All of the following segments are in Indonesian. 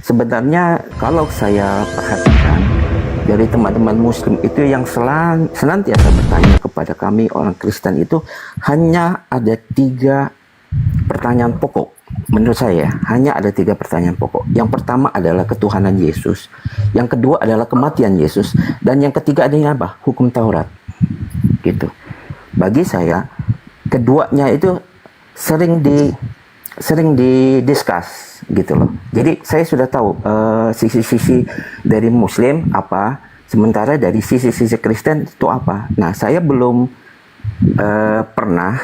Sebenarnya kalau saya perhatikan dari teman-teman Muslim itu yang senantiasa bertanya kepada kami orang Kristen itu hanya ada 3 pertanyaan pokok. Menurut saya hanya ada 3 pertanyaan pokok. Yang pertama adalah ketuhanan Yesus, yang kedua adalah kematian Yesus, dan yang ketiga adalah apa? Hukum Taurat. Gitu. Bagi saya keduanya itu sering didiskus gitu loh. Jadi saya sudah tahu sisi-sisi dari Muslim apa, sementara dari sisi-sisi Kristen itu apa. Nah, saya belum pernah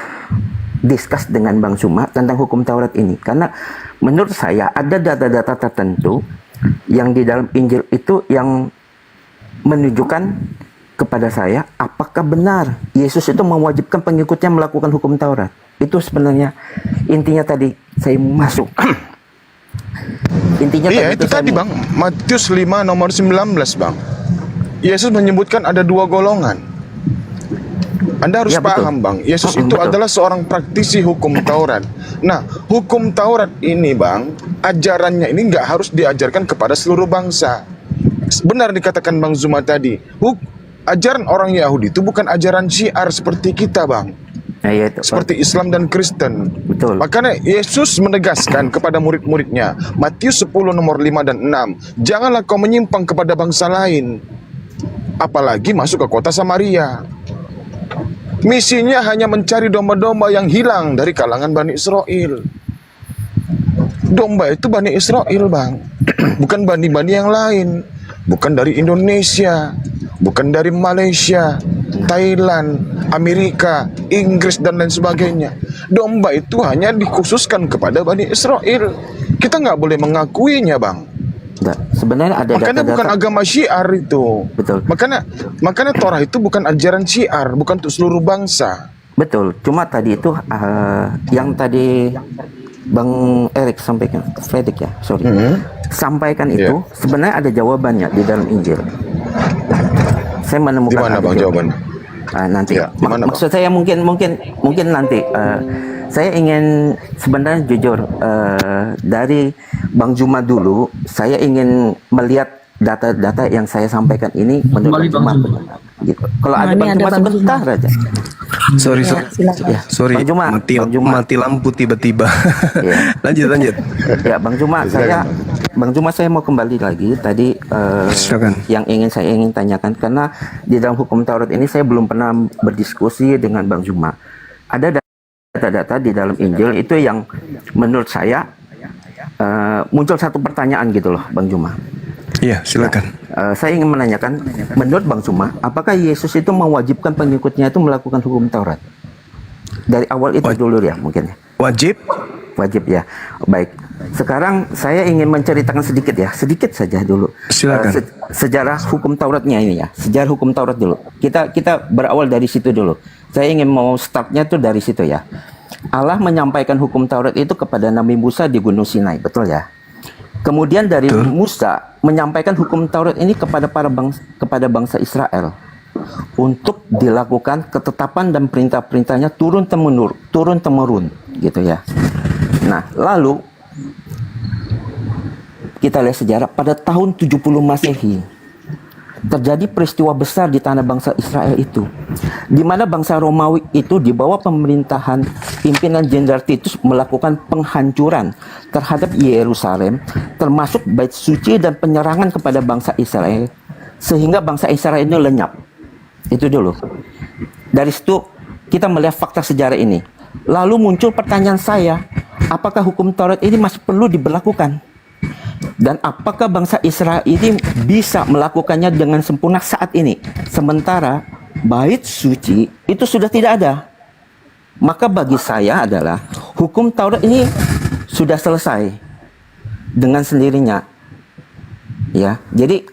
diskus dengan Bang Suma tentang hukum Taurat ini, karena menurut saya ada data-data tertentu yang di dalam Injil itu yang menunjukkan kepada saya apakah benar Yesus itu mewajibkan pengikutnya melakukan hukum Taurat. Itu sebenarnya intinya tadi saya masuk. Intinya Iya, itu tadi Bang, Matius 5 nomor 19 Bang. Yesus menyebutkan ada 2 golongan. Anda harus paham Bang, Yesus itu betul. adalah seorang praktisi hukum Taurat. Nah, hukum Taurat ini Bang, ajarannya ini nggak harus diajarkan kepada seluruh bangsa. Benar dikatakan Bang Zuma tadi, ajaran orang Yahudi itu bukan ajaran syiar seperti kita Bang. Nah, ya itu, seperti Islam dan Kristen. Betul. Makanya Yesus menegaskan kepada murid-muridnya, Matius 10 nomor 5 dan 6, janganlah kau menyimpang kepada bangsa lain, apalagi masuk ke kota Samaria. Misinya hanya mencari domba-domba yang hilang dari kalangan Bani Israel. Domba itu Bani Israel Bang, bukan bani-bani yang lain, bukan dari Indonesia, bukan dari Malaysia, Thailand, Amerika, Inggris dan lain sebagainya. Domba itu hanya dikhususkan kepada Bani Israel. Kita nggak boleh mengakuinya Bang. Enggak. Sebenarnya ada Makanya data-data. bukan agama syiar itu. Betul. Makanya Torah itu bukan ajaran syiar, bukan untuk seluruh bangsa. Betul. Cuma tadi itu yang tadi Bang Erik sampaikan, Fredrik ya, sorry. Sampaikan itu sebenarnya ada jawabannya di dalam Injil. Saya menemukan. Di mana Bang jawabannya? Nanti. Ya, maksud saya mungkin nanti. Saya ingin sebenarnya jujur dari Bang Juma dulu, saya ingin melihat data-data yang saya sampaikan ini menurut Bang Juma benar. Gitu. Kalau ada Bang Juma sebentar aja. Sorry, Bang Juma, mati lampu tiba-tiba. Ya. lanjut. Ya, Bang Juma, saya mau kembali lagi tadi yang saya ingin tanyakan, karena di dalam hukum Taurat ini saya belum pernah berdiskusi dengan Bang Juma. Ada data-data di dalam Injil itu yang menurut saya muncul satu pertanyaan gitu loh, Bang Juma. Iya, silakan. Saya ingin menanyakan, menurut Bang Juma, apakah Yesus itu mewajibkan pengikutnya itu melakukan hukum Taurat? Dari awal itu dulu ya mungkin. Wajib ya. Baik. Sekarang saya ingin menceritakan sedikit saja dulu. Silakan. Sejarah hukum Tauratnya ini ya. Sejarah hukum Taurat dulu. Kita berawal dari situ dulu. Saya ingin mau startnya tuh dari situ ya. Allah menyampaikan hukum Taurat itu kepada Nabi Musa di Gunung Sinai, betul ya? Kemudian dari Musa menyampaikan hukum Taurat ini kepada bangsa Israel untuk dilakukan ketetapan dan perintah-perintahnya turun temurun gitu ya. Nah, lalu kita lihat sejarah pada tahun 70 Masehi terjadi peristiwa besar di tanah bangsa Israel itu, di mana bangsa Romawi itu di bawah pemerintahan pimpinan Jenderal Titus melakukan penghancuran terhadap Yerusalem, termasuk bait suci, dan penyerangan kepada bangsa Israel, sehingga bangsa Israel ini lenyap. Itu dulu. Dari situ kita melihat fakta sejarah ini. Lalu muncul pertanyaan saya, apakah hukum Taurat ini masih perlu diberlakukan? Dan apakah bangsa Israel ini bisa melakukannya dengan sempurna saat ini? Sementara bait suci itu sudah tidak ada. Maka bagi saya adalah hukum Taurat ini sudah selesai dengan sendirinya. Ya, jadi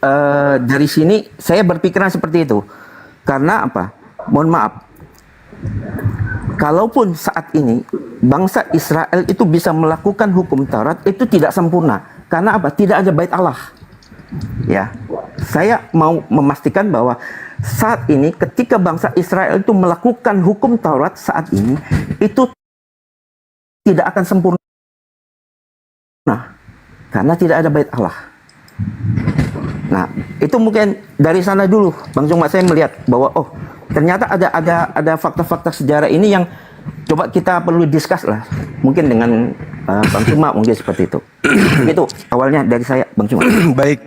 dari sini saya berpikiran seperti itu. Karena apa? Mohon maaf. Kalaupun saat ini bangsa Israel itu bisa melakukan hukum Taurat, itu tidak sempurna. Karena apa? Tidak ada bait Allah. Ya, saya mau memastikan bahwa saat ini ketika bangsa Israel itu melakukan hukum Taurat saat ini, itu tidak akan sempurna. karena tidak ada bait Allah. Nah, itu mungkin dari sana dulu Bang Cuma saya melihat bahwa oh, ternyata ada fakta-fakta sejarah ini yang coba kita perlu discuss lah. Mungkin dengan Bang Cuma mungkin seperti itu. Itu awalnya dari saya Bang Cuma. Baik.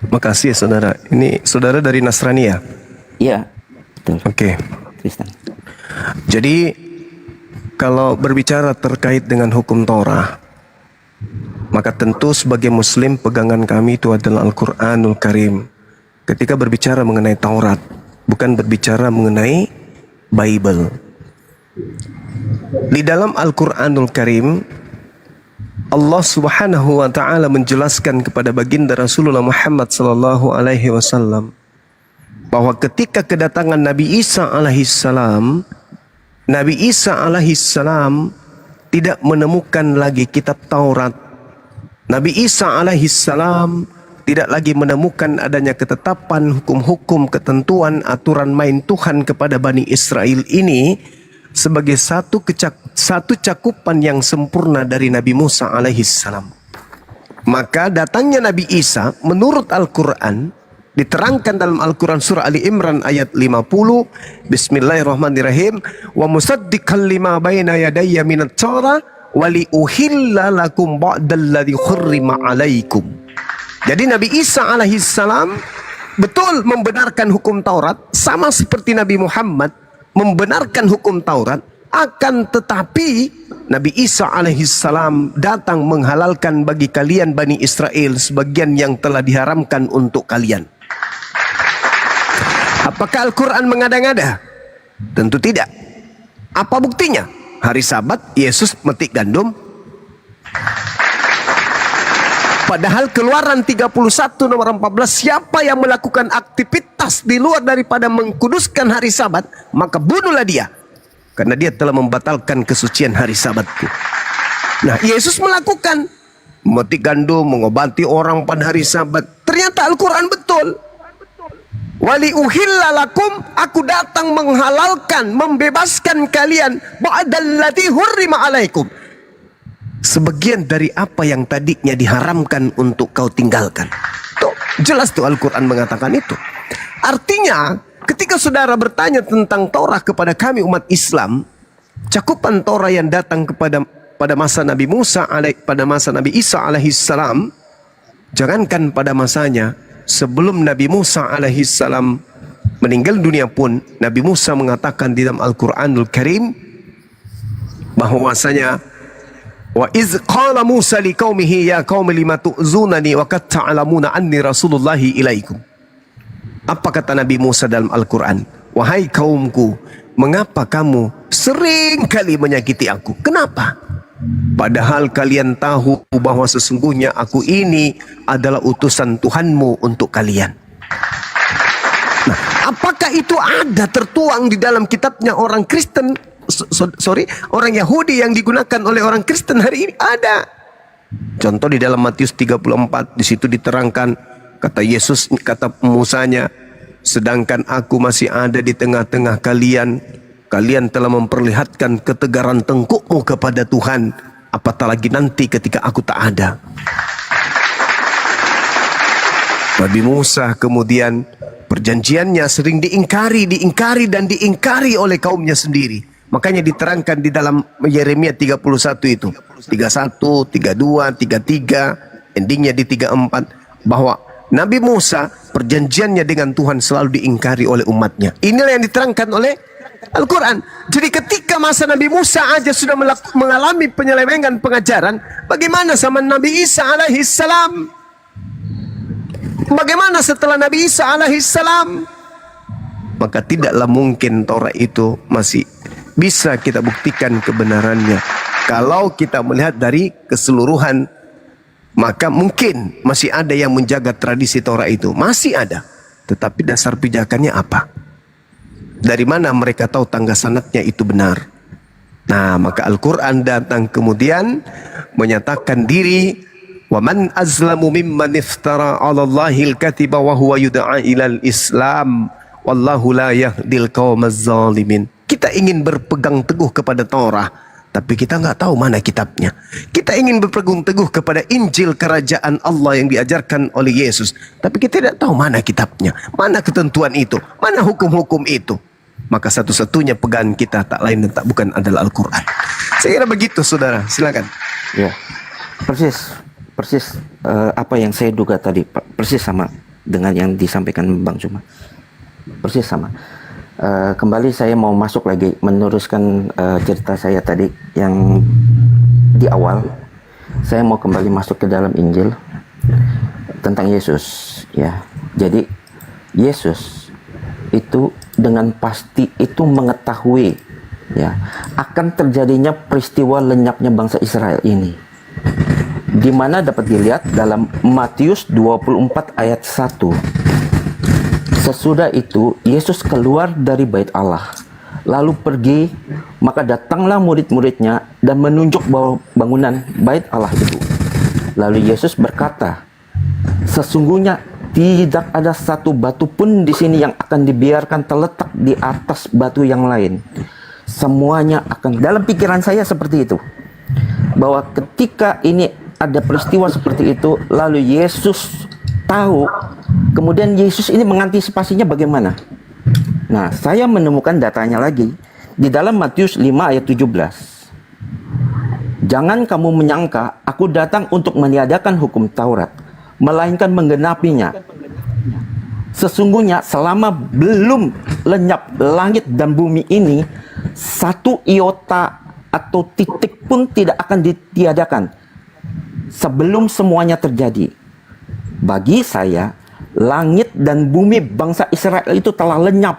Makasih ya saudara. Ini saudara dari Nasrani ya? Iya, betul. Oke. Kristen. Jadi kalau berbicara terkait dengan hukum Torah, maka tentu sebagai Muslim pegangan kami itu adalah Al-Quranul Karim. Ketika berbicara mengenai Taurat, bukan berbicara mengenai Bible. Di dalam Al-Quranul Karim, Allah Subhanahu wa taala menjelaskan kepada baginda Rasulullah Muhammad sallallahu alaihi wasallam bahwa ketika kedatangan Nabi Isa alaihissalam, Nabi Isa alaihissalam tidak menemukan lagi kitab Taurat. Nabi Isa alaihissalam tidak lagi menemukan adanya ketetapan hukum-hukum, ketentuan, aturan main Tuhan kepada Bani Israel ini sebagai satu cakupan yang sempurna dari Nabi Musa alaihissalam. Maka datangnya Nabi Isa menurut Al-Quran diterangkan dalam Al-Quran surah Ali Imran ayat 50. Bismillahirrahmanirrahim. Wa musaddiqan lima baina yadayya minat Torah wa li uhilla lakum ba'dalladzi hurrima alaikum. Jadi Nabi Isa alaihissalam betul membenarkan hukum Taurat sama seperti Nabi Muhammad membenarkan hukum Taurat, akan tetapi Nabi Isa alaihissalam datang menghalalkan bagi kalian Bani Israel sebagian yang telah diharamkan untuk kalian. Apakah Al-Quran mengada-ngada? Tentu tidak. Apa buktinya? Hari Sabat Yesus metik gandum. Padahal Keluaran 31 nomor 14, siapa yang melakukan aktivitas di luar daripada mengkuduskan hari Sabat, maka bunuhlah dia, karena dia telah membatalkan kesucian hari Sabatku. Nah, Yesus melakukan memetik gandum, mengobati orang pada hari Sabat. Ternyata Al-Quran betul. Wali uhillalakum, aku datang menghalalkan, membebaskan kalian ba'dallati hurrima alaikum, sebagian dari apa yang tadinya diharamkan untuk kau tinggalkan. Tuh, jelas tuh Al-Quran mengatakan itu. Artinya, ketika saudara bertanya tentang Torah kepada kami umat Islam, cakupan Torah yang datang pada masa Nabi Musa, pada masa Nabi Isa alaihissalam, jangankan pada masanya, sebelum Nabi Musa alaihissalam meninggal dunia pun, Nabi Musa mengatakan di dalam Al-Quranul Karim bahwasanya wa iz qala Musa liqaumihi ya qaumi lima tu'zunani wa qad ta'lamuna anni rasulullahi ilaikum. Apa kata Nabi Musa dalam Al-Quran? Wahai kaumku, mengapa kamu sering kali menyakiti aku? Kenapa? Padahal kalian tahu bahwa sesungguhnya aku ini adalah utusan Tuhanmu untuk kalian. Nah, apakah itu ada tertuang di dalam kitabnya orang Kristen? Orang Yahudi yang digunakan oleh orang Kristen hari ini? Ada. Contoh di dalam Matius 34, di situ diterangkan, kata Yesus, kata Musanya, sedangkan aku masih ada di tengah-tengah kalian, kalian telah memperlihatkan ketegaran tengkukmu kepada Tuhan, apatah lagi nanti ketika aku tak ada. Nabi Musa kemudian perjanjiannya sering diingkari oleh kaumnya sendiri. Makanya diterangkan di dalam Yeremia 31 itu, 31, 32, 33, endingnya di 34, bahwa Nabi Musa perjanjiannya dengan Tuhan selalu diingkari oleh umatnya. Inilah yang diterangkan oleh Al-Quran. Jadi ketika masa Nabi Musa aja sudah mengalami penyelewengan pengajaran, bagaimana sama Nabi Isa alaihissalam? Bagaimana setelah Nabi Isa alaihissalam? Maka tidaklah mungkin Torah itu masih bisa kita buktikan kebenarannya. Kalau kita melihat dari keseluruhan, maka mungkin masih ada yang menjaga tradisi Torah itu. Masih ada. Tetapi dasar pijakannya apa? Dari mana mereka tahu tangga sanadnya itu benar? Nah, maka Al-Quran datang kemudian menyatakan diri, وَمَنْ أَزْلَمُ مِمَّنِ افْتَرَى عَلَى اللَّهِ الْكَذِبَ وَهُوَ يُدْعَى إِلَى الْإِسْلَامِ وَاللَّهُ لَا يَهْدِي الْقَوْمَ الظَّالِمِينَ. Kita ingin berpegang teguh kepada Torah, tapi kita nggak tahu mana kitabnya. Kita ingin berpegang teguh kepada Injil kerajaan Allah yang diajarkan oleh Yesus, tapi kita tidak tahu mana kitabnya, mana ketentuan itu, mana hukum-hukum itu. Maka satu-satunya pegangan kita tak lain dan tak bukan adalah Al-Quran. Saya kira begitu, saudara. Silakan. Ya, persis apa yang saya duga tadi, persis sama dengan yang disampaikan Bang Cuma. Persis sama. Kembali saya mau masuk lagi meneruskan cerita saya tadi yang di awal. Saya mau kembali masuk ke dalam Injil tentang Yesus, ya. Jadi Yesus itu dengan pasti itu mengetahui, ya, akan terjadinya peristiwa lenyapnya bangsa Israel ini, di mana dapat dilihat dalam Matius 24 ayat 1. Sesudah itu Yesus keluar dari bait Allah, lalu pergi, maka datanglah murid-muridnya dan menunjuk bangunan bait Allah itu. Lalu Yesus berkata, sesungguhnya tidak ada satu batu pun di sini yang akan dibiarkan terletak di atas batu yang lain. Semuanya akan, dalam pikiran saya seperti itu, bahwa ketika ini ada peristiwa seperti itu, lalu Yesus tahu, kemudian Yesus ini mengantisipasinya bagaimana? Nah, saya menemukan datanya lagi di dalam Matius 5 ayat 17. Jangan kamu menyangka aku datang untuk meniadakan hukum Taurat, melainkan menggenapinya. Sesungguhnya selama belum lenyap langit dan bumi ini, satu iota atau titik pun tidak akan ditiadakan sebelum semuanya terjadi. Bagi saya, langit dan bumi bangsa Israel itu telah lenyap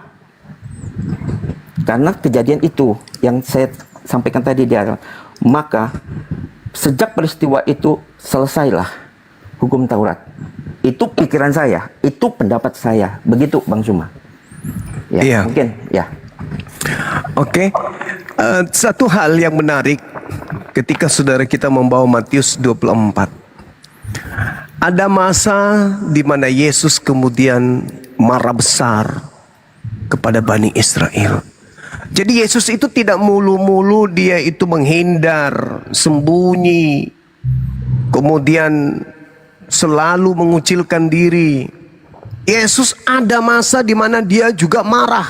karena kejadian itu yang saya sampaikan tadi di awal. Maka sejak peristiwa itu selesailah hukum Taurat. Itu pikiran saya, itu pendapat saya. Begitu Bang Cuma. Ya, Iya. mungkin ya. Oke. Satu hal yang menarik ketika saudara kita membawa Matius 24. Ada masa di mana Yesus kemudian marah besar kepada Bani Israel. Jadi Yesus itu tidak mulu-mulu dia itu menghindar, sembunyi, kemudian selalu mengucilkan diri. Yesus ada masa di mana dia juga marah,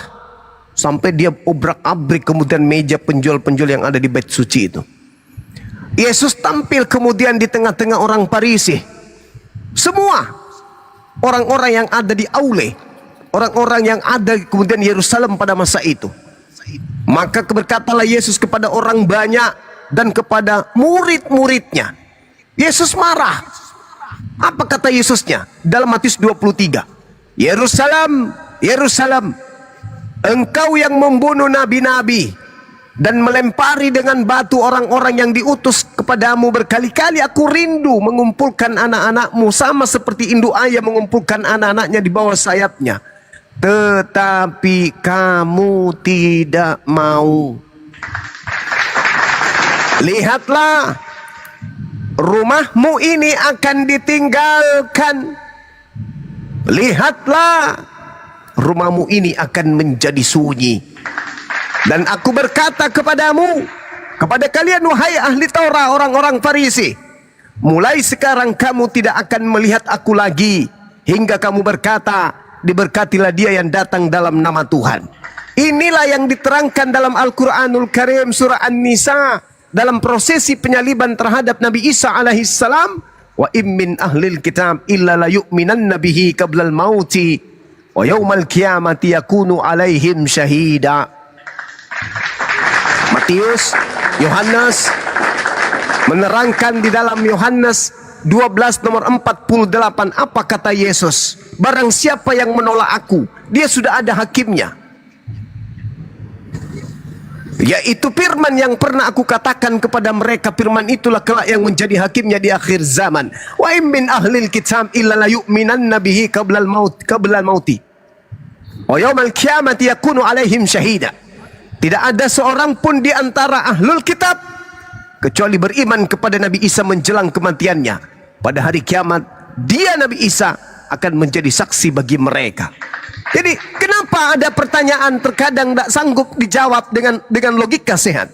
sampai dia obrak-abrik kemudian meja penjual-penjual yang ada di bait suci itu. Yesus tampil kemudian di tengah-tengah orang Farisi. Semua orang-orang yang ada di Aule, orang-orang yang ada kemudian Yerusalem pada masa itu. Maka berkatalah Yesus kepada orang banyak dan kepada murid-muridnya. Yesus marah. Apa kata Yesusnya? Dalam Matius 23. Yerusalem, Yerusalem, engkau yang membunuh nabi-nabi dan melempari dengan batu orang-orang yang diutus kepadamu, berkali-kali aku rindu mengumpulkan anak-anakmu sama seperti induk ayam mengumpulkan anak-anaknya di bawah sayapnya, tetapi kamu tidak mau. Lihatlah, rumahmu ini akan ditinggalkan. Lihatlah, rumahmu ini akan menjadi sunyi. Dan aku berkata kepadamu, kepada kalian wahai ahli Taurat, orang-orang Farisi, mulai sekarang kamu tidak akan melihat aku lagi, hingga kamu berkata, diberkatilah dia yang datang dalam nama Tuhan. Inilah yang diterangkan dalam Al-Quranul Karim surah An-Nisa, dalam prosesi penyaliban terhadap Nabi Isa alaihissalam. Wa immin ahlil kitab illa la yu'minanna bihi qablal mauti wa yawmal qiyamati yakunu alaihim syahida. Matius, Yohanes menerangkan di dalam Yohanes 12 nomor 48, apa kata Yesus? Barang siapa yang menolak aku, dia sudah ada hakimnya, yaitu firman yang pernah aku katakan kepada mereka. Firman itulah kelak yang menjadi hakimnya di akhir zaman. Wa min ahlil kitab illa la yu'minanna bihi qablal mauti wa yaumal qiyamati yakunu alaihim syahida. Tidak ada seorang pun di antara ahlul kitab kecuali beriman kepada Nabi Isa menjelang kematiannya. Pada hari kiamat, dia Nabi Isa akan menjadi saksi bagi mereka. Jadi kenapa ada pertanyaan terkadang tidak sanggup dijawab dengan logika sehat?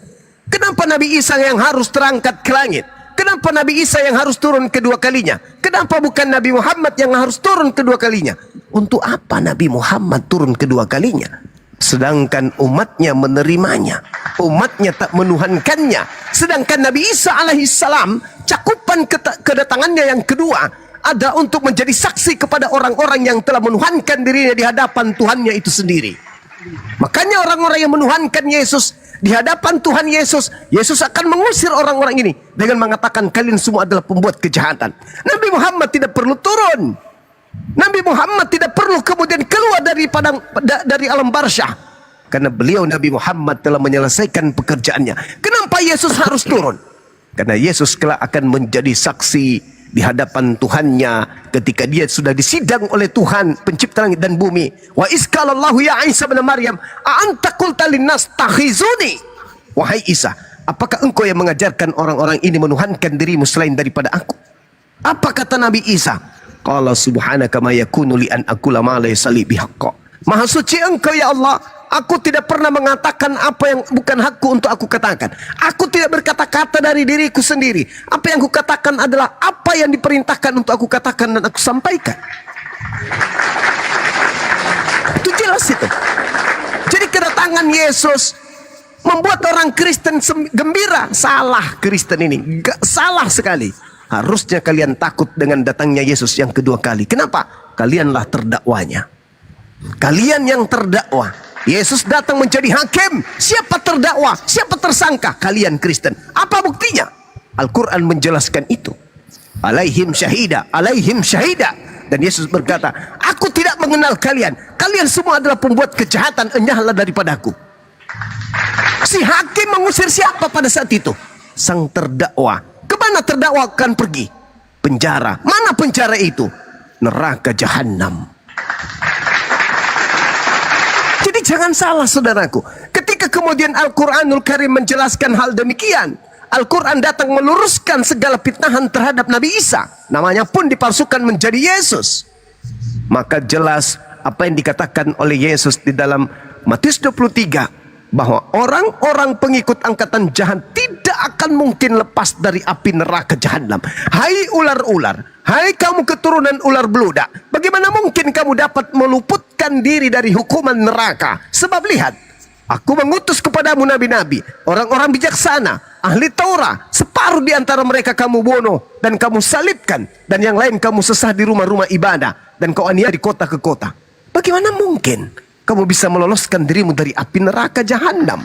Kenapa Nabi Isa yang harus terangkat ke langit? Kenapa Nabi Isa yang harus turun kedua kalinya? Kenapa bukan Nabi Muhammad yang harus turun kedua kalinya? Untuk apa Nabi Muhammad turun kedua kalinya? Sedangkan umatnya menerimanya, umatnya tak menuhankannya. Sedangkan Nabi Isa alaihissalam, cakupan kedatangannya yang kedua ada untuk menjadi saksi kepada orang-orang yang telah menuhankan dirinya di hadapan Tuhannya itu sendiri. Makanya orang-orang yang menuhankan Yesus di hadapan Tuhan Yesus, Yesus akan mengusir orang-orang ini dengan mengatakan kalian semua adalah pembuat kejahatan. Nabi Muhammad tidak perlu turun. Nabi Muhammad tidak perlu kemudian keluar dari alam barsyah, karena beliau Nabi Muhammad telah menyelesaikan pekerjaannya. Kenapa Yesus harus turun? Karena Yesus kelak akan menjadi saksi di hadapan Tuhannya ketika dia sudah disidang oleh Tuhan pencipta langit dan bumi. Wa iskalallahu ya Isa bin Maryam a anta qulta linnas takhizuni. Wahai Isa, apakah engkau yang mengajarkan orang-orang ini menuhankan dirimu selain daripada aku? Apa kata Nabi Isa? Qala subhanaka ma yakunu li an aqula ma laysa li bihaqq. Maha suci engkau ya Allah, aku tidak pernah mengatakan apa yang bukan hakku untuk aku katakan. Aku tidak berkata-kata dari diriku sendiri. Apa yang aku katakan adalah apa yang diperintahkan untuk aku katakan dan aku sampaikan. Itu jelas itu. Jadi kedatangan Yesus membuat orang Kristen gembira. Salah Kristen ini, salah sekali. Harusnya kalian takut dengan datangnya Yesus yang kedua kali. Kenapa? Kalianlah terdakwanya. Kalian yang terdakwa. Yesus datang menjadi hakim. Siapa terdakwa? Siapa tersangka? Kalian Kristen. Apa buktinya? Al-Quran menjelaskan itu. Alaihim syahida, alaihim syahida. Dan Yesus berkata, aku tidak mengenal kalian. Kalian semua adalah pembuat kejahatan. Enyahlah daripadaku. Si hakim mengusir siapa pada saat itu? Sang terdakwa. Kemana terdakwa akan pergi? Penjara. Mana penjara itu? Neraka jahanam. Jadi jangan salah saudaraku. Ketika kemudian Al-Quranul Karim menjelaskan hal demikian, Al-Quran datang meluruskan segala fitnahan terhadap Nabi Isa. Namanya pun dipalsukan menjadi Yesus. Maka jelas apa yang dikatakan oleh Yesus di dalam Matius 23. Bahwa orang-orang pengikut angkatan jahat tidak akan mungkin lepas dari api neraka jahanam. Hai ular-ular, hai kamu keturunan ular beludak, bagaimana mungkin kamu dapat meluputkan diri dari hukuman neraka? Sebab lihat, aku mengutus kepadamu nabi-nabi, orang-orang bijaksana, ahli Taurat, separuh di antara mereka kamu bunuh dan kamu salibkan, dan yang lain kamu sesah di rumah-rumah ibadah, dan kau aniaya di kota ke kota. Bagaimana mungkin kamu bisa meloloskan dirimu dari api neraka jahanam?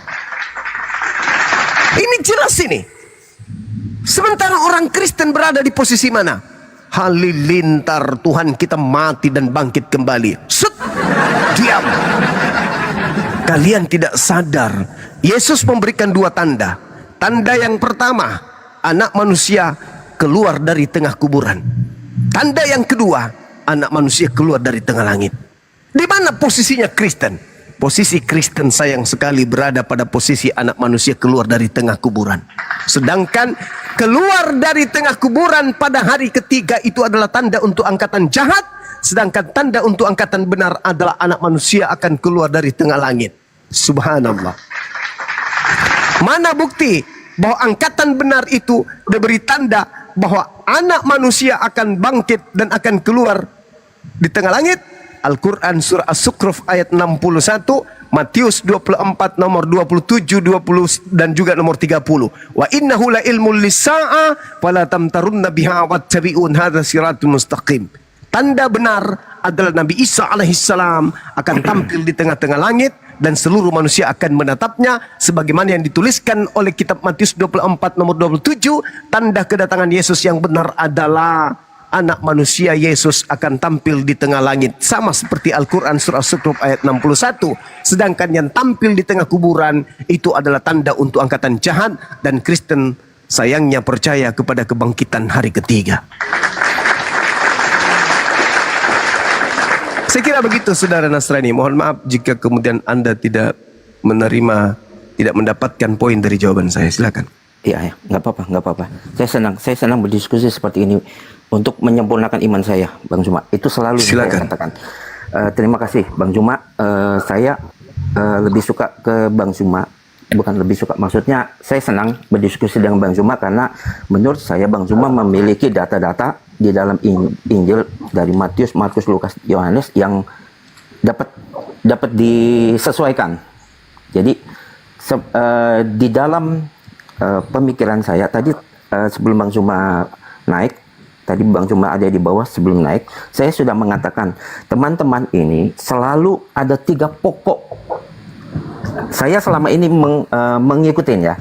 Ini jelas ini. Sementara orang Kristen berada di posisi mana? Halilintar, Tuhan kita mati dan bangkit kembali. Set, diam. Kalian tidak sadar, Yesus memberikan dua tanda. Tanda yang pertama, anak manusia keluar dari tengah kuburan. Tanda yang kedua, anak manusia keluar dari tengah langit. Di mana posisinya Kristen? Posisi Kristen sayang sekali berada pada posisi anak manusia keluar dari tengah kuburan. Sedangkan keluar dari tengah kuburan pada hari ketiga itu adalah tanda untuk angkatan jahat. Sedangkan tanda untuk angkatan benar adalah anak manusia akan keluar dari tengah langit. Subhanallah. Mana bukti bahwa angkatan benar itu diberi tanda bahwa anak manusia akan bangkit dan akan keluar di tengah langit? Al-Quran surah As-Sukhruf ayat 61, Matius 24 nomor 27, 20 dan juga nomor 30. Wa innahu la ilmul lisa'a fala tamtarunna biha wattabi'un hadza siratul mustaqim. Tanda benar adalah Nabi Isa alaihissalam akan tampil di tengah-tengah langit dan seluruh manusia akan menatapnya sebagaimana yang dituliskan oleh kitab Matius 24 nomor 27. Tanda kedatangan Yesus yang benar adalah anak manusia Yesus akan tampil di tengah langit, sama seperti Al-Quran surah As-Sukhruf ayat 61. Sedangkan yang tampil di tengah kuburan itu adalah tanda untuk angkatan jahat, dan Kristen sayangnya percaya kepada kebangkitan hari ketiga. Saya kira begitu saudara Nasrani. Mohon maaf jika kemudian Anda tidak menerima, tidak mendapatkan poin dari jawaban saya. Silakan. Iya, ya, nggak apa-apa, nggak apa-apa. Saya senang berdiskusi seperti ini untuk menyempurnakan iman saya, Bang Juma. Itu selalu saya katakan. Terima kasih, Bang Juma. Saya lebih suka ke Bang Juma bukan lebih suka, maksudnya saya senang berdiskusi dengan Bang Zuma karena menurut saya Bang Zuma memiliki data-data di dalam Injil dari Matius, Markus, Lukas, Yohanes yang dapat disesuaikan. Jadi di dalam pemikiran saya tadi, sebelum Bang Zuma naik, tadi Bang Zuma ada di bawah sebelum naik, saya sudah mengatakan teman-teman ini selalu ada 3 pokok. Saya selama ini mengikutin ya,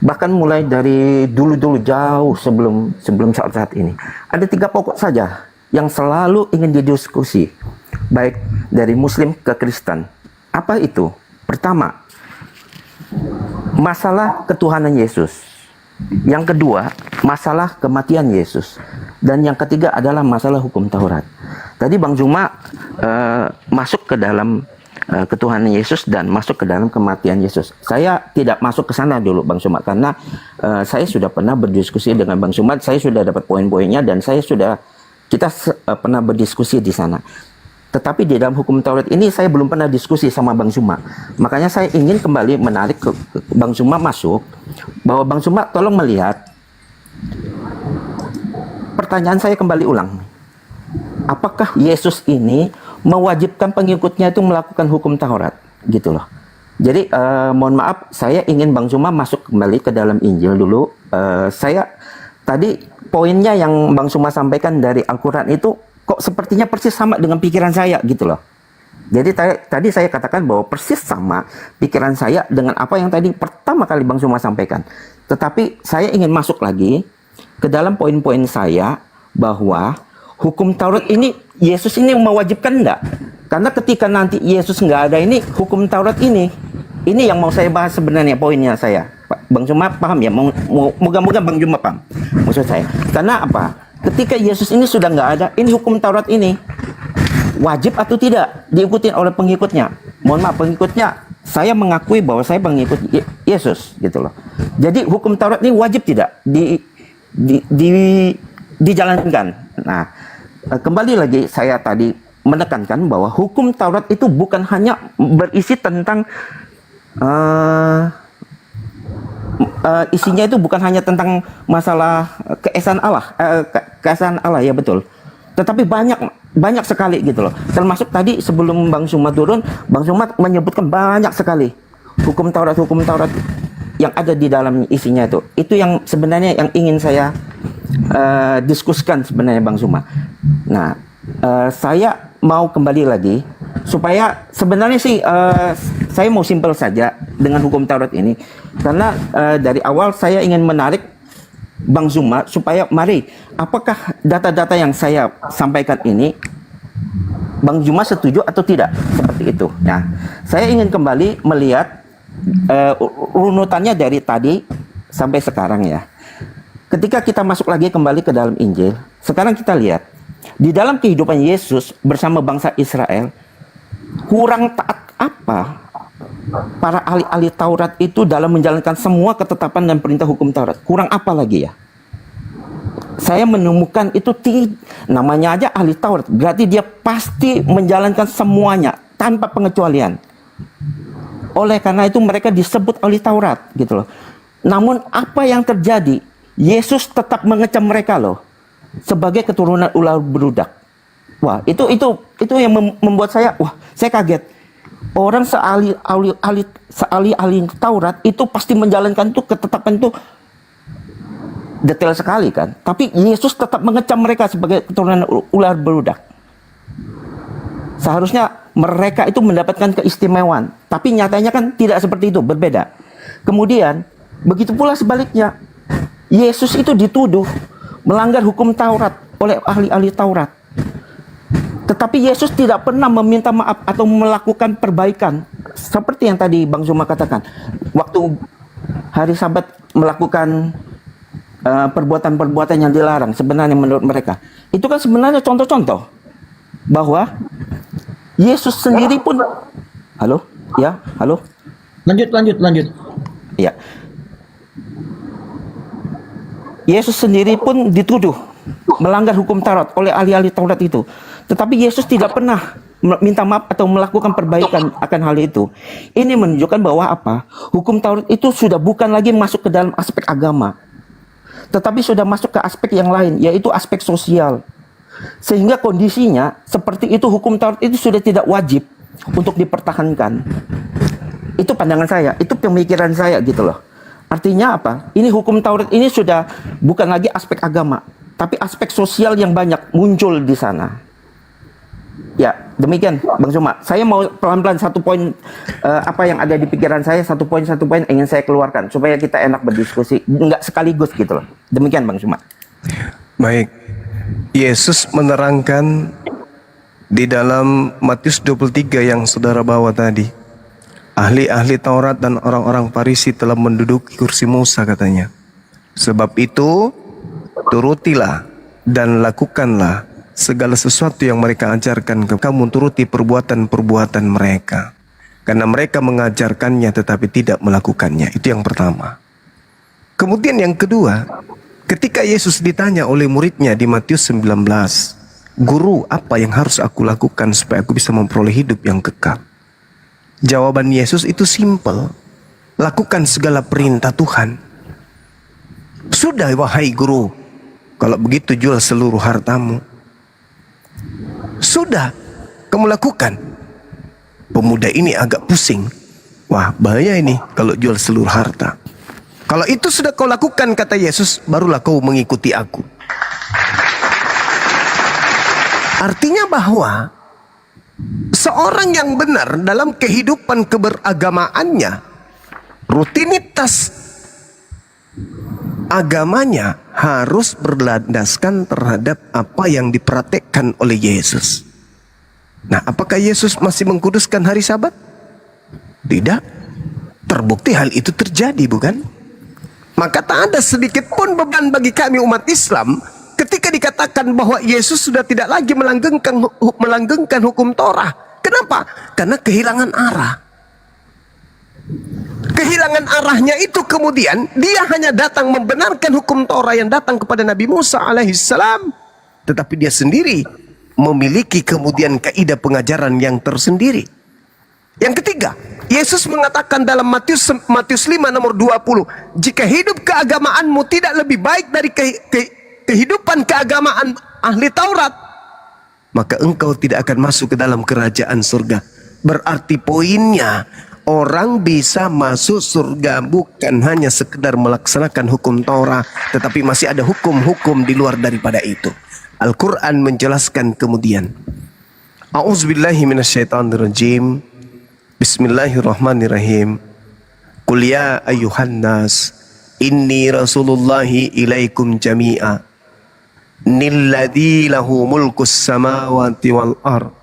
bahkan mulai dari dulu jauh sebelum saat ini, ada 3 pokok saja yang selalu ingin didiskusi, baik dari Muslim ke Kristen. Apa itu? Pertama, masalah ketuhanan Yesus. Yang kedua, masalah kematian Yesus. Dan yang ketiga adalah masalah hukum Taurat. Tadi Bang Zuma masuk ke dalam ketuhanan Yesus dan masuk ke dalam kematian Yesus. Saya tidak masuk ke sana dulu Bang Zuma, karena saya sudah pernah berdiskusi dengan Bang Zuma, saya sudah dapat poin-poinnya dan kita pernah berdiskusi di sana. Tetapi di dalam hukum Taurat ini saya belum pernah diskusi sama Bang Zuma. Makanya saya ingin kembali menarik ke Bang Zuma masuk, bahwa Bang Zuma tolong melihat, pertanyaan saya kembali ulang. Apakah Yesus ini mewajibkan pengikutnya itu melakukan hukum Taurat? Gitu loh. Jadi mohon maaf, saya ingin Bang Zuma masuk kembali ke dalam Injil dulu. Saya tadi poinnya yang Bang Zuma sampaikan dari Al-Quran itu kok sepertinya persis sama dengan pikiran saya gitu loh. Jadi tadi saya katakan bahwa persis sama pikiran saya dengan apa yang tadi pertama kali Bang Zuma sampaikan. Tetapi saya ingin masuk lagi ke dalam poin-poin saya bahwa hukum Taurat ini, Yesus ini mewajibkan enggak? Karena ketika nanti Yesus enggak ada ini, hukum Taurat ini yang mau saya bahas sebenarnya poinnya saya. Bang Zuma paham ya? Moga-moga Bang Zuma paham maksud saya. Karena apa? Ketika Yesus ini sudah nggak ada, ini hukum Taurat ini wajib atau tidak diikuti oleh pengikutnya? Mohon maaf, pengikutnya, saya mengakui bahwa saya pengikut Yesus gitu loh. Jadi hukum Taurat ini wajib tidak dijalankan. Nah, kembali lagi saya tadi menekankan bahwa hukum Taurat itu bukan hanya berisi tentang isinya itu bukan hanya tentang masalah keesaan Allah, ya betul. Tetapi banyak sekali gitu loh. Termasuk tadi sebelum Bang Zuma turun, Bang Zuma menyebutkan banyak sekali hukum Taurat yang ada di dalam isinya itu. Itu yang sebenarnya yang ingin saya diskusikan sebenarnya Bang Zuma. Nah, saya mau kembali lagi supaya sebenarnya sih saya mau simpel saja dengan hukum Taurat ini, karena dari awal saya ingin menarik Bang Zuma supaya mari, apakah data-data yang saya sampaikan ini Bang Zuma setuju atau tidak seperti itu. Nah, saya ingin kembali melihat runutannya dari tadi sampai sekarang ya. Ketika kita masuk lagi kembali ke dalam Injil, sekarang kita lihat di dalam kehidupan Yesus bersama bangsa Israel, kurang taat apa para ahli-ahli Taurat itu dalam menjalankan semua ketetapan dan perintah hukum Taurat? Kurang apa lagi ya? Saya menemukan itu namanya aja ahli Taurat, berarti dia pasti menjalankan semuanya tanpa pengecualian. Oleh karena itu mereka disebut ahli Taurat gitu loh. Namun apa yang terjadi? Yesus tetap mengecam mereka loh sebagai keturunan ular beludak. Wah, itu yang membuat saya kaget. Orang seahli Taurat itu pasti menjalankan itu ketetapan itu detail sekali kan. Tapi Yesus tetap mengecam mereka sebagai keturunan ular beludak. Seharusnya mereka itu mendapatkan keistimewaan, tapi nyatanya kan tidak seperti itu, berbeda. Kemudian begitu pula sebaliknya, Yesus itu dituduh melanggar hukum Taurat oleh ahli-ahli Taurat. Tetapi Yesus tidak pernah meminta maaf atau melakukan perbaikan. Seperti yang tadi Bang Zuma katakan, waktu hari Sabat melakukan perbuatan-perbuatan yang dilarang sebenarnya menurut mereka. Itu kan sebenarnya contoh-contoh bahwa Yesus sendiri pun halo? Lanjut. Ya. Yesus sendiri pun dituduh melanggar hukum Taurat oleh ahli-ahli Taurat itu. Tetapi Yesus tidak pernah minta maaf atau melakukan perbaikan akan hal itu. Ini menunjukkan bahwa apa? Hukum Taurat itu sudah bukan lagi masuk ke dalam aspek agama, tetapi sudah masuk ke aspek yang lain, yaitu aspek sosial. Sehingga kondisinya seperti itu, hukum Taurat itu sudah tidak wajib untuk dipertahankan. Itu pandangan saya, itu pemikiran saya gitu loh. Artinya apa? Ini hukum Taurat ini sudah bukan lagi aspek agama, tapi aspek sosial yang banyak muncul di sana. Ya, demikian Bang Suma. Saya mau pelan-pelan satu poin apa yang ada di pikiran saya, satu poin ingin saya keluarkan supaya kita enak berdiskusi, enggak sekaligus gitu loh. Demikian Bang Suma. Baik. Yesus menerangkan di dalam Matius 23 yang saudara bawa tadi. Ahli-ahli Taurat dan orang-orang Farisi telah menduduki kursi Musa, katanya. Sebab itu, turutilah dan lakukanlah segala sesuatu yang mereka ajarkan ke kamu, turuti perbuatan-perbuatan mereka. Karena mereka mengajarkannya tetapi tidak melakukannya. Itu yang pertama. Kemudian yang kedua, ketika Yesus ditanya oleh muridnya di Matius 19, Guru, apa yang harus aku lakukan supaya aku bisa memperoleh hidup yang kekal? Jawaban Yesus itu simpel. Lakukan segala perintah Tuhan. Sudah wahai guru, kalau begitu jual seluruh hartamu. Sudah, kamu lakukan. Pemuda ini agak pusing. Wah, bahaya ini kalau jual seluruh harta. Kalau itu sudah kau lakukan, kata Yesus, barulah kau mengikuti aku. Artinya bahwa seorang yang benar dalam kehidupan keberagamaannya, rutinitas agamanya harus berlandaskan terhadap apa yang dipraktekkan oleh Yesus. Nah, apakah Yesus masih mengkuduskan hari Sabat? Tidak. Terbukti hal itu terjadi, bukan? Maka tak ada sedikit pun beban bagi kami umat Islam ketika dikatakan bahwa Yesus sudah tidak lagi melanggengkan hukum Torah. Kenapa? Karena kehilangan arah. Kehilangan arahnya itu kemudian dia hanya datang membenarkan hukum Torah yang datang kepada Nabi Musa alaihissalam, tetapi dia sendiri memiliki kemudian kaidah pengajaran yang tersendiri. Yang ketiga, Yesus mengatakan dalam Matius 5 nomor 20, jika hidup keagamaanmu tidak lebih baik dari kehidupan keagamaan ahli Taurat, maka engkau tidak akan masuk ke dalam kerajaan surga. Berarti poinnya, orang bisa masuk surga bukan hanya sekedar melaksanakan hukum Torah, tetapi masih ada hukum-hukum di luar daripada itu. Al-Quran menjelaskan kemudian, A'udzubillahi minasyaitonirrajim. Bismillahirrahmanirrahim. Qul ya ayyuhan nas, inni rasulullahi ilaikum jami'a. Nilladzi lahu mulkus samawati wal ard.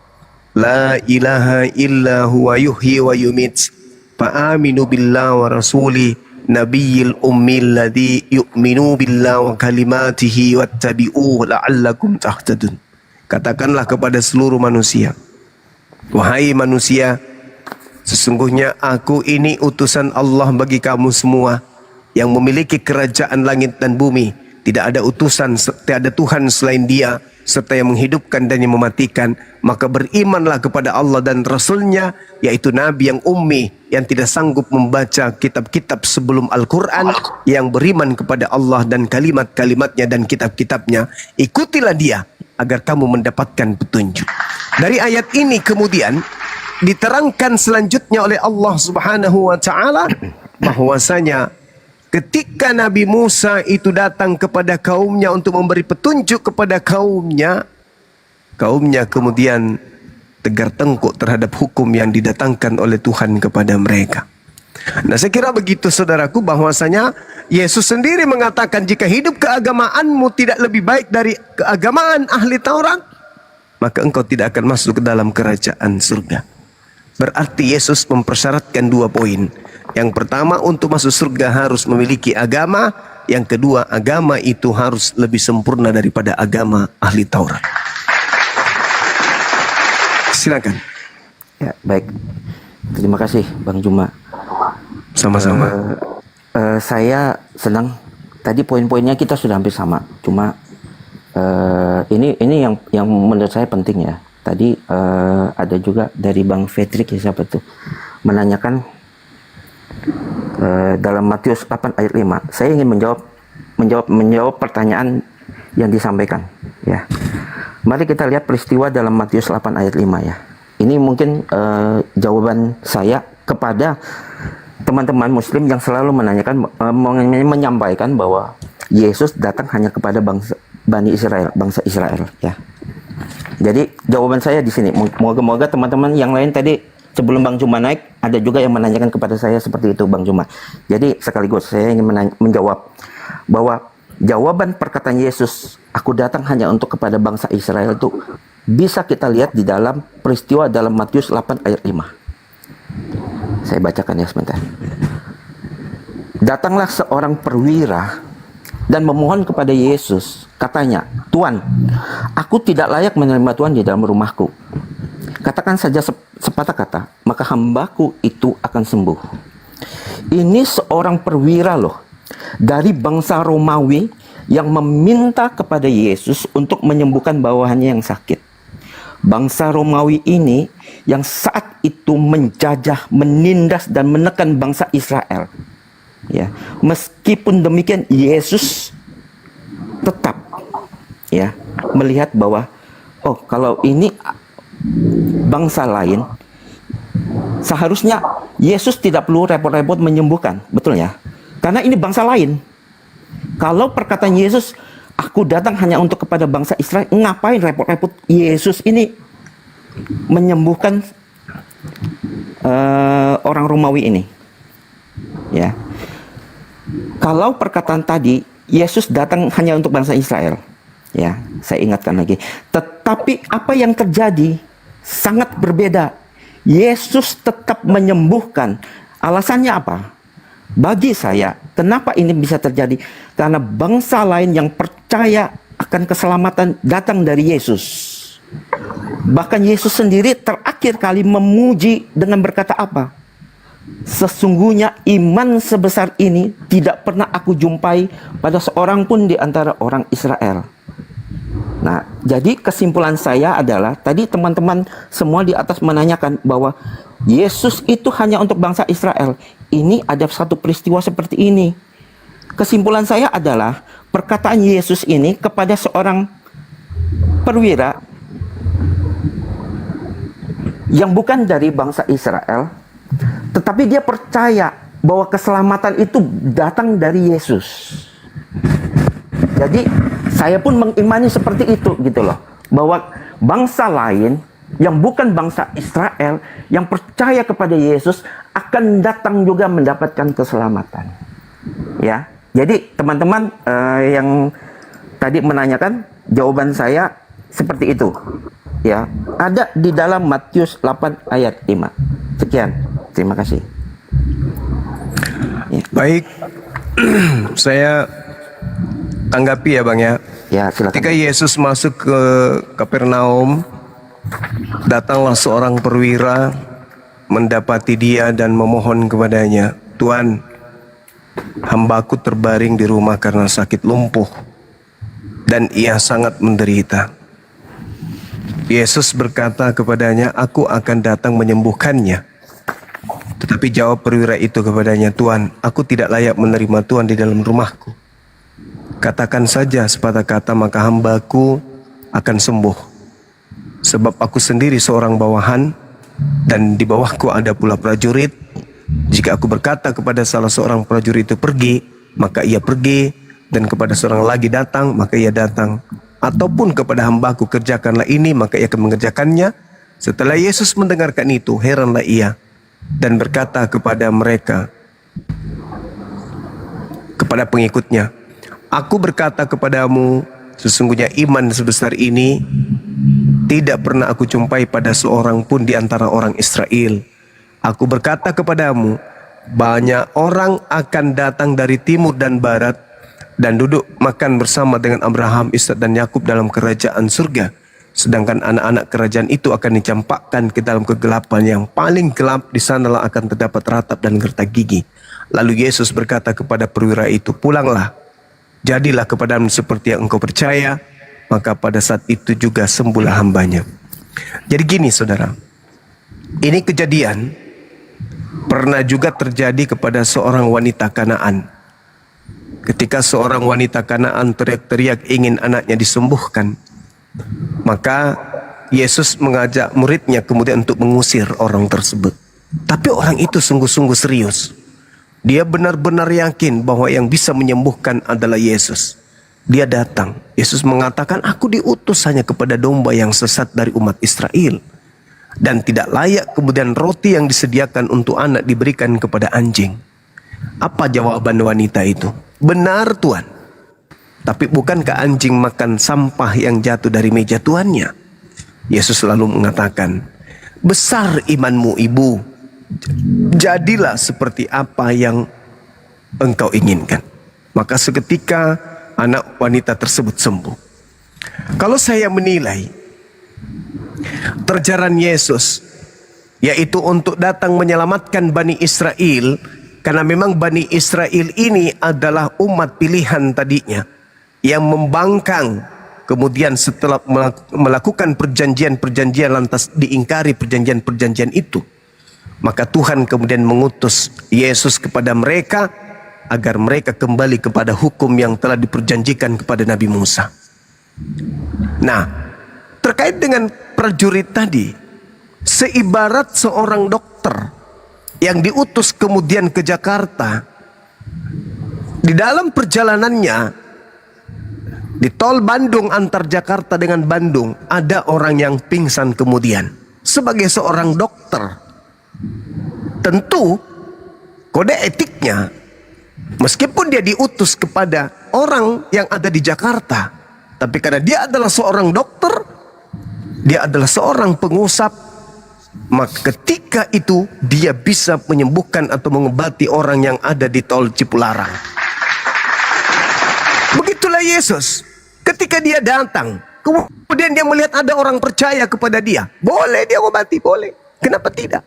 La ilaha illa huwa yuhyi wa yumit. Fa'aminu billahi wa rasuli nabiyil ummil ladzi yu'minu billahi wa kalimatihi wattabi'uhu la'allakum tahtadun. Katakanlah kepada seluruh manusia, wahai manusia, sesungguhnya aku ini utusan Allah bagi kamu semua yang memiliki kerajaan langit dan bumi. Tidak ada utusan, tiada Tuhan selain Dia, serta yang menghidupkan dan yang mematikan. Maka berimanlah kepada Allah dan Rasulnya, yaitu Nabi yang ummi, yang tidak sanggup membaca kitab-kitab sebelum Al-Quran, yang beriman kepada Allah dan kalimat-kalimatnya dan kitab-kitabnya. Ikutilah Dia agar kamu mendapatkan petunjuk. Dari ayat ini kemudian diterangkan selanjutnya oleh Allah Subhanahu wa taala bahwasanya ketika Nabi Musa itu datang kepada kaumnya untuk memberi petunjuk kepada kaumnya, kaumnya kemudian tegar tengkuk terhadap hukum yang didatangkan oleh Tuhan kepada mereka. Nah, saya kira begitu saudaraku, bahwasanya Yesus sendiri mengatakan jika hidup keagamaanmu tidak lebih baik dari keagamaan ahli Taurat, maka engkau tidak akan masuk ke dalam kerajaan surga. Berarti Yesus mempersyaratkan dua poin. Yang pertama, untuk masuk surga harus memiliki agama. Yang kedua, agama itu harus lebih sempurna daripada agama ahli Taurat. Silakan. Ya, baik. Terima kasih Bang Juma. Sama-sama. Saya senang. Tadi poin-poinnya kita sudah hampir sama. Cuma ini yang menurut saya penting ya. tadi ada juga dari Bang Fetrik ya, siapa tuh, menanyakan dalam Matius 8 ayat 5. Saya ingin menjawab pertanyaan yang disampaikan ya. Mari kita lihat peristiwa dalam Matius 8 ayat 5 ya. Ini mungkin jawaban saya kepada teman-teman muslim yang selalu menanyakan, menyampaikan bahwa Yesus datang hanya kepada Bani Israel, bangsa Israel ya. Jadi jawaban saya di sini. Moga-moga teman-teman yang lain tadi sebelum Bang Juma naik ada juga yang menanyakan kepada saya seperti itu, Bang Juma. Jadi sekaligus saya ingin menjawab bahwa jawaban perkataan Yesus, aku datang hanya untuk kepada bangsa Israel, itu bisa kita lihat di dalam peristiwa dalam Matius 8 ayat 5. Saya bacakan ya sebentar. Datanglah seorang perwira dan memohon kepada Yesus, katanya, "Tuan, aku tidak layak menerima Tuhan di dalam rumahku. Katakan saja sepatah kata, maka hambaku itu akan sembuh." Ini seorang perwira loh, dari bangsa Romawi yang meminta kepada Yesus untuk menyembuhkan bawahannya yang sakit. Bangsa Romawi ini yang saat itu menjajah, menindas dan menekan bangsa Israel. Ya, meskipun demikian Yesus tetap ya melihat bahwa kalau ini bangsa lain, seharusnya Yesus tidak perlu repot-repot menyembuhkan, betul ya? Karena ini bangsa lain. Kalau perkataan Yesus, aku datang hanya untuk kepada bangsa Israel, ngapain repot-repot Yesus ini menyembuhkan orang Romawi ini? Ya. Kalau perkataan tadi, Yesus datang hanya untuk bangsa Israel. Ya, saya ingatkan lagi. Tetapi apa yang terjadi sangat berbeda. Yesus tetap menyembuhkan. Alasannya apa? Bagi saya, kenapa ini bisa terjadi? Karena bangsa lain yang percaya akan keselamatan datang dari Yesus. Bahkan Yesus sendiri terakhir kali memuji dengan berkata apa? Sesungguhnya iman sebesar ini tidak pernah aku jumpai pada seorang pun di antara orang Israel. Nah, jadi kesimpulan saya adalah, tadi teman-teman semua di atas menanyakan bahwa Yesus itu hanya untuk bangsa Israel. Ini ada satu peristiwa seperti ini. Kesimpulan saya adalah perkataan Yesus ini kepada seorang perwira yang bukan dari bangsa Israel, tetapi dia percaya bahwa keselamatan itu datang dari Yesus. Jadi saya pun mengimani seperti itu gitu loh, bahwa bangsa lain yang bukan bangsa Israel yang percaya kepada Yesus akan datang juga mendapatkan keselamatan. Ya, jadi teman-teman yang tadi menanyakan, jawaban saya seperti itu. Ya, ada di dalam Matius 8 ayat 5. Sekian. Terima kasih. Ya. Baik, saya tanggapi ya Bang ya. Ya, silakan. Ketika Yesus masuk ke Kapernaum, datanglah seorang perwira mendapati dia dan memohon kepadanya, "Tuan, hambaku terbaring di rumah karena sakit lumpuh dan ia sangat menderita." Yesus berkata kepadanya, "Aku akan datang menyembuhkannya." Tetapi jawab perwira itu kepadanya, "Tuan, aku tidak layak menerima Tuan di dalam rumahku. Katakan saja sepatah kata, maka hambaku akan sembuh. Sebab aku sendiri seorang bawahan, dan di bawahku ada pula prajurit. Jika aku berkata kepada salah seorang prajurit itu pergi, maka ia pergi, dan kepada seorang lagi datang, maka ia datang. Ataupun kepada hambaku kerjakanlah ini, maka ia akan mengerjakannya." Setelah Yesus mendengarkan itu, heranlah ia dan berkata kepada mereka, kepada pengikutnya, "Aku berkata kepadamu, sesungguhnya iman sebesar ini tidak pernah aku jumpai pada seorang pun di antara orang Israel. Aku berkata kepadamu, banyak orang akan datang dari timur dan barat dan duduk makan bersama dengan Abraham, Ishak dan Yakub dalam kerajaan surga. Sedangkan anak-anak kerajaan itu akan dicampakkan ke dalam kegelapan yang paling gelap. Di sanalah akan terdapat ratap dan gertak gigi." Lalu Yesus berkata kepada perwira itu, "Pulanglah, jadilah kepadamu seperti yang engkau percaya." Maka pada saat itu juga sembuhlah hambanya. Jadi gini saudara, ini kejadian pernah juga terjadi kepada seorang wanita Kanaan. Ketika seorang wanita Kanaan teriak-teriak ingin anaknya disembuhkan, maka Yesus mengajak muridnya kemudian untuk mengusir orang tersebut. Tapi orang itu sungguh-sungguh serius. Dia benar-benar yakin bahwa yang bisa menyembuhkan adalah Yesus. Dia datang. Yesus mengatakan, aku diutus hanya kepada domba yang sesat dari umat Israel. Dan tidak layak kemudian roti yang disediakan untuk anak diberikan kepada anjing. Apa jawaban wanita itu? Benar Tuhan. Tapi bukankah anjing makan sampah yang jatuh dari meja tuannya? Yesus selalu mengatakan, besar imanmu ibu, jadilah seperti apa yang engkau inginkan. Maka seketika anak wanita tersebut sembuh. Kalau saya menilai terjaran Yesus, yaitu untuk datang menyelamatkan Bani Israel, karena memang Bani Israel ini adalah umat pilihan tadinya, yang membangkang, kemudian setelah melakukan perjanjian-perjanjian lantas diingkari perjanjian-perjanjian itu. Maka Tuhan kemudian mengutus Yesus kepada mereka agar mereka kembali kepada hukum yang telah diperjanjikan kepada Nabi Musa. Nah, terkait dengan prajurit tadi, seibarat seorang dokter yang diutus kemudian ke Jakarta, di dalam perjalanannya di tol Bandung antar Jakarta dengan Bandung, ada orang yang pingsan kemudian. Sebagai seorang dokter, tentu kode etiknya, meskipun dia diutus kepada orang yang ada di Jakarta, tapi karena dia adalah seorang dokter, dia adalah seorang pengusap, maka ketika itu dia bisa menyembuhkan atau mengobati orang yang ada di tol Cipularang. Begitulah Yesus. Ketika dia datang, kemudian dia melihat ada orang percaya kepada dia, boleh dia obati, boleh. Kenapa tidak?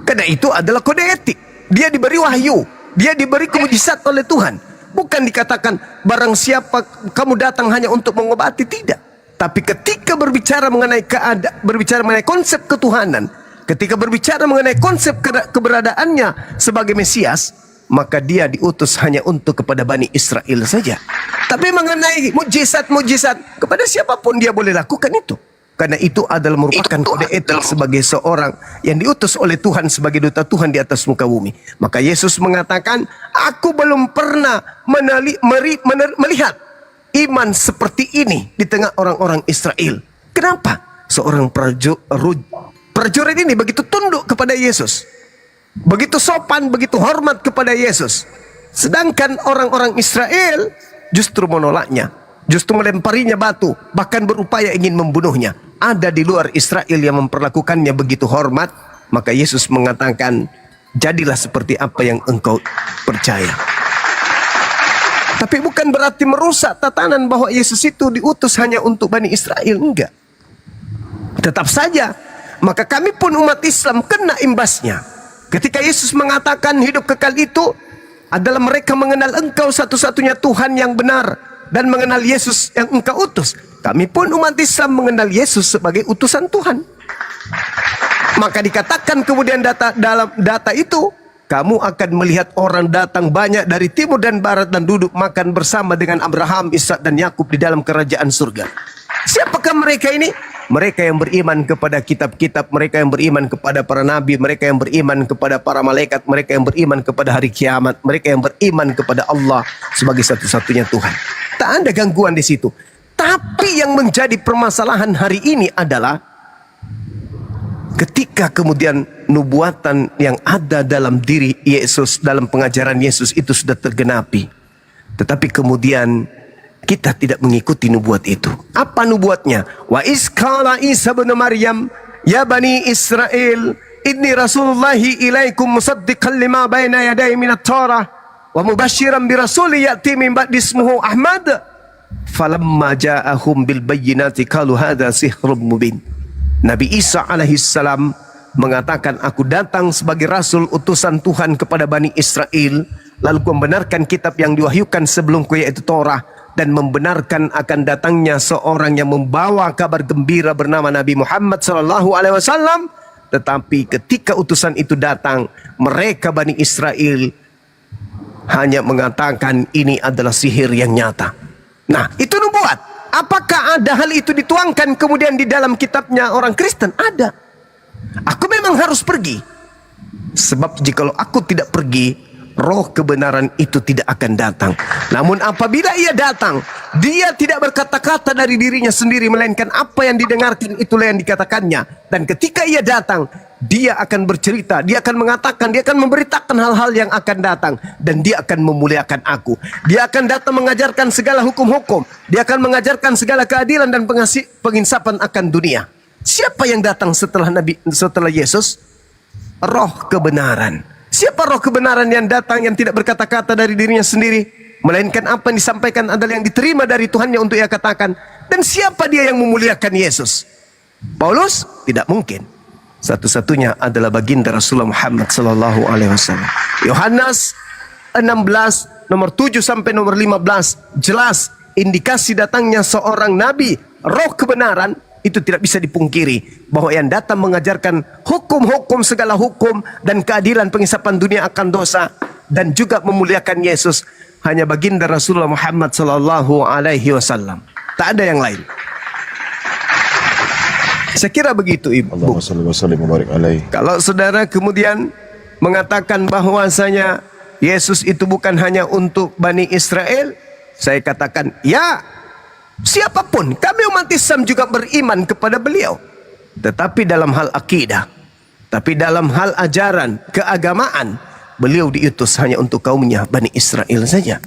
Karena itu adalah kode etik. Dia diberi wahyu, dia diberi mukjizat oleh Tuhan. Bukan dikatakan barang siapa kamu datang hanya untuk mengobati, tidak. Tapi ketika berbicara mengenai berbicara mengenai konsep ketuhanan, ketika berbicara mengenai konsep keberadaannya sebagai Mesias, maka dia diutus hanya untuk kepada Bani Israel saja. Tapi mengenai mujizat-mujizat, kepada siapapun dia boleh lakukan itu. Karena itu adalah merupakan kode etik sebagai seorang yang diutus oleh Tuhan sebagai duta Tuhan di atas muka bumi. Maka Yesus mengatakan, aku belum pernah melihat iman seperti ini di tengah orang-orang Israel. Kenapa? Seorang prajurit ini begitu tunduk kepada Yesus, begitu sopan, begitu hormat kepada Yesus. Sedangkan orang-orang Israel justru menolaknya, justru melemparinya batu, bahkan berupaya ingin membunuhnya. Ada di luar Israel yang memperlakukannya begitu hormat. Maka Yesus mengatakan, jadilah seperti apa yang engkau percaya. Tapi bukan berarti merusak tatanan bahwa Yesus itu diutus hanya untuk Bani Israel, enggak. Tetap saja, maka kami pun umat Islam kena imbasnya. Ketika Yesus mengatakan hidup kekal itu adalah mereka mengenal engkau satu-satunya Tuhan yang benar dan mengenal Yesus yang engkau utus. Kami pun umat Islam mengenal Yesus sebagai utusan Tuhan. Maka dikatakan kemudian dalam data itu, kamu akan melihat orang datang banyak dari timur dan barat dan duduk makan bersama dengan Abraham, Ishak dan Yakub di dalam kerajaan surga. Siapakah mereka ini? Mereka yang beriman kepada kitab-kitab, mereka yang beriman kepada para nabi, mereka yang beriman kepada para malaikat, mereka yang beriman kepada hari kiamat, mereka yang beriman kepada Allah sebagai satu-satunya Tuhan. Tak ada gangguan di situ. Tapi yang menjadi permasalahan hari ini adalah ketika kemudian nubuatan yang ada dalam diri Yesus, dalam pengajaran Yesus itu sudah tergenapi. Tetapi kemudian kita tidak mengikuti nubuat itu. Apa nubuatnya? Wa iskala Isa bin Maryam, ya Bani Israel, inni rasulullahi ilaikum musaddiqan lima baina yaday minat Torah, wa mubashiran bi rasuli ya'ti min ba'di ismuhu Ahmad. Falamma ja'ahum bil bayyinati qalu hadza sihrun mubin. Nabi Isa alaihissalam mengatakan, aku datang sebagai rasul utusan Tuhan kepada Bani Israel, lalu ku membenarkan kitab yang diwahyukan sebelumku yaitu Torah, dan membenarkan akan datangnya seorang yang membawa kabar gembira bernama Nabi Muhammad SAW. Tetapi ketika utusan itu datang, mereka Bani Israel hanya mengatakan ini adalah sihir yang nyata. Nah, itu nubuat. Apakah ada hal itu dituangkan kemudian di dalam kitabnya orang Kristen? Ada. Aku memang harus pergi. Sebab jikalau aku tidak pergi, roh kebenaran itu tidak akan datang. Namun apabila ia datang, dia tidak berkata-kata dari dirinya sendiri, melainkan apa yang didengarkan itulah yang dikatakannya. Dan ketika ia datang, dia akan bercerita, dia akan mengatakan, dia akan memberitakan hal-hal yang akan datang. Dan dia akan memuliakan aku. Dia akan datang mengajarkan segala hukum-hukum. Dia akan mengajarkan segala keadilan dan penginsapan akan dunia. Siapa yang datang setelah Yesus? Roh kebenaran. Siapa roh kebenaran yang datang yang tidak berkata-kata dari dirinya sendiri, melainkan apa yang disampaikan adalah yang diterima dari Tuhannya untuk ia katakan. Dan siapa dia yang memuliakan Yesus? Paulus? Tidak mungkin. Satu-satunya adalah baginda Rasulullah Muhammad sallallahu alaihi wasallam. Yohanes 16 nomor 7 sampai nomor 15 jelas indikasi datangnya seorang nabi, roh kebenaran. Itu tidak bisa dipungkiri bahwa yang datang mengajarkan hukum-hukum, segala hukum dan keadilan pengisapan dunia akan dosa dan juga memuliakan Yesus hanya baginda Rasulullah Muhammad sallallahu alaihi wasallam. Tak ada yang lain. Saya kira begitu, Ibu. Allahumma salli wa sallim wa barik alaihi. Kalau saudara kemudian mengatakan bahwasanya Yesus itu bukan hanya untuk Bani Israel, saya katakan ya. Siapapun, kami umat Islam juga beriman kepada beliau. Tetapi dalam hal akidah, tapi dalam hal ajaran, keagamaan, beliau diutus hanya untuk kaumnya Bani Israel saja.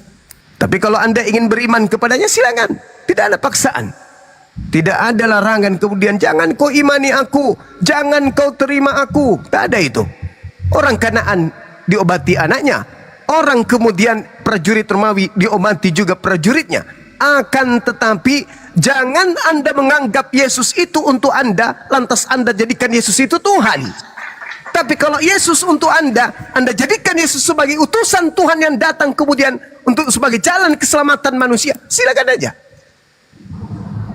Tapi kalau anda ingin beriman kepadanya, silakan. Tidak ada paksaan. Tidak ada larangan kemudian, jangan kau imani aku, jangan kau terima aku. Tak ada itu. Orang Kanaan diobati anaknya. Orang kemudian prajurit Romawi diobati juga prajuritnya. Akan tetapi jangan anda menganggap Yesus itu untuk anda, lantas anda jadikan Yesus itu Tuhan. Tapi kalau Yesus untuk anda jadikan Yesus sebagai utusan Tuhan yang datang kemudian untuk sebagai jalan keselamatan manusia, silakan aja.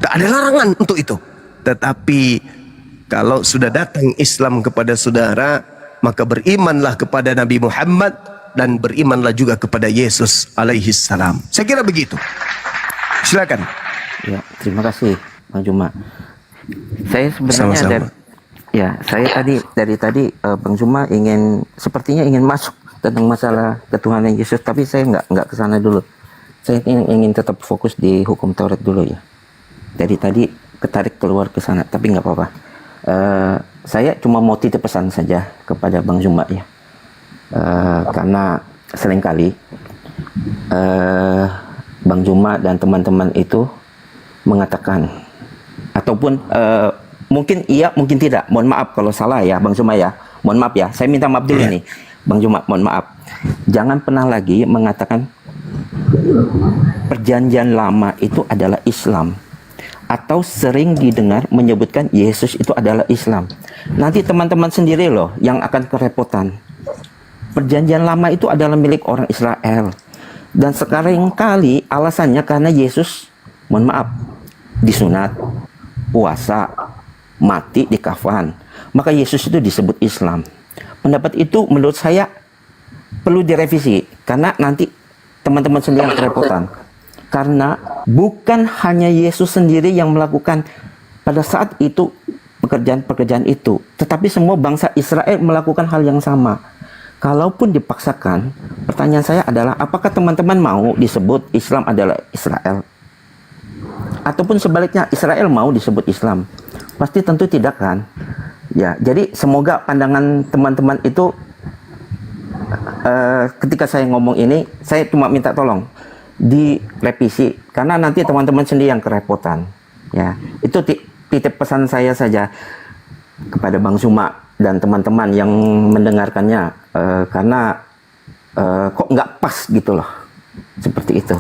Tak ada larangan untuk itu. Tetapi kalau sudah datang Islam kepada saudara, maka berimanlah kepada Nabi Muhammad dan berimanlah juga kepada Yesus alaihi salam. Saya kira begitu. Silakan. Ya, terima kasih Bang Juma. Saya sebenarnya Sama-sama. saya dari tadi Bang Juma sepertinya ingin masuk tentang masalah ketuhanan Yesus, tapi saya nggak ke sana dulu. Saya ingin tetap fokus di hukum Taurat dulu ya. Dari tadi ketarik keluar ke sana, tapi nggak apa-apa. Saya cuma mau titip pesan saja kepada Bang Juma ya. Karena seringkali Bang Juma dan teman-teman itu mengatakan ataupun mungkin iya mungkin tidak, mohon maaf kalau salah ya Bang Juma ya, mohon maaf ya, saya minta maaf dulu nih Bang Juma, mohon maaf, jangan pernah lagi mengatakan perjanjian lama itu adalah Islam atau sering didengar menyebutkan Yesus itu adalah Islam. Nanti teman-teman sendiri loh yang akan kerepotan. Perjanjian lama itu adalah milik orang Israel. Dan sekarang kali alasannya karena Yesus, mohon maaf, disunat, puasa, mati di kafan. Maka Yesus itu disebut Islam. Pendapat itu menurut saya perlu direvisi. Karena nanti teman-teman sendiri yang kerepotan. Karena bukan hanya Yesus sendiri yang melakukan pada saat itu pekerjaan-pekerjaan itu. Tetapi semua bangsa Israel melakukan hal yang sama. Kalaupun dipaksakan, pertanyaan saya adalah apakah teman-teman mau disebut Islam adalah Israel? Ataupun sebaliknya Israel mau disebut Islam? Pasti tentu tidak kan? Ya, jadi semoga pandangan teman-teman itu ketika saya ngomong ini, saya cuma minta tolong direvisi karena nanti teman-teman sendiri yang kerepotan. Ya, itu titip pesan saya saja kepada Bang Juma dan teman-teman yang mendengarkannya, karena kok nggak pas gitu loh, seperti itu.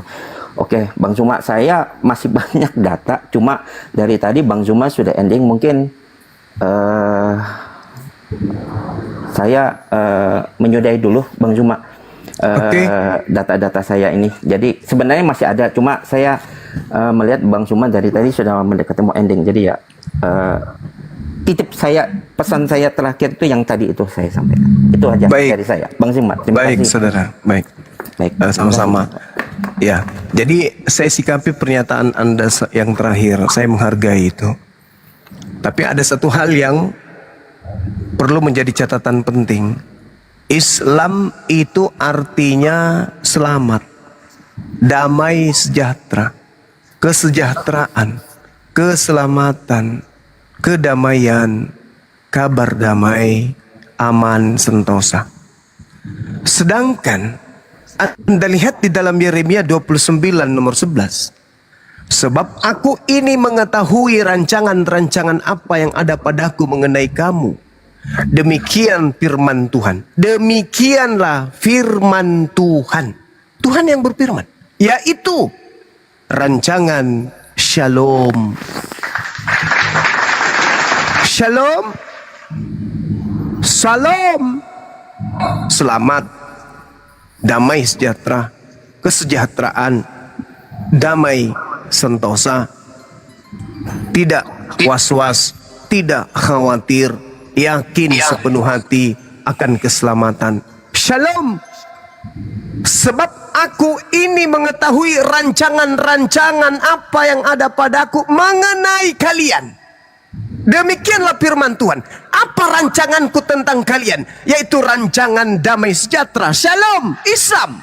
Oke, Bang Juma, saya masih banyak data, cuma dari tadi Bang Juma sudah ending, mungkin saya menyudahi dulu Bang Juma. Oke. data-data saya ini. Jadi sebenarnya masih ada, cuma saya melihat Bang Suman dari tadi sudah mendekati mau ending. Jadi ya titip saya, pesan saya terakhir itu yang tadi itu saya sampaikan. Itu aja Baik. dari saya, Bang Suman. Terima Baik, kasih. saudara. Baik. Baik. Sama-sama. Ya, jadi saya sikapi pernyataan Anda yang terakhir. Saya menghargai itu. Tapi ada satu hal yang perlu menjadi catatan penting. Islam itu artinya selamat, damai sejahtera, kesejahteraan, keselamatan, kedamaian, kabar damai, aman, sentosa. Sedangkan Anda lihat di dalam Yeremia 29 nomor 11. Sebab aku ini mengetahui rancangan-rancangan apa yang ada padaku mengenai kamu. Demikian firman Tuhan. Demikianlah firman Tuhan. Tuhan yang berfirman. Yaitu rancangan shalom. Shalom. Salam. Selamat. Damai sejahtera. Kesejahteraan. Damai sentosa. Tidak was-was. Tidak khawatir. Yakin sepenuh hati akan keselamatan. Shalom. Sebab aku ini mengetahui rancangan-rancangan apa yang ada padaku mengenai kalian. Demikianlah firman Tuhan. Apa rancanganku tentang kalian? Yaitu rancangan damai sejahtera. Shalom. Islam.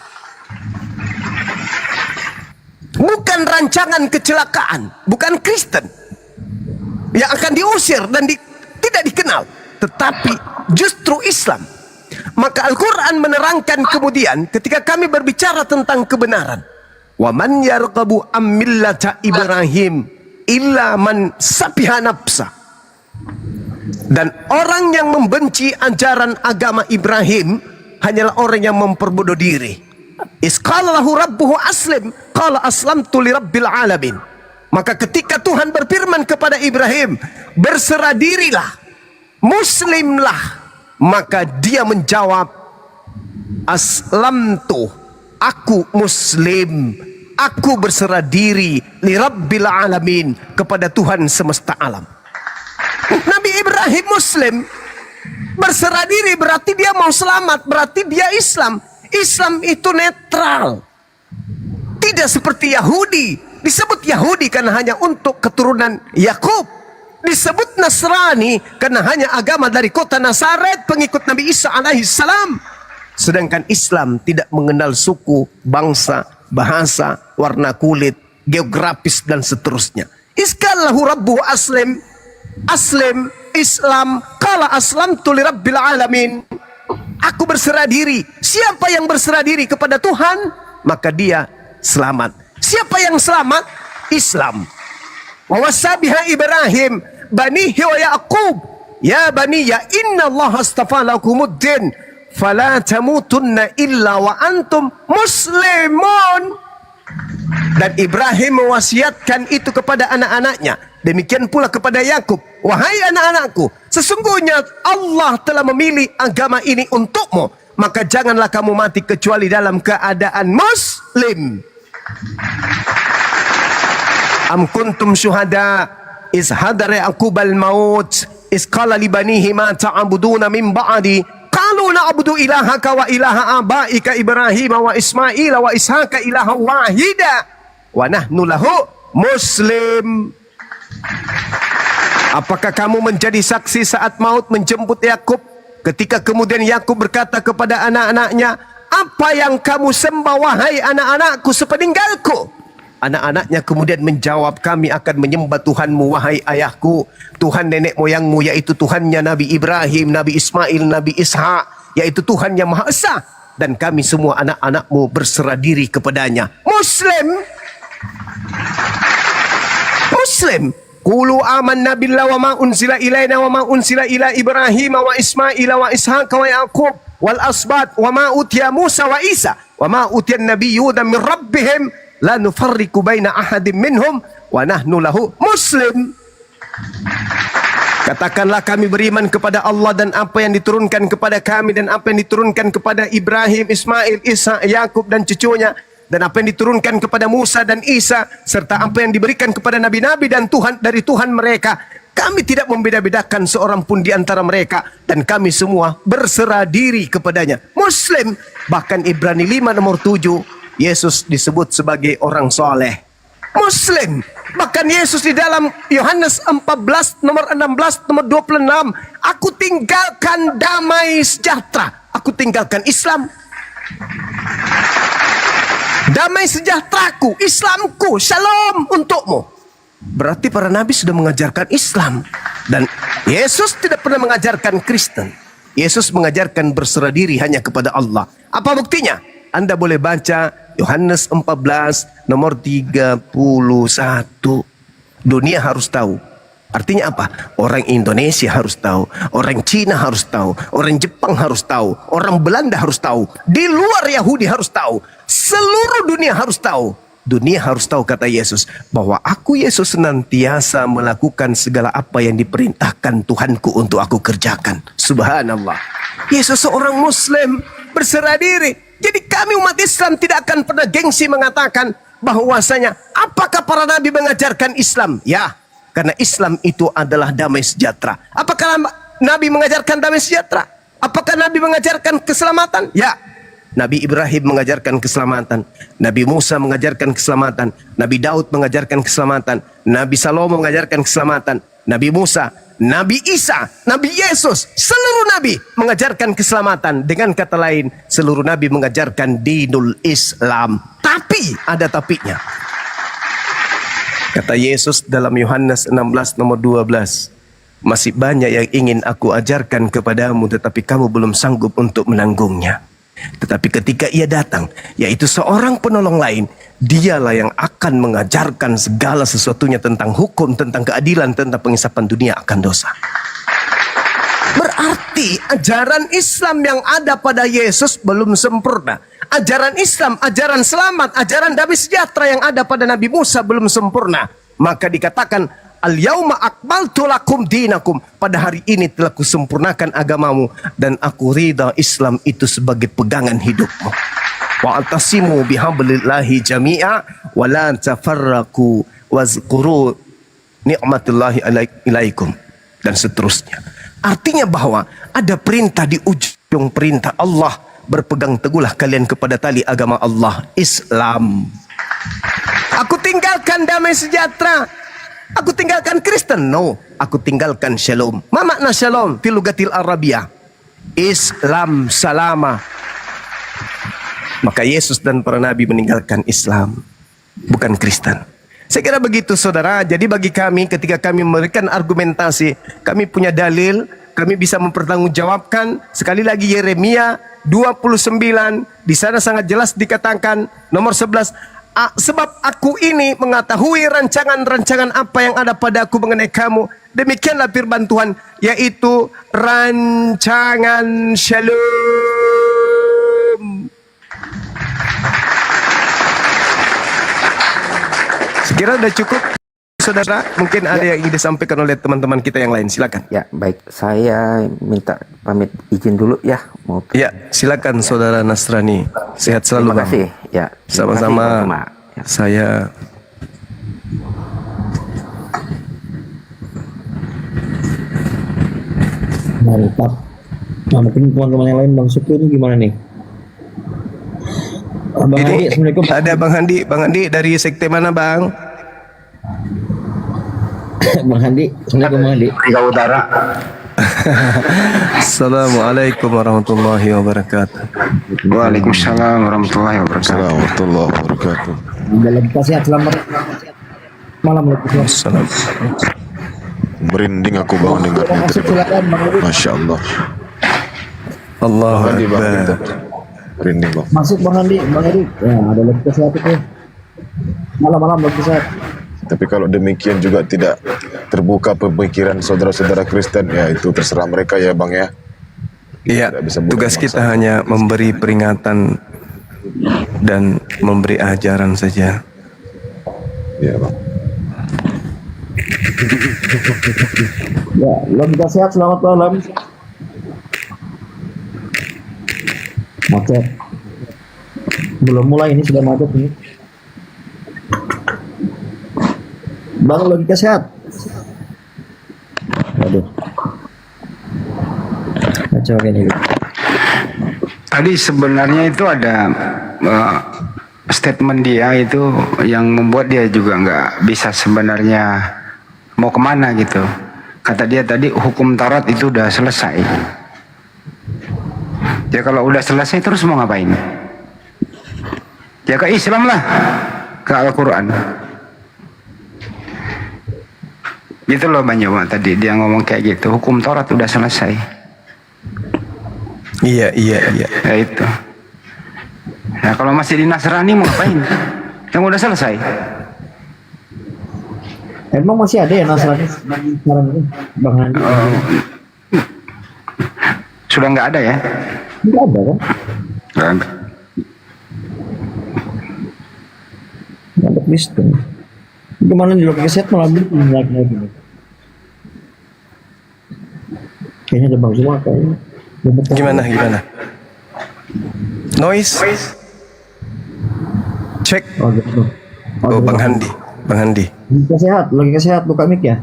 Bukan rancangan kecelakaan. Bukan Kristen yang akan diusir dan tidak dikenal. Tetapi justru Islam. Maka Al-Quran menerangkan kemudian ketika kami berbicara tentang kebenaran. Wa man yarqabu am millata Ibrahim illa man safiha nafsa. Dan orang yang membenci ajaran agama Ibrahim hanyalah orang yang memperbodoh diri. Isqala lahu rabbuhu aslim, qala aslamtu li rabbil alamin. Maka ketika Tuhan berfirman kepada Ibrahim, berserah dirilah, muslimlah, maka dia menjawab, aslamtu, aku muslim, aku berserah diri li rabbil alamin, kepada Tuhan semesta alam. Nabi Ibrahim muslim, berserah diri berarti dia mau selamat, berarti dia Islam. Islam itu netral. Tidak seperti Yahudi. Disebut Yahudi karena hanya untuk keturunan Yakub. Disebut Nasrani karena hanya agama dari kota Nazaret, pengikut Nabi Isa alaihissalam. Sedangkan Islam tidak mengenal suku, bangsa, bahasa, warna kulit, geografis dan seterusnya. Iskallahu rabbuhu aslim, aslim, Islam, qala aslamtu li rabbil alamin. Aku berserah diri. Siapa yang berserah diri kepada Tuhan, maka dia selamat. Siapa yang selamat? Islam. Wa wasabiha Ibrahim banihi wa Yaqub, ya baniya inna Allah astafa lakumuddin fala tamutunna illa wa antum muslimun. Dan Ibrahim mewasiatkan itu kepada anak-anaknya. Demikian pula kepada Yakub, wahai anak-anakku, sesungguhnya Allah telah memilih agama ini untukmu, maka janganlah kamu mati kecuali dalam keadaan muslim. Am kuntum syuhada iz hadara Yaqubal maut iz qala li banihi ma ta'buduna min ba'di qalu na'budu ilahaka wa ilaha abaika Ibrahim wa Ismail wa Ishaqa ilaha wahida wa nahnu lahu muslim. Apakah kamu menjadi saksi saat maut menjemput Yakub, ketika kemudian Yakub berkata kepada anak-anaknya, apa yang kamu sembah wahai anak-anakku sepeninggalku? Anak-anaknya kemudian menjawab, kami akan menyembah Tuhanmu wahai ayahku, Tuhan nenek moyangmu, yaitu Tuhannya Nabi Ibrahim, Nabi Ismail, Nabi Ishak, yaitu Tuhan yang Maha Esa, dan kami semua anak-anakmu berserah diri kepadanya. Muslim. Muslim. Qulu amanna billahi wa ma unzila ilaina wa ma unzila ila Ibrahim wa Ismail wa Ishaq wa Yaqub wal asbat wa ma utiya Musa wa Isa wa ma utiya an-nabiyyuna min rabbihim la nufarriqu baina ahadin minhum wa nahnu lahu muslim. Katakanlah kami beriman kepada Allah dan apa yang diturunkan kepada kami dan apa yang diturunkan kepada Ibrahim, Ismail, Isa, Yakub dan cucunya, dan apa yang diturunkan kepada Musa dan Isa, serta apa yang diberikan kepada nabi-nabi dan Tuhan dari Tuhan mereka. Kami tidak membeda-bedakan seorang pun di antara mereka, dan kami semua berserah diri kepadanya. Muslim. Bahkan Ibrani 5 nomor 7, Yesus disebut sebagai orang soleh. Muslim. Bahkan Yesus di dalam Yohanes 14 nomor 16 nomor 26, aku tinggalkan damai sejahtera, aku tinggalkan Islam. Damai sejahteraku, Islamku, shalom untukmu. Berarti para nabi sudah mengajarkan Islam. Dan Yesus tidak pernah mengajarkan Kristen. Yesus mengajarkan berserah diri hanya kepada Allah. Apa buktinya? Anda boleh baca Yohanes 14 nomor 31. Dunia harus tahu. Artinya apa? Orang Indonesia harus tahu, orang Cina harus tahu, orang Jepang harus tahu, orang Belanda harus tahu, di luar Yahudi harus tahu, seluruh dunia harus tahu. Dunia harus tahu, kata Yesus, bahwa aku Yesus senantiasa melakukan segala apa yang diperintahkan Tuhanku untuk aku kerjakan. Subhanallah. Yesus seorang Muslim, berserah diri. Jadi kami umat Islam tidak akan pernah gengsi mengatakan bahwasanya apakah para nabi mengajarkan Islam? Ya, karena Islam itu adalah damai sejahtera. Apakah nabi mengajarkan damai sejahtera? Apakah nabi mengajarkan keselamatan? Ya. Nabi Ibrahim mengajarkan keselamatan, Nabi Musa mengajarkan keselamatan, Nabi Daud mengajarkan keselamatan, Nabi Salomo mengajarkan keselamatan, Nabi Musa, Nabi Isa, Nabi Yesus, seluruh nabi mengajarkan keselamatan. Dengan kata lain, seluruh nabi mengajarkan dinul Islam. Tapi ada tapinya. Kata Yesus dalam Yohanes 16 nomor 12, masih banyak yang ingin aku ajarkan kepadamu, tetapi kamu belum sanggup untuk menanggungnya. Tetapi ketika ia datang, yaitu seorang penolong lain, dialah yang akan mengajarkan segala sesuatunya tentang hukum, tentang keadilan, tentang pengisapan dunia akan dosa. Berarti ajaran Islam yang ada pada Yesus belum sempurna. Ajaran Islam, ajaran selamat, ajaran damai sejahtera yang ada pada Nabi Musa belum sempurna. Maka dikatakan, Al-yauma akmaltu lakum dinakum. Pada hari ini telah kusempurnakan agamamu dan aku ridha Islam itu sebagai pegangan hidupmu. Wa atasimu bihablillahi jami'a wa la tafarraqu wazkuru ni'matullahi ilaikum, dan seterusnya. Artinya bahwa ada perintah di ujung perintah Allah, berpegang teguhlah kalian kepada tali agama Allah, Islam. Aku tinggalkan damai sejahtera. Aku tinggalkan Kristen? No, aku tinggalkan shalom. Ma makna shalom fi lugatil Arabiyah? Islam salama. Maka Yesus dan para nabi meninggalkan Islam, bukan Kristen. Saya kira begitu, saudara. Jadi bagi kami, ketika kami memberikan argumentasi, kami punya dalil, kami bisa mempertanggungjawabkan. Sekali lagi Yeremia 29, di sana sangat jelas dikatakan nomor 11, sebab aku ini mengetahui rancangan-rancangan apa yang ada padaku mengenai kamu. Demikianlah firman Tuhan, yaitu rancangan shalom. Sekira sudah cukup, saudara. Mungkin ada yang ingin disampaikan oleh teman-teman kita yang lain. Silakan. Ya, baik. Saya minta pamit izin dulu ya. Ya, silakan saudara Nasrani. Sehat selalu. Terima kasih. Ya, sama-sama. Ya. Saya mantap. Nah, mungkin teman-teman yang lain, Bang Syukri ini gimana nih? Bang Andi, Assalamualaikum. ada Bang Andi dari sekte mana, Bang? Bang Andi, Assalamualaikum Bang Andi. Tiga Utara. Assalamualaikum warahmatullahi wabarakatuh. Waalaikumsalam warahmatullahi wabarakatuh. Warahmatullahi wabarakatuh. Dalam sehat, selamat malam. Assalam. Merinding aku bang dengar. Masuk, silakan Bang Andi. Masya Allah. Allahu Mandi bang. Akbar. Merinding bang. Masuk Bang Andi. Ya, ada lebih sehat itu. Malam-malam lebih sehat. Tapi kalau demikian juga tidak terbuka pemikiran saudara-saudara Kristen, ya itu terserah mereka ya bang ya. Iya, Tidak bisa bukan tugas kita masalah. hanya memberi peringatan dan memberi ajaran saja. Ya bang. Ya, logika sehat, selamat malam. Macet. Belum mulai ini sudah macet ini. Bang, logika sehat. Aduh. Kacau ini. Tadi sebenarnya itu ada statement dia itu yang membuat dia juga nggak bisa sebenarnya mau kemana gitu. Kata dia tadi hukum Taurat itu udah selesai. Ya kalau udah selesai terus mau ngapain? Ya ke Islam lah, ke Al-Quran. Gitu loh Bang Joma tadi dia ngomong kayak gitu. Hukum Taurat udah selesai. Iya. Ya itu. Nah kalau masih di Nasrani mau ngapain? Yang udah selesai. Emang masih ada ya Nasrani sekarang ini, Bang Handi? Sudah nggak ada ya? Tidak ada kan? Nggak ada. Tidak ada Kristen. Gimana di logika sehat malah bikin lagi. Kayaknya ada Bang Zuma kayaknya. Gimana? Noise. Cek. Oh, gitu. Oh, Bang Handi. Logika sehat, buka mic ya.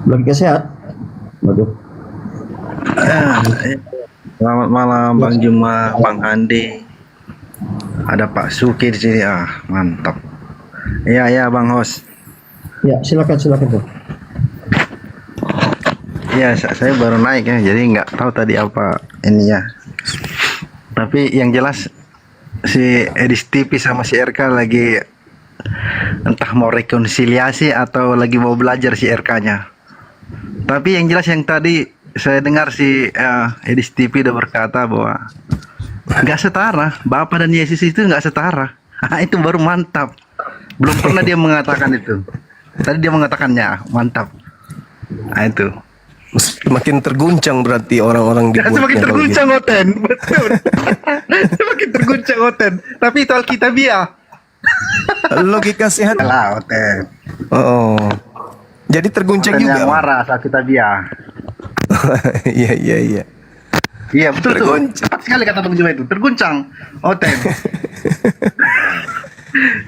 Logika sehat. Waduh. Selamat malam Bang Juma, Bang Handi. Ada Pak Suki di sini. Mantap. Iya Bang Hos. Ya, silakan tuh. Iya, saya baru naik ya, jadi nggak tahu tadi apa ini ya. Tapi yang jelas si Edis TV sama si RK lagi entah mau rekonsiliasi atau lagi mau belajar si RK-nya. Tapi yang jelas yang tadi saya dengar si Edis TV udah berkata bahwa nggak setara, Bapa dan Yesus itu nggak setara. Itu baru mantap. Belum pernah dia mengatakan itu. Tadi dia mengatakannya, mantap. Itu. Semakin terguncang berarti orang-orang di Semakin terguncang Oten, betul. Semakin terguncang Oten. Tapi itu Alkitabiah. logika sehat. Lah Oten. Oh. Jadi terguncang Oten juga. yang waras Alkitabiah. Iya. Iya betul tuh. Terguncang. Tepat sekali kata Bang Juma itu. Terguncang Oten.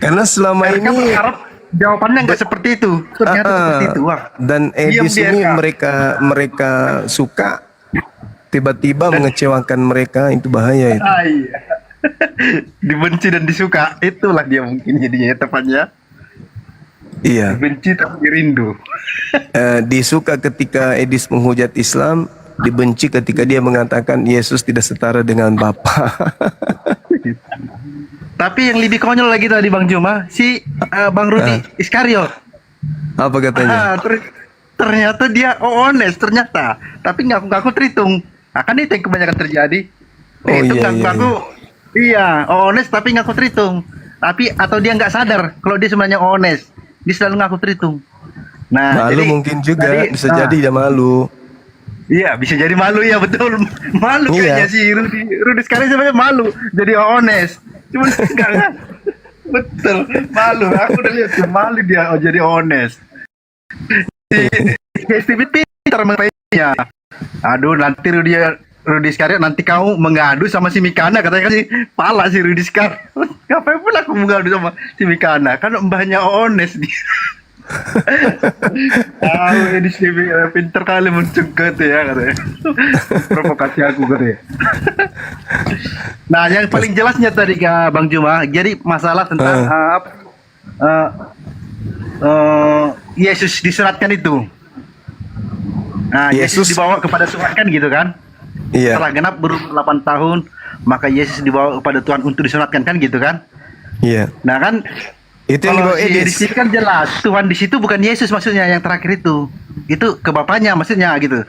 Karena selama Mereka ini berharap jawabannya nggak seperti itu. Ternyata seperti itu. Wah. Dan Diam Edis dia, ini Kak. mereka suka tiba-tiba mengecewakan mereka, itu bahaya itu. Iya. Dibenci dan disuka, itulah dia mungkin jadinya tepatnya. Iya. Benci tapi rindu. Disuka ketika Edis menghujat Islam, dibenci ketika dia mengatakan Yesus tidak setara dengan Bapa. Tapi yang lebih konyol lagi tadi Bang Juma, si Bang Rudi Iskariot. Apa katanya? Ternyata dia honest ternyata, tapi ngaku-ngaku Tritung. Kan itu yang kebanyakan terjadi. Oh, Itu iya, ngaku-ngaku iya honest tapi ngaku Tritung. Tapi atau dia nggak sadar kalau dia sebenarnya honest, dia selalu ngaku Tritung. Nah, Malu jadi, mungkin juga, tadi, bisa jadi dia malu. Iya, bisa jadi malu ya betul. Malu Iya. kayaknya si Rudi sekarang sebenarnya malu jadi honest. Cuma enggak. Betul, malu. Aku udah lihat tuh malu dia jadi honest. Si Stevie pintar mengenainya. Aduh, nanti Rudi sekarang nanti kamu mengadu sama si Mikana katanya kan si pala si Rudi sekarang. Ngapain pula aku mengadu sama si Mikana? Kan mbahnya honest dia. Ini Stevie pintar kali mencegat ya katanya. Provokasi aku katanya. Nah, yang paling jelasnya tadi Bang Juma, jadi masalah tentang Yesus disunatkan itu. Nah, Yesus dibawa kepada Tuhan kan gitu kan? Iya. Setelah genap berumur 8 tahun, maka Yesus dibawa kepada Tuhan untuk disunatkan kan gitu kan? Iya. Nah kan Itu yang kalau dibawa di Edis. sini kan jelas Tuhan di situ bukan Yesus maksudnya yang terakhir itu ke bapaknya maksudnya gitu.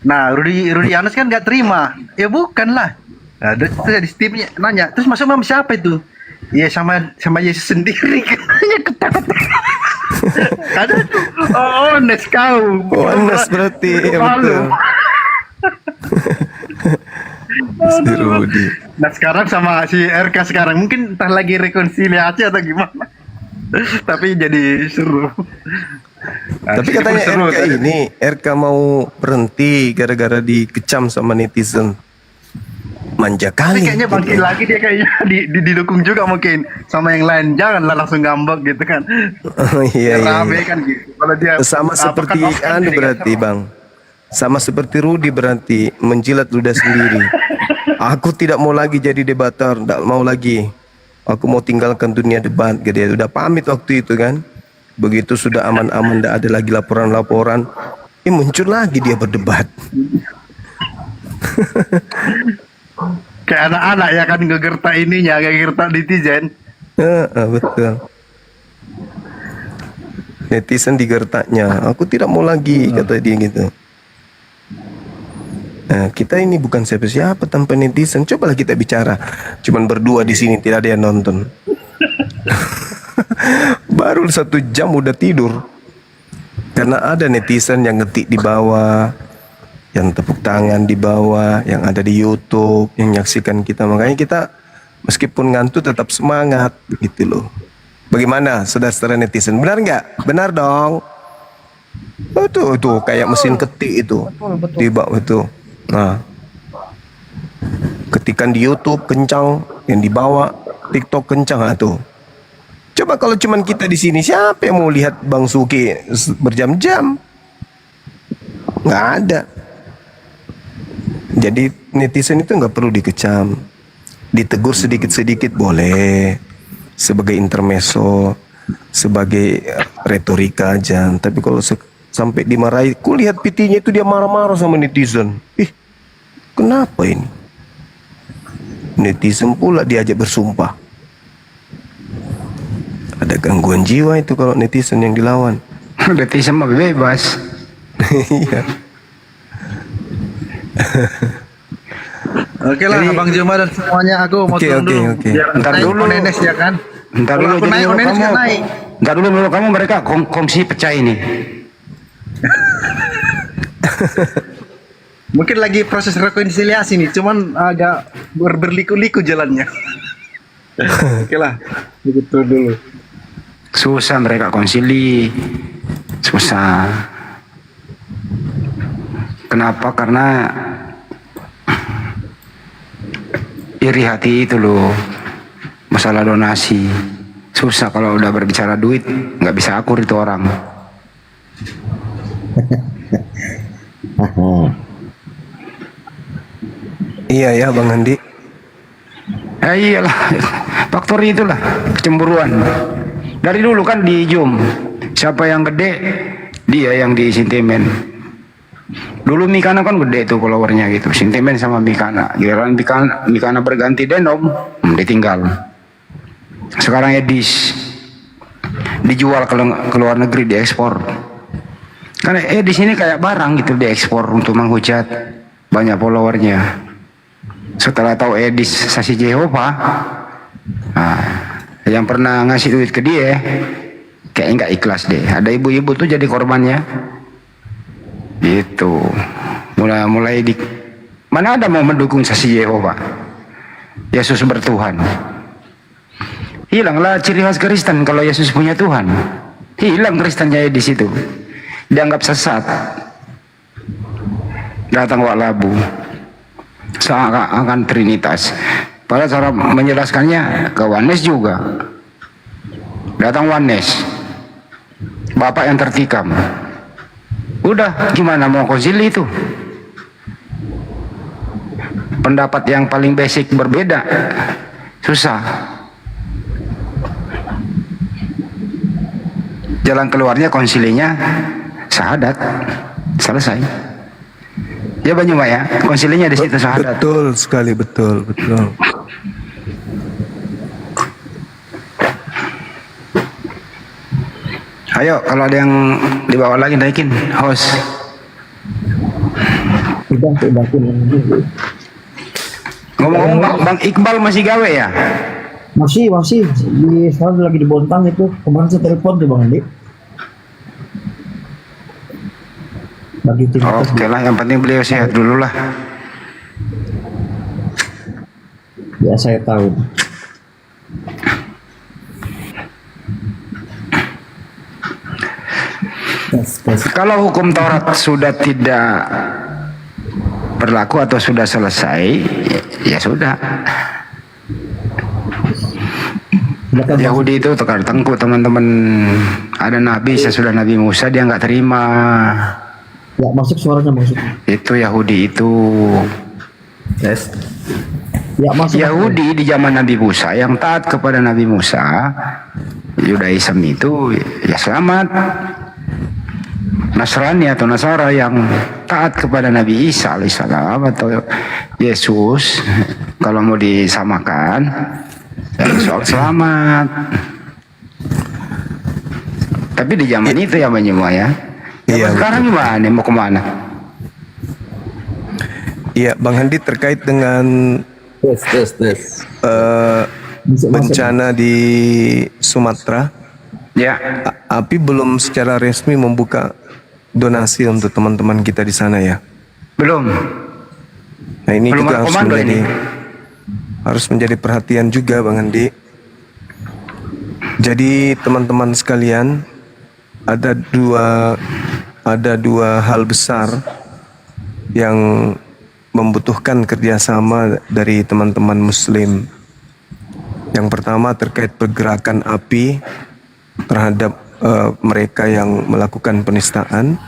Nah Rudi Yohanes kan nggak terima, ya bukan lah. Nah, terus di Steve nanya, terus masuk sama siapa itu? Ya sama Yesus sendiri katanya ketakutan. Ada tuh honest kau. Honest berarti, ya Malu. betul. Si Rudi. Nah sekarang sama si RK sekarang mungkin entah lagi rekonsiliasi atau gimana. Tapi jadi seru. Tapi Asli, katanya seru, RK ini, RK mau berhenti gara-gara dikecam sama netizen. Manja Tapi kali. kayaknya bangkit lagi dia kayaknya didukung juga mungkin sama yang lain. Janganlah langsung ngambek gitu kan. Oh, iya, Biar iya, rame iya. kan gitu. Kalau dia Sama apa, seperti kan offline anu jadi berarti kan bang. Sama seperti Rudi berarti menjilat ludah sendiri. Aku tidak mau lagi jadi debater, tidak mau lagi. Aku mau tinggalkan dunia debat. Dia udah pamit waktu itu kan. Begitu sudah aman-aman, tidak ada lagi laporan-laporan. Muncul lagi dia berdebat. kayak anak-anak ya kan ngegertak ininya, ngegertak netizen. Betul. Netizen digertaknya. Aku tidak mau lagi kata dia gitu. Nah, kita ini bukan siapa-siapa tanpa netizen. Cobalah kita bicara. Cuman berdua di sini tidak ada yang nonton. Baru 1 jam udah tidur. Karena ada netizen yang ngetik di bawah, yang tepuk tangan di bawah, yang ada di YouTube, yang menyaksikan kita. Makanya kita meskipun ngantuk tetap semangat gitu loh. Bagaimana saudara-saudara netizen? Benar nggak? Benar dong. Itu kayak mesin ketik itu. Di bawah itu. Nah, ketikan di YouTube kencang, yang dibawa TikTok kencang tuh. Coba kalau cuman kita di sini, siapa yang mau lihat Bang Suki berjam-jam? Nggak ada. Jadi netizen itu nggak perlu dikecam, ditegur sedikit-sedikit boleh, sebagai intermezzo, sebagai retorika aja. Tapi kalau sampai dimarahi, ku lihat pitinya itu dia marah-marah sama netizen. Kenapa ini? Netizen pula diajak bersumpah. Ada gangguan jiwa itu kalau netizen yang dilawan. Netizen mah bebas. Iya. Oke lah, Bang Juma dan semuanya, aku mau turun dulu. Biar Ntar naik dulu. Onenes ya kan. Ntar Kalau dulu, aku jadi naik dulu Onenes kamu. kan naik. Ntar dulu kamu, mereka kongsi pecah ini. Mungkin lagi proses rekonsiliasi nih, cuman agak berliku-liku jalannya. Oke lah, begitu dulu. Susah mereka konsili. Susah. Kenapa? Karena iri hati itu loh. Masalah donasi. Susah kalau udah berbicara duit, nggak bisa akur itu orang. Iya ya Bang Andi. Iyalah, faktor itulah kecemburuan. Dari dulu kan di Zoom, siapa yang gede, dia yang di sentimen. Dulu Mikana kan gede tuh followernya gitu, sentimen sama Mikana. Giliran Mikana berganti Denom, ditinggal. Sekarang Edis dijual ke luar negeri, diekspor. Karena di sini kayak barang gitu, diekspor untuk menghujat, banyak followernya. Setelah tahu Edis saksi Jehovah, yang pernah ngasih duit ke dia kayak nggak ikhlas deh. Ada ibu-ibu tuh jadi korbannya gitu. Mulai di mana ada mau mendukung saksi Jehovah, Yesus bertuhan. Hilanglah ciri khas Kristen kalau Yesus punya Tuhan. Hilang Kristennya di situ, dianggap sesat. Datang wak labu seakan Trinitas, padahal cara menjelaskannya ke Wanes juga. Datang Wanes, bapak yang tertikam. Udah, gimana mau konsili itu? Pendapat yang paling basic berbeda, susah. Jalan keluarnya konsilinya syahadat, selesai. Ya Banyuma ya, konsilinya di situ syahadat. Betul sekali, betul. Ayo, kalau ada yang dibawa lagi naikin, host. Ngomong-ngomong, Bang Iqbal masih gawe ya? Masih di sekarang lagi di Bontang itu. Kemarin saya telepon tuh Bang Andi. Bagi tim Oke lah, yang penting beliau sehat dulu lah. ya saya tahu. Kalau hukum Taurat sudah tidak berlaku atau sudah selesai, ya sudah. Yahudi itu tekar tengkuk teman-teman. Ada nabi sesudah Nabi Musa dia nggak terima. Ya, masuk suaranya masuk. Itu Yahudi itu. Yes. Ya, masuk. Yahudi di zaman Nabi Musa yang taat kepada Nabi Musa, Yudaism itu ya selamat. Nasrani atau Nasara yang taat kepada Nabi Isa alaihissalam atau Yesus, kalau mau disamakan, ya soal selamat. Tapi di zaman itu ya semua ya. Iya, Sekarang gimana? Mau kemana? Iya, Bang Handi, terkait dengan bencana di Sumatera, Ya, API belum secara resmi membuka donasi untuk teman-teman kita di sana ya. belum. Nah ini Belum juga ada komando ini. harus menjadi perhatian juga Bang Andi. Jadi teman-teman sekalian, ada dua hal besar yang membutuhkan kerjasama dari teman-teman Muslim. Yang pertama terkait pergerakan API terhadap mereka yang melakukan penistaan,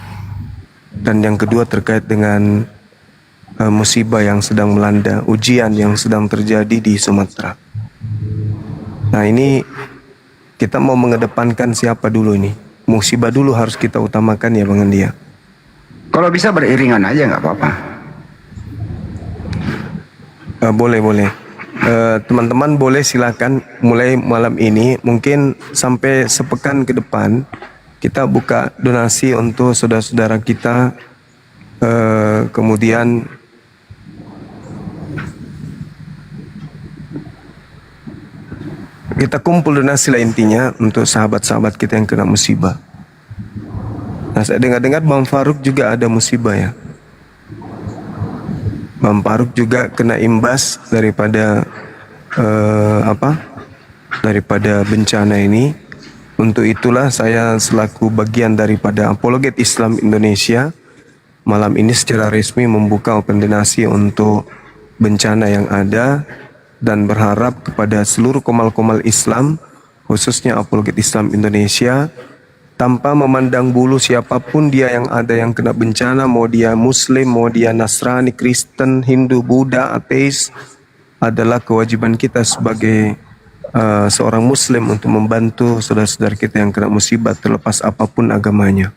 dan yang kedua terkait dengan musibah yang sedang melanda, ujian yang sedang terjadi di Sumatera. Nah ini kita mau mengedepankan siapa dulu ini? Musibah dulu harus kita utamakan ya Bang Andi ya. Kalau bisa beriringan aja nggak apa-apa. Boleh. Teman-teman boleh silakan mulai malam ini, mungkin sampai sepekan ke depan kita buka donasi untuk saudara-saudara kita. Kemudian kita kumpul donasi lah intinya untuk sahabat-sahabat kita yang kena musibah. Nah saya dengar-dengar Bang Faruk juga ada musibah ya. Bang Faruk juga kena imbas daripada daripada bencana ini. Untuk itulah saya selaku bagian daripada Apologet Islam Indonesia malam ini secara resmi membuka open donasi untuk bencana yang ada, dan berharap kepada seluruh komal-komal Islam, khususnya Apologet Islam Indonesia, tanpa memandang bulu siapapun dia yang ada yang kena bencana, mau dia Muslim, mau dia Nasrani, Kristen, Hindu, Buddha, ateis, adalah kewajiban kita sebagai seorang Muslim untuk membantu saudara-saudara kita yang kena musibah terlepas apapun agamanya.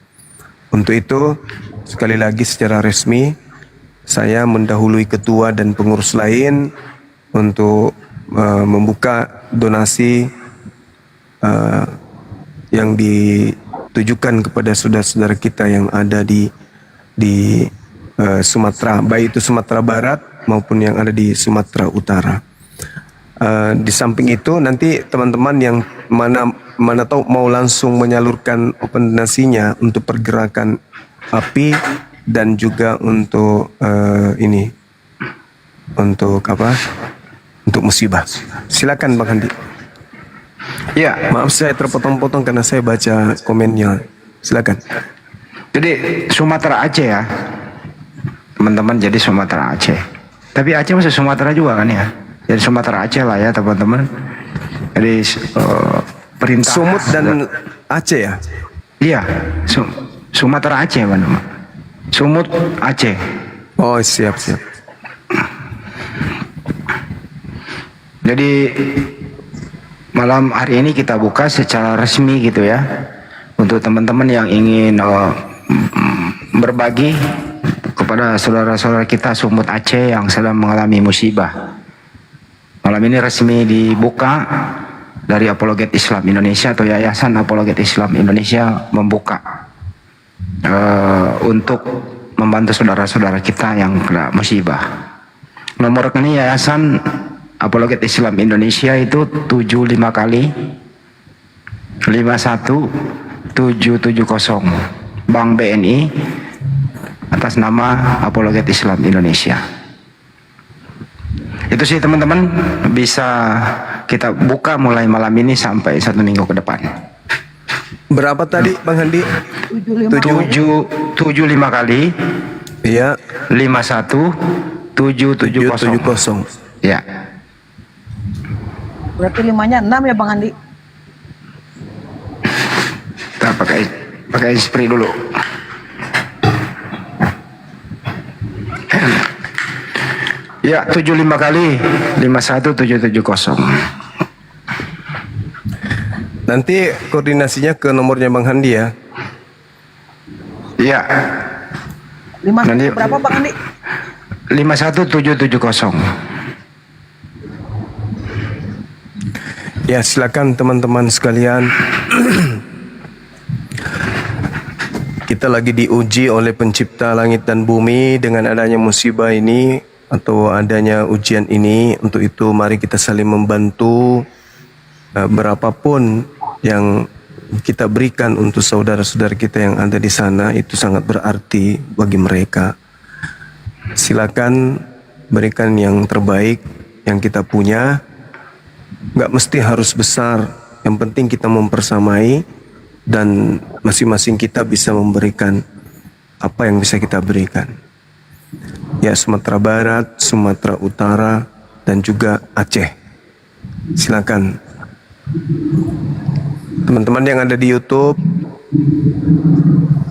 Untuk itu, sekali lagi secara resmi, saya mendahului ketua dan pengurus lain untuk membuka donasi yang ditujukan kepada saudara-saudara kita yang ada di Sumatera, baik itu Sumatera Barat maupun yang ada di Sumatera Utara. Di samping itu nanti teman-teman yang mana tahu mau langsung menyalurkan open donasinya untuk pergerakan API dan juga untuk untuk musibah. Silakan Bang Handi. Ya, Maaf saya terpotong-potong karena saya baca komennya. Silakan. jadi Sumatera Aceh ya, teman-teman. Jadi Sumatera Aceh. Tapi Aceh masih Sumatera juga kan ya. Jadi Sumatera Aceh lah ya teman-teman. Jadi perintah Sumut dan Aceh ya. Iya, Sumatera Aceh teman-teman. Sumut Aceh. Oh siap. Jadi malam hari ini kita buka secara resmi gitu ya, untuk teman-teman yang ingin berbagi kepada saudara-saudara kita Sumut Aceh yang sedang mengalami musibah. Malam ini resmi dibuka dari Apologet Islam Indonesia atau Yayasan Apologet Islam Indonesia membuka untuk membantu saudara-saudara kita yang kena musibah. Nomor rekening Yayasan Apologet Islam Indonesia itu 75 kali 51770 Bank BNI atas nama Apologet Islam Indonesia. Itu sih teman-teman, bisa kita buka mulai malam ini sampai 1 minggu ke depan. Berapa tadi Bang Handi? 75 kali Iya, 51770. 770. Ya. Berarti 5-nya 6 ya Bang Andi? Kita pakai spray dulu. Ya, 75 kali 51770. Nanti koordinasinya ke nomornya Bang Handi ya. Ya, 5 Nanti- berapa Bang Andi? 51770. Ya, silakan teman-teman sekalian. Kita lagi diuji oleh pencipta langit dan bumi dengan adanya musibah ini atau adanya ujian ini. Untuk itu mari kita saling membantu. Berapapun yang kita berikan untuk saudara-saudara kita yang ada di sana itu sangat berarti bagi mereka. Silakan berikan yang terbaik yang kita punya. Nggak mesti harus besar, yang penting kita mempersamai dan masing-masing kita bisa memberikan apa yang bisa kita berikan. Ya, Sumatera Barat, Sumatera Utara, dan juga Aceh. Silakan. Teman-teman yang ada di YouTube,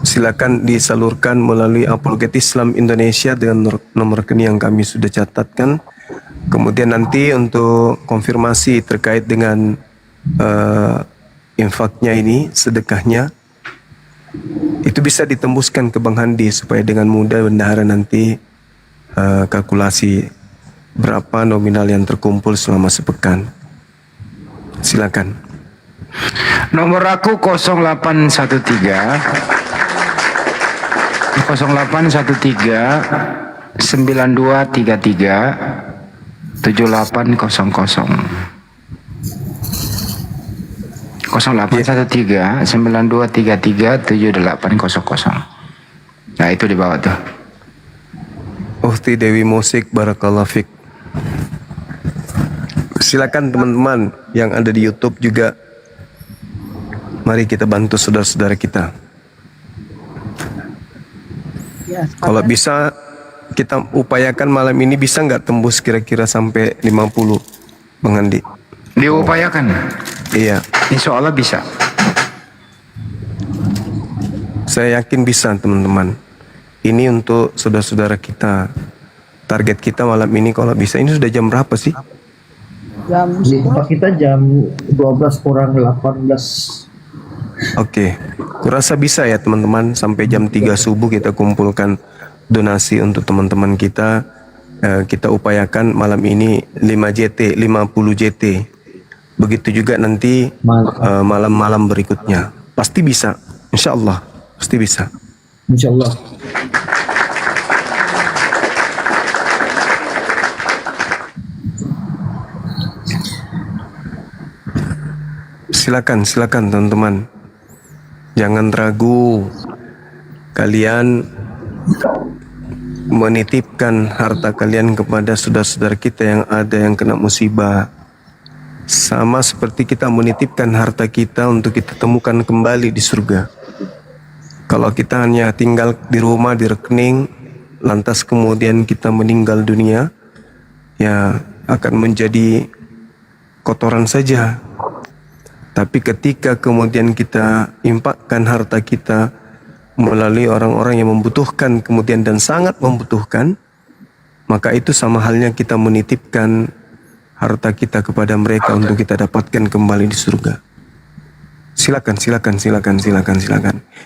silakan disalurkan melalui Apologet Islam Indonesia dengan nomor rekening yang kami sudah catatkan. Kemudian nanti untuk konfirmasi terkait dengan infaknya ini, sedekahnya, itu bisa ditembuskan ke Bang Handi supaya dengan mudah bendahara nanti kalkulasi berapa nominal yang terkumpul selama sepekan. Silakan. Nomor aku 0813 9233 7800. 0813 9233 7800. Nah, itu di bawah tuh. Uhti Dewi Musik, Barakallah Fik. Silakan teman-teman yang ada di YouTube juga. Mari kita bantu saudara-saudara kita. Ya, Kalau bisa kita upayakan malam ini bisa nggak tembus kira-kira sampai 50 Bang Andi? Diupayakan. Iya, Insya Allah bisa. saya yakin bisa teman-teman. Ini untuk saudara-saudara kita. Target kita malam ini kalau bisa. Ini sudah jam berapa sih? jam Di 10. tempat kita jam 12 kurang 18. Oke, kurasa bisa ya teman-teman. Sampai jam 3 subuh kita kumpulkan donasi untuk teman-teman kita. Kita upayakan malam ini 5 JT, 50 JT. Begitu juga nanti malam-malam berikutnya. Pasti bisa, insya Allah. Pasti bisa. Insyaallah. Silakan teman-teman. Jangan ragu. Kalian menitipkan harta kalian kepada saudara-saudara kita yang ada yang kena musibah. Sama seperti kita menitipkan harta kita untuk kita temukan kembali di surga. Kalau kita hanya tinggal di rumah, di rekening, lantas kemudian kita meninggal dunia, ya akan menjadi kotoran saja. Tapi ketika kemudian kita impakkan harta kita melalui orang-orang yang membutuhkan kemudian dan sangat membutuhkan, maka itu sama halnya kita menitipkan harta kita kepada mereka untuk kita dapatkan kembali di surga. Silakan.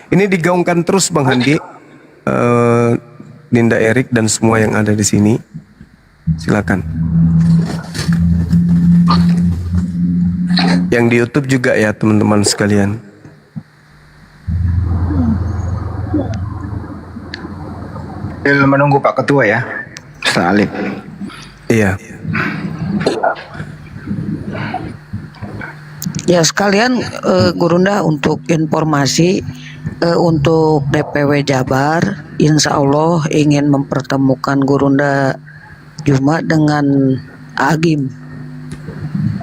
Ini digaungkan terus Bang Handi, Dinda Erik dan semua yang ada di sini. Silakan. Yang di YouTube juga ya teman-teman sekalian. Sambil menunggu Pak Ketua ya, Ustaz Alif. Iya. Ya sekalian Gurunda untuk informasi untuk DPW Jabar, insya Allah ingin mempertemukan Gurunda Jumat dengan Agim.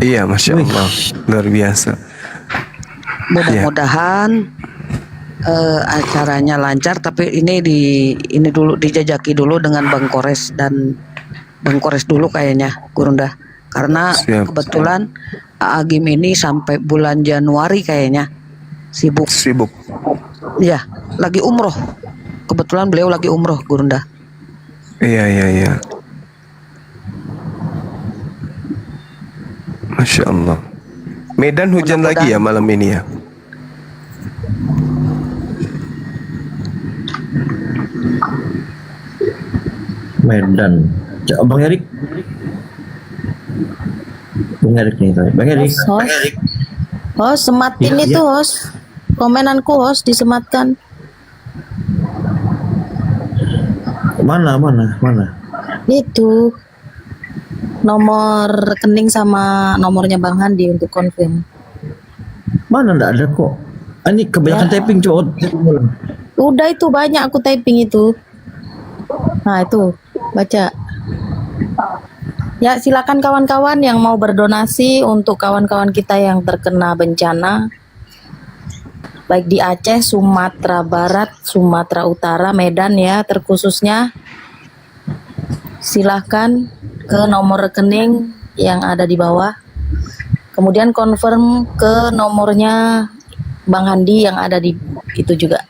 Iya, Masya Allah. Luar biasa. mudah-mudahan acaranya lancar, tapi ini dulu dijajaki dulu dengan Bang Kores dan Bang Kores dulu kayaknya Gurunda, karena Siap. kebetulan Agim ini sampai bulan Januari kayaknya sibuk. Ya, lagi umroh. Kebetulan beliau lagi umroh, Gurunda. Iya. Masya Allah. Medan hujan lagi ya malam ini ya? Medan. Bang Erik. Bang Erik nih tadi. Bang Erik. Host, sematin Iya, itu iya. host. Komenanku host disematkan. Mana? Itu nomor rekening sama nomornya Bang Handi untuk confirm. Mana enggak ada kok. Ini kebanyakan Ya. typing coba. Udah itu banyak aku typing itu. Nah itu baca. Ya silakan kawan-kawan yang mau berdonasi untuk kawan-kawan kita yang terkena bencana. Baik di Aceh, Sumatera Barat, Sumatera Utara, Medan ya terkhususnya. Silahkan ke nomor rekening yang ada di bawah. Kemudian confirm ke nomornya Bang Handi yang ada di itu juga.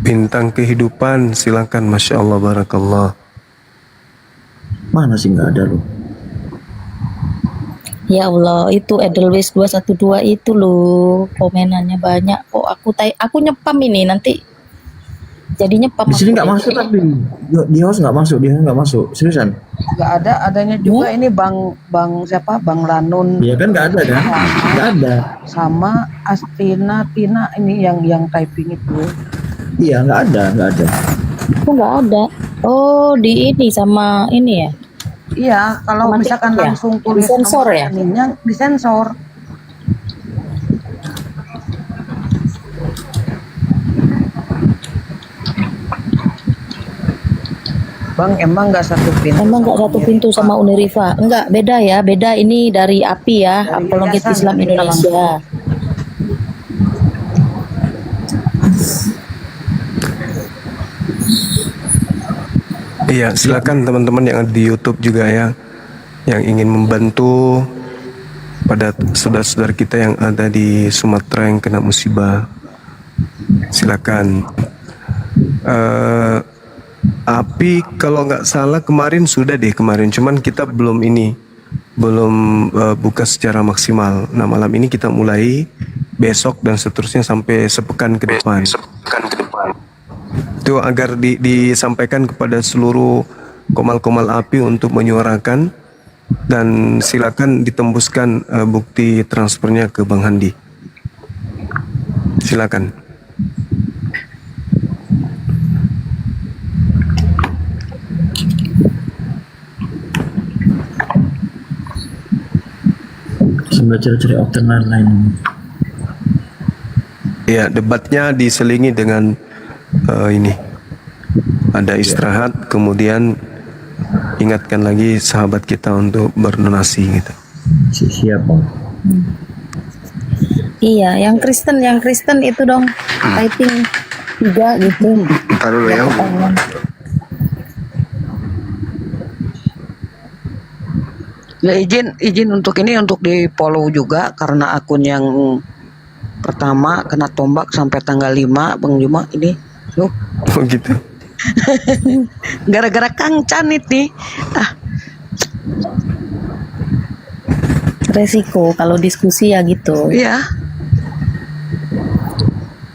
Bintang kehidupan, silakan. Masya Allah, barakallah. Mana sih nggak ada loh. Ya Allah, itu Edelweiss 212 itu loh, komenannya banyak kok. Aku nyepam ini nanti jadi nyepam. Di sini aku nggak deh. masuk tapi di host nggak masuk, dia nggak masuk. Seriusan? Nggak ada, adanya juga ini Bang siapa? Bang Lanun Iya kan nggak ada kan? Nggak ada. sama Astina Tina ini yang typing itu. Iya nggak ada. Aku nggak ada. Oh, di ini sama ini ya. Iya, kalau Sama misalkan TikTok ya? langsung tulis Disensor nomor ya? rekeningnya disensor. Bang, emang nggak satu pintu? Emang nggak sama satu Uniriva? pintu sama Uniriva? Enggak, beda ya. Beda ini dari API ya, Apologet Yayasan Islam kita Indonesia. Iya, silakan teman-teman yang ada di YouTube juga ya, yang ingin membantu pada saudara-saudara kita yang ada di Sumatera yang kena musibah. Silakan. Api kalau nggak salah kemarin sudah deh kemarin, cuman kita belum buka secara maksimal. Nah malam ini kita mulai, besok dan seterusnya sampai sepekan ke depan. Itu agar disampaikan kepada seluruh komal-komal api untuk menyuarakan, dan silakan ditembuskan bukti transfernya ke Bang Handi. Silakan. Sambil cari-cari alternatif lain. Ya, debatnya diselingi dengan ini. Ada istirahat, kemudian ingatkan lagi sahabat kita untuk berdonasi gitu. Siap Bang. Iya, yang Kristen itu dong typing juga gitu. Ntar dulu ya. Ya izin untuk ini untuk di follow juga karena akun yang pertama kena tombak sampai tanggal 5 Bang Juma ini. Tuh, Oh gitu. gara-gara Kang Canit nih. Resiko kalau diskusi ya gitu. Iya.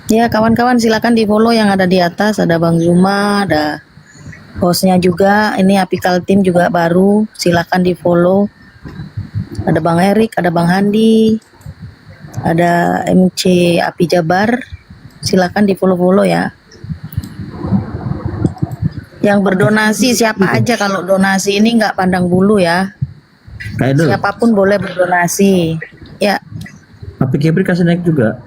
Ya kawan-kawan silakan di follow yang ada di atas, ada Bang Zuma, ada hostnya juga, ini Apikal Team juga baru, silakan di follow. Ada Bang Erik, ada Bang Handi, ada MC Api Jabar, silakan di follow ya. Yang berdonasi siapa aja, kalau donasi ini nggak pandang bulu ya, Kayak dulu. siapapun boleh berdonasi. Ya, Tapi Kebri kasih naik juga.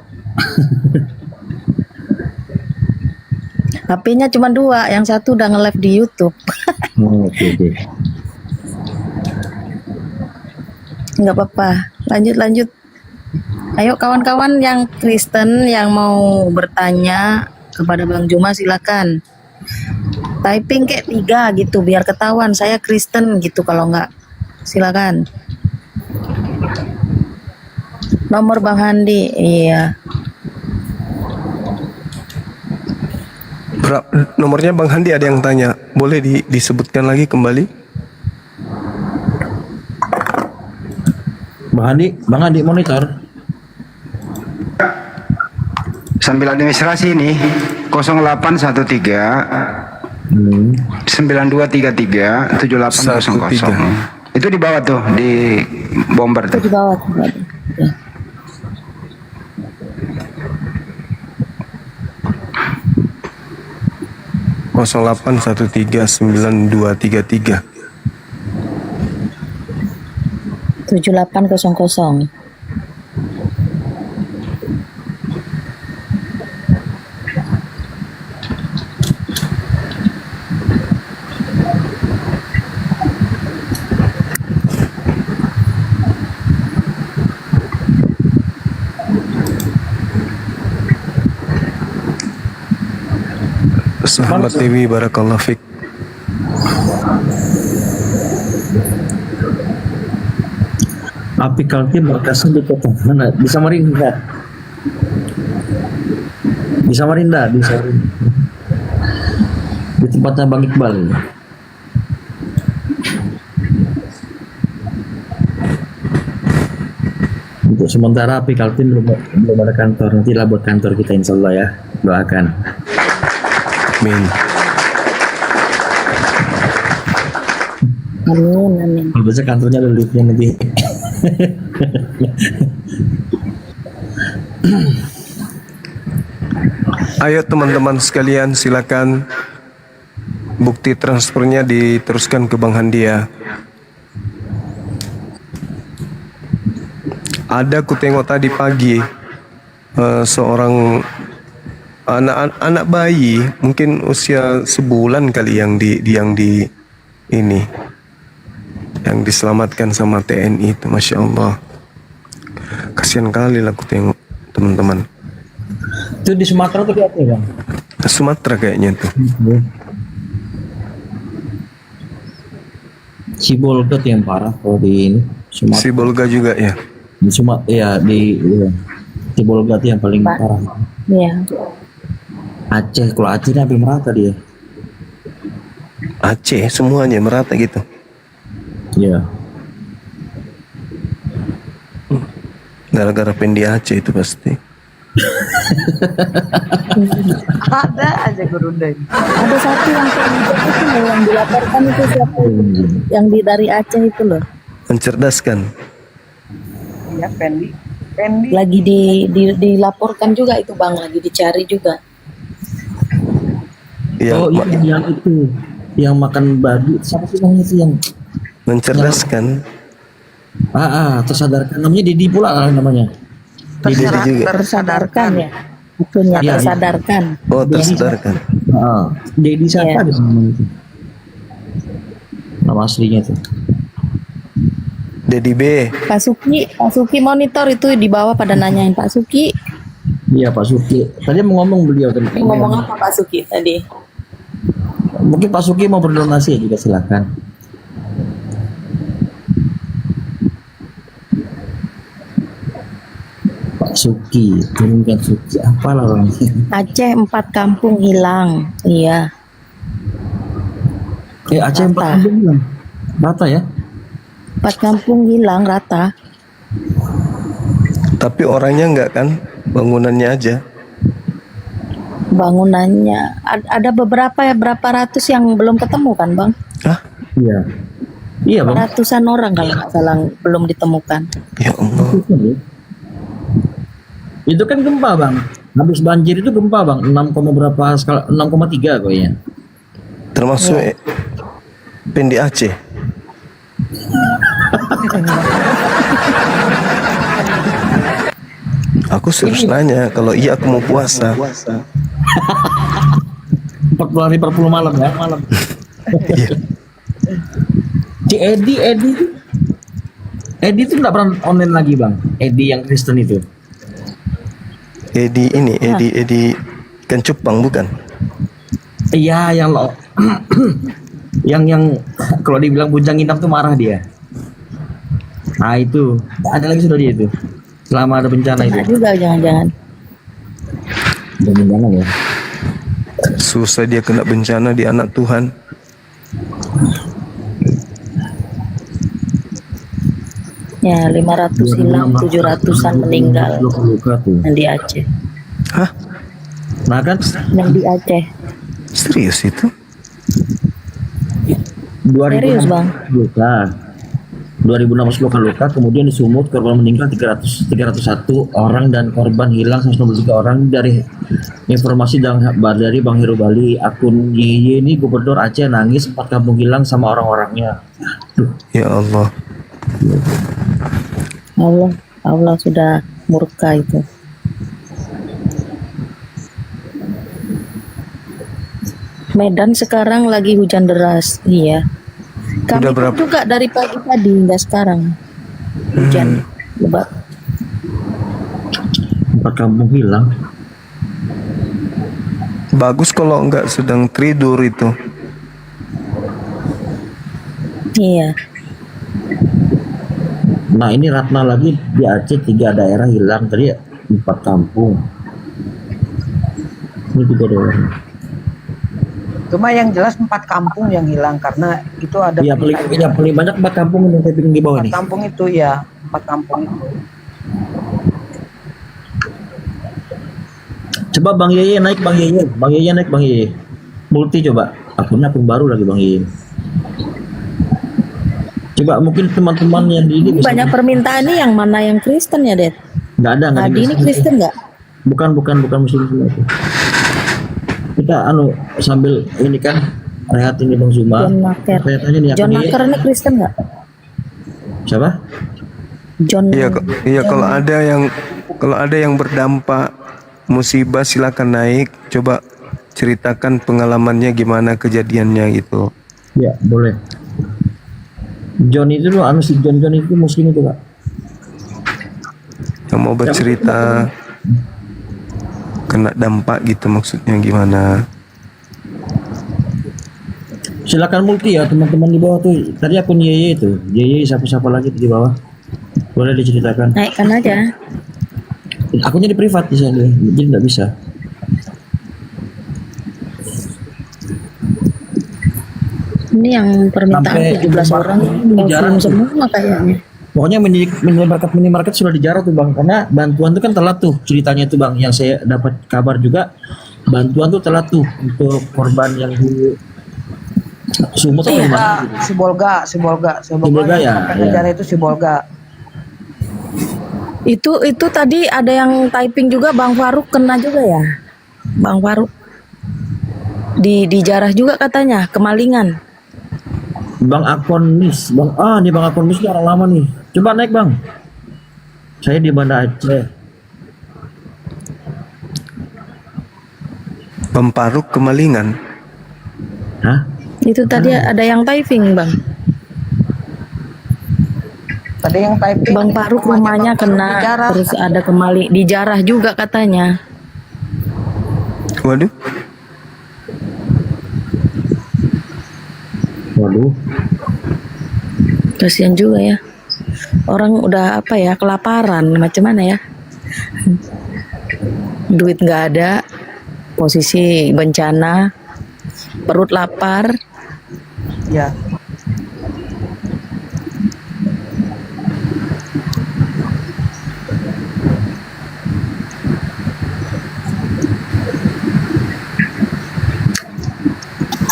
HP-nya cuma 2, yang satu udah nge-live di YouTube. Oh, oke. Nggak apa-apa, lanjut. Ayo kawan-kawan yang Kristen yang mau bertanya kepada Bang Juma silakan. Typing kayak 3 gitu biar ketahuan saya Kristen gitu, kalau enggak silakan. Nomor Bang Handi, iya. Nomornya Bang Handi ada yang tanya, boleh disebutkan lagi kembali? Bang Andi monitor. Sambil administrasi ini 0813 9233 7800. Itu di bawah tuh, di bomber Itu tuh. di bawah tuh. Ya. Kosong 08139233. 7800. Sahabat TV, barakallah fik. Apical Team berkasnya di kota mana? Di Samarinda. Di Samarinda. Di tempatnya Bang Iqbal. Untuk sementara Apical Team belum ada kantor. Nanti lah buat kantor kita insya Allah ya. Doakan. Amin. Amin. Kalau bisa kantornya ada liftnya nanti. Ayo teman-teman sekalian, silakan bukti transfernya diteruskan ke Bang Handi ya. Ada ku tengok tadi pagi seorang anak bayi mungkin usia sebulan kali yang diselamatkan sama TNI itu, Masya Allah. Kasihan kali lah aku tengok teman-teman. Itu di Sumatera tuh di apa ya Bang? Sumatera kayaknya tuh. Sibolga tuh yang parah kalau di ini. Sumatera. Sibolga juga ya. Di Sumatera ya Sibolga tuh yang paling parah. Iya. Aceh, kalau Aceh ini hampir merata dia. Aceh semuanya merata gitu. Iya. Gara-gara Pendi Aceh itu pasti. Ada aja gerundeng. Ada satu yang itu loh, yang dilaporkan itu siapa itu? Yang dari Aceh itu loh. Mencerdaskan. Iya, Pendi. Lagi dilaporkan juga itu Bang, lagi dicari juga. Yang Oh iya, yang itu yang makan babi siapa sih namanya itu yang mencerdaskan. tersadarkan namanya Didi pula namanya. Tersadarkan ya. Akunnya Iya, tersadarkan. Oh, tersadarkan. Dedi siapa Iya. di namanya itu? Nama aslinya tuh. Dedi B. Pak Suki monitor itu di bawah pada nanyain Pak Suki. Iya Pak Suki. Tadi mau ngomong beliau tadi. Ngomong apa Pak Suki tadi? Mungkin Pak Suki mau berdonasi juga silakan. Pak Suki, turunkan Suki. Apalah orangnya? Aceh 4 kampung hilang. Iya. Aceh 4 Rata. kampung hilang. Rata ya? 4 kampung hilang rata. Tapi orangnya enggak kan? Bangunannya aja. Bangunannya ada beberapa ya, berapa ratus yang belum ketemu kan Bang? Hah? Iya. Iya Bang. Ratusan orang kalau nggak salah belum ditemukan. Ya Allah. Itu kan gempa Bang. Habis banjir itu gempa Bang. 6, berapa skala? 6,3 kayaknya. Termasuk Pendi Aceh. Aku serius nanya, kalau iya aku mau puasa. 40 hari 40 malam ya, malam. Iya. Si Edi itu nggak pernah online lagi Bang. Edi yang Kristen itu. Edi Kencupang bukan? Iya, yang lo yang kalau dibilang bujang inap tuh marah dia. Nah itu ada lagi sudah dia itu. Selama ada bencana Kena itu. juga jangan-jangan. Ada bencana ya. Susah dia kena bencana di anak Tuhan. Ya 500 hilang, 700-an meninggal Luka tuh. yang di Aceh. Hah? Nah kan Yang di Aceh. Serius itu? 2000 Serius, Bang. luka. 2016 luka, kemudian di Sumut korban meninggal 301 orang dan korban hilang 163 orang. Dari informasi dari Bang Heru Bali, akun YY ini Gubernur Aceh nangis 4 kampung hilang sama orang-orangnya. Duh, Ya Allah. Allah sudah murka itu. Medan sekarang lagi hujan deras, iya. Kami Udah pun berapa? juga dari pagi tadi hingga sekarang hujan lebat. 4 kampung hilang. Bagus kalau enggak sedang tidur itu. Iya. Nah ini Ratna lagi di Aceh 3 daerah hilang tadi 4 kampung. Ini 3 daerah. Cuma yang jelas 4 kampung yang hilang karena itu ada Iya paling banyak 4 kampung yang saya bikin di bawah 4 nih. kampung itu ya, 4 kampung itu. Coba Bang Yeye naik Bang Yeye. Multi coba. Akunnya akun baru lagi Bang Yeye. Coba mungkin teman-teman yang di ini bisa. Banyak permintaan nih yang mana yang Kristen ya, Det? Nggak ada Adi ini Kristen nggak? Bukan muslim semua itu. Kita sambil ini kan rehat ini Bang Zuma. John Naker. Saya tanya nih John akun Yeye. Naker ini Kristen nggak? Siapa? John. Iya kalau ada yang berdampak musibah silakan naik. Coba ceritakan pengalamannya gimana kejadiannya gitu. Ya boleh. John itu loh, si John itu muslim itu Kak. Yang mau bercerita kena dampak gitu maksudnya gimana? Silakan Multi ya teman-teman di bawah tuh. Tadi akun Yeye itu. Yeye siapa lagi di bawah. Boleh diceritakan. Naikkan aja. Akunnya di privat di sana, jadi nggak bisa. Ini yang permintaan Sampai 17 orang muslim semua kayaknya. Pokoknya minimarket sudah dijarah tuh Bang, karena bantuan tuh kan telat tuh ceritanya tuh Bang. Yang saya dapat kabar juga bantuan tuh telat tuh untuk korban yang di Sumut atau mana? Sibolga ya, yang kejar itu Sibolga. Itu tadi ada yang typing juga Bang Faruk kena juga ya. Bang Faruk dijarah juga katanya kemalingan. Bang Akonis, nih Bang Akonis ini orang lama nih. Coba naik Bang. Saya di Banda Aceh. Pemparuk kemalingan. Hah? Itu tadi ada yang typing Bang. Tadi yang typing Bang Faruk rumahnya kena, dijarah. terus ada dijarah juga katanya. Waduh. Kasihan juga ya. Orang udah kelaparan, macam mana ya? Duit nggak ada, posisi bencana, perut lapar. Ya.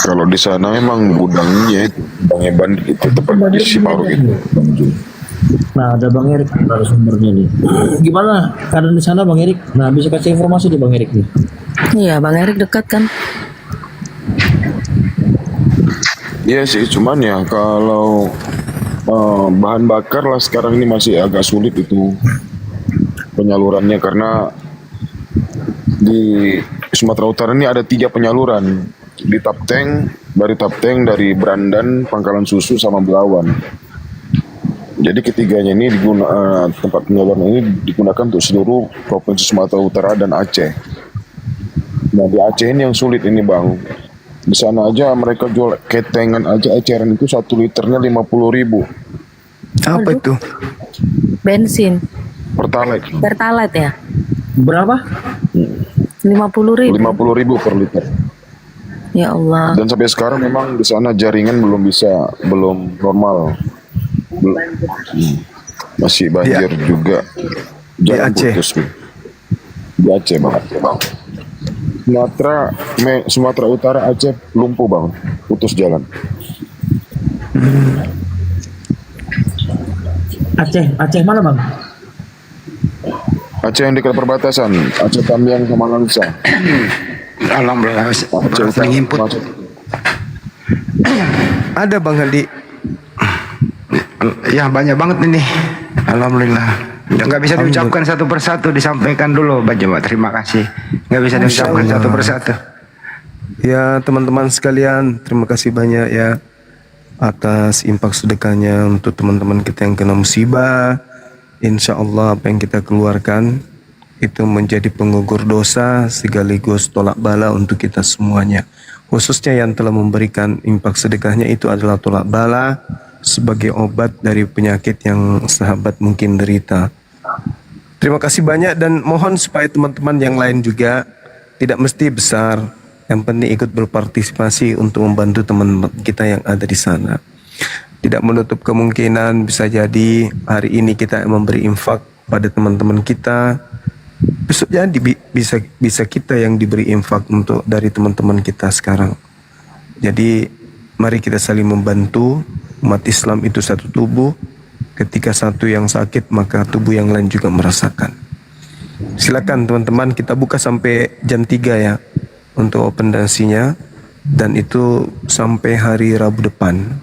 Kalau di sana memang gudangnya bandit itu tepat di Siparuk itu. Nah, ada Bang Erik narasumbernya nih. Gimana keadaan di sana Bang Erik? Nah, bisa kasih informasi di Bang Erik nih. Iya, Bang Erik dekat kan? Iya sih, cuman ya kalau bahan bakar lah sekarang ini masih agak sulit itu penyalurannya karena di Sumatera Utara ini ada 3 penyaluran di Tapteng, dari Tapteng, dari Brandan, Pangkalan Susu sama Belawan. Jadi ketiganya ini tempat penyaluran ini digunakan untuk seluruh provinsi Sumatera Utara dan Aceh. Nah di Aceh ini yang sulit ini bang. Di sana aja mereka jual ketengan aja eceran itu 1 liternya 50.000 Apa itu? Bensin. Pertalite. Pertalite ya? Berapa? 50.000. 50.000 per liter. Ya Allah. Dan sampai sekarang memang di sana jaringan belum normal. Masih banjir juga. Jalan Aceh. putus. Di Aceh bang. Sumatera Utara Aceh lumpuh bang, putus jalan. Aceh mana bang? Aceh yang dekat perbatasan, Aceh Tamiang sama Langsa. Alhamdulillah Aceh sering input. Ada Bang Handi. Ya banyak banget ini. Alhamdulillah. Nggak bisa diucapkan satu persatu, disampaikan dulu Pak. Terima kasih. Nggak bisa diucapkan satu persatu. Ya teman-teman sekalian, terima kasih banyak ya atas infak sedekahnya untuk teman-teman kita yang kena musibah. Insya Allah apa yang kita keluarkan itu menjadi penggugur dosa sekaligus tolak bala untuk kita semuanya. Khususnya yang telah memberikan infak sedekahnya itu adalah tolak bala sebagai obat dari penyakit yang sahabat mungkin derita. Terima kasih banyak dan mohon supaya teman-teman yang lain juga tidak mesti besar, yang penting ikut berpartisipasi untuk membantu teman kita yang ada di sana. Tidak menutup kemungkinan bisa jadi hari ini kita memberi infak pada teman-teman kita, besok jadi bisa kita yang diberi infak untuk dari teman-teman kita sekarang. Jadi mari kita saling membantu. Umat Islam itu satu tubuh. Ketika satu yang sakit maka tubuh yang lain juga merasakan. Silakan teman-teman, kita buka sampai jam 3 ya untuk open dansinya, dan itu sampai hari Rabu depan.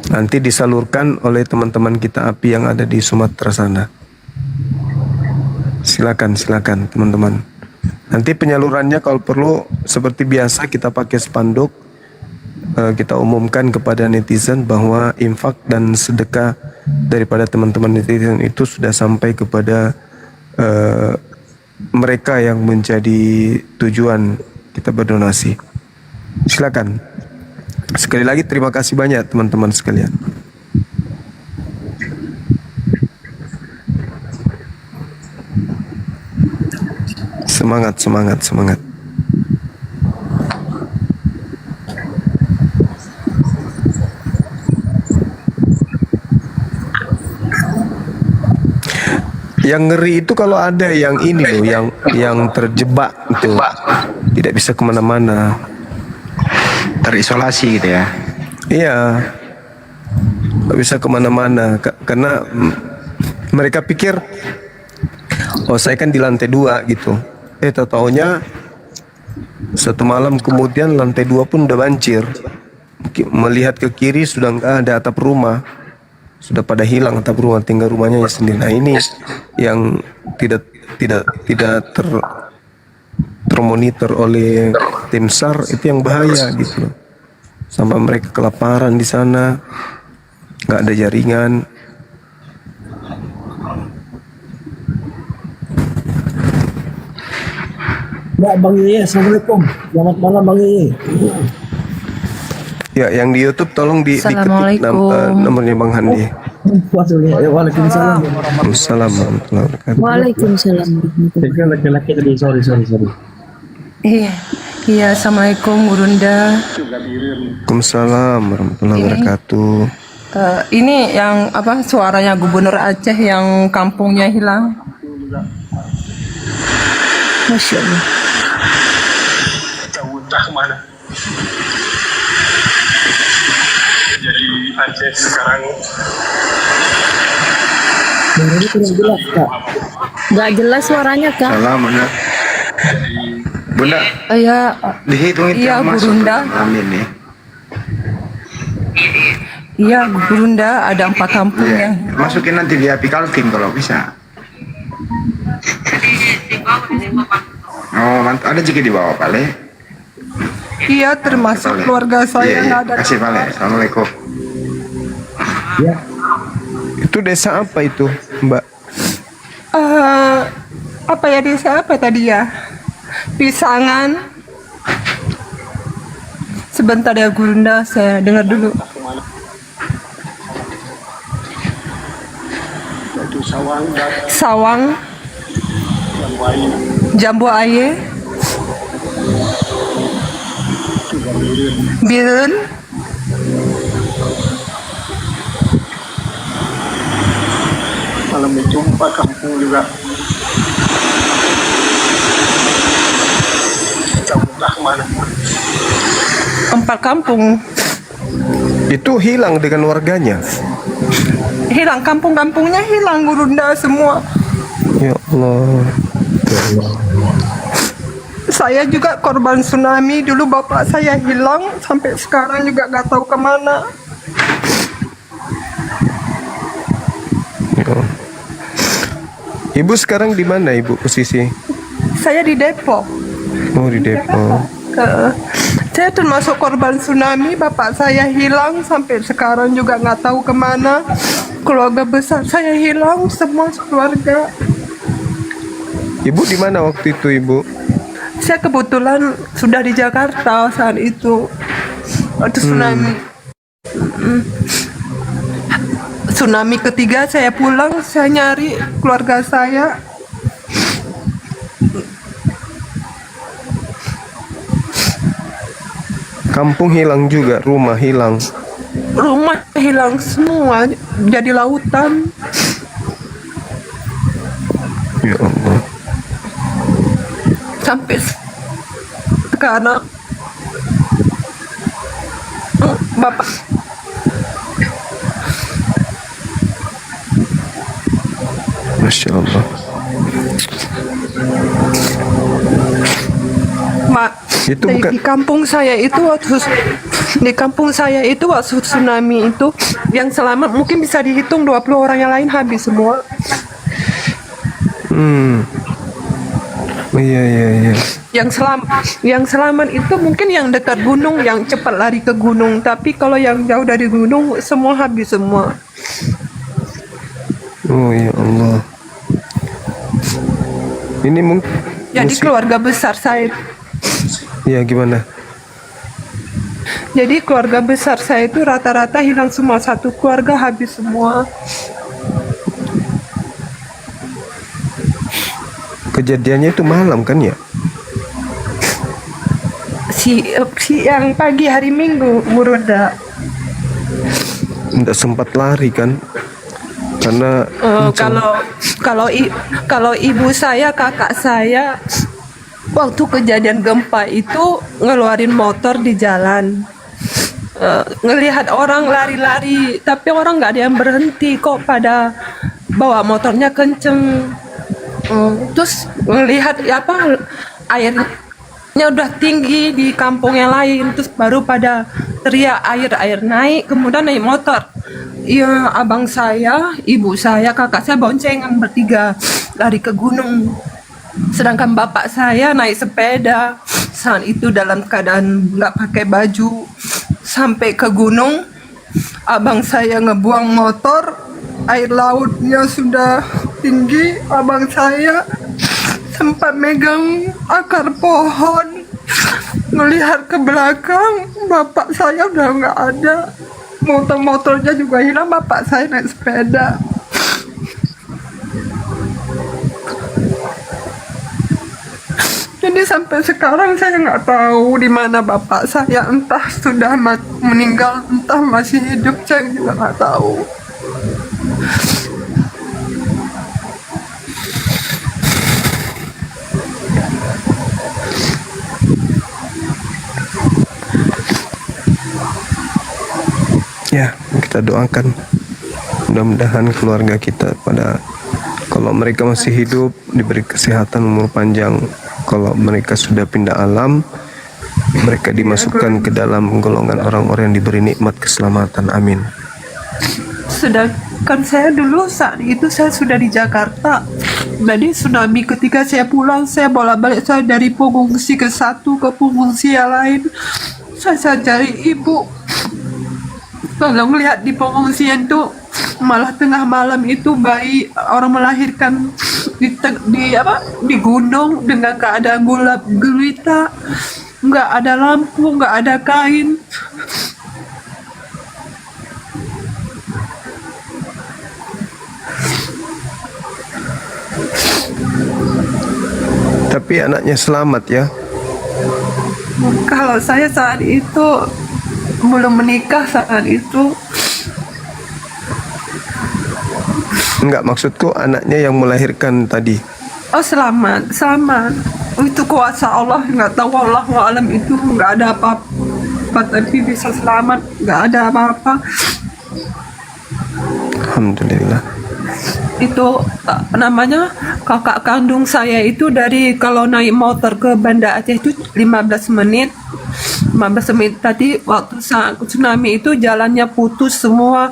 Nanti disalurkan oleh teman-teman kita API yang ada di Sumatera sana. Silakan teman-teman. Nanti penyalurannya kalau perlu seperti biasa kita pakai spanduk. Kita umumkan kepada netizen bahwa infak dan sedekah daripada teman-teman netizen itu sudah sampai kepada mereka yang menjadi tujuan kita berdonasi. Silakan. Sekali lagi terima kasih banyak teman-teman sekalian. Semangat. Yang ngeri itu kalau ada yang ini loh, yang terjebak itu tidak bisa kemana-mana, Terisolasi gitu ya. iya, nggak bisa kemana-mana karena mereka pikir, oh saya kan di lantai 2 gitu, taunya satu malam kemudian lantai 2 pun udah banjir, melihat ke kiri sudah nggak ada atap rumah. Sudah pada hilang atap rumah, tinggal rumahnya sendiri. Nah ini yang tidak termonitor oleh tim SAR, itu yang bahaya gitu. Sampai mereka kelaparan di sana, nggak ada jaringan. Mbak Bang Yeye, Assalamualaikum. Selamat malam Bang Yeye. Ya, yang di YouTube tolong diketik Assalamualaikum. nomornya Bang Handi. Waalaikumsalam. Waalaikumsalam warahmatullahi wabarakatuh. Waalaikumsalam. Saya laki-laki tadi, sorry. Iya, Assalamualaikum Gurunda. Waalaikumsalam warahmatullahi wabarakatuh. Ini yang suaranya Gubernur Aceh yang kampungnya hilang. Masya Allah. Jadi Aceh sekarang Nggak jelas suaranya Kak. Salam Bunda. Bunda, Ya, dihitung itu iya yang masuk Gurunda. Amin nih. Iya Gurunda, ada 4 kampung Iya. yang Masukin nanti di API Kaltim kalau bisa. Oh, mantap. Ada juga di bawah Pale. iya termasuk Pale. keluarga saya Iya, yang iya. ada. Kasih Pale. Assalamualaikum. Ya. Itu desa apa itu, Mbak? Apa ya desa apa tadi ya? Pisangan. Sebentar ya Gurunda, saya dengar dulu. Sawang, Jambu Aye, Birun, malam itu 4 kampung juga. Entah kemana. 4 kampung. Itu hilang dengan warganya. Hilang, kampung-kampungnya hilang Gurunda semua. Ya Allah. Saya juga korban tsunami, dulu bapak saya hilang, sampai sekarang juga nggak tahu kemana. Ya. Ibu sekarang di mana ibu posisi? Saya di Depok. Oh di Depok. Saya termasuk korban tsunami, bapak saya hilang, sampai sekarang juga nggak tahu kemana. Keluarga besar saya hilang, semua keluarga. Ibu di mana waktu itu ibu? Saya kebetulan sudah di Jakarta saat itu, waktu tsunami. Tsunami ketiga saya pulang, saya nyari keluarga saya. Kampung hilang juga, rumah hilang. Rumah hilang semua, jadi lautan. Ya Allah. Sampai sekarang bapak Masya Allah. Itu bukan di kampung saya itu waktu tsunami itu yang selamat mungkin bisa dihitung 20 orang, yang lain habis semua. Iya. Yang selamat itu mungkin yang dekat gunung, yang cepat lari ke gunung, tapi kalau yang jauh dari gunung semua habis semua. Oh ya Allah. Ini Jadi keluarga besar saya. Ya gimana? Jadi keluarga besar saya itu rata-rata hilang semua, satu keluarga habis semua. Kejadiannya itu malam kan ya? Yang pagi hari Minggu, Gurunda. Tidak sempat lari kan? Karena kalau ibu saya, kakak saya waktu kejadian gempa itu ngeluarin motor di jalan, ngelihat orang lari-lari, tapi orang nggak ada yang berhenti kok, pada bawa motornya kenceng. Terus ngelihat airnya udah tinggi di kampung yang lain, terus baru pada teriak air naik, kemudian naik motor. Iya, abang saya, ibu saya, kakak saya boncengan bertiga lari ke gunung. Sedangkan bapak saya naik sepeda saat itu dalam keadaan nggak pakai baju. Sampai ke gunung, abang saya ngebuang motor, air lautnya sudah tinggi. Abang saya sempat megang akar pohon, melihat ke belakang, bapak saya udah nggak ada. Motor-motornya juga hilang, bapak saya naik sepeda. Jadi sampai sekarang saya nggak tahu di mana bapak saya, entah sudah meninggal, entah masih hidup, saya juga nggak tahu. ya kita doakan mudah-mudahan keluarga kita kalau mereka masih hidup diberi kesehatan, umur panjang. Kalau mereka sudah pindah alam, mereka dimasukkan ke dalam golongan orang-orang yang diberi nikmat keselamatan. Amin. Sedangkan saya dulu saat itu saya sudah di Jakarta. Jadi tsunami ketika saya pulang, saya bolak-balik, saya dari pengungsi ke satu ke pengungsi yang lain. Saya cari ibu. Kalau melihat di pengungsian itu malah tengah malam itu bayi orang melahirkan di gunung dengan keadaan gelap gulita, nggak ada lampu, nggak ada kain. Tapi anaknya selamat ya. Kalau saya saat itu belum menikah saat itu. Enggak, maksudku anaknya yang melahirkan tadi. Oh, selamat. Itu kuasa Allah, nggak tahu, Allahu alam, itu nggak ada apa-apa, tapi bisa selamat, nggak ada apa-apa. Alhamdulillah. Itu namanya kakak kandung saya itu dari kalau naik motor ke Banda Aceh itu 15 menit tadi waktu saat tsunami itu jalannya putus semua,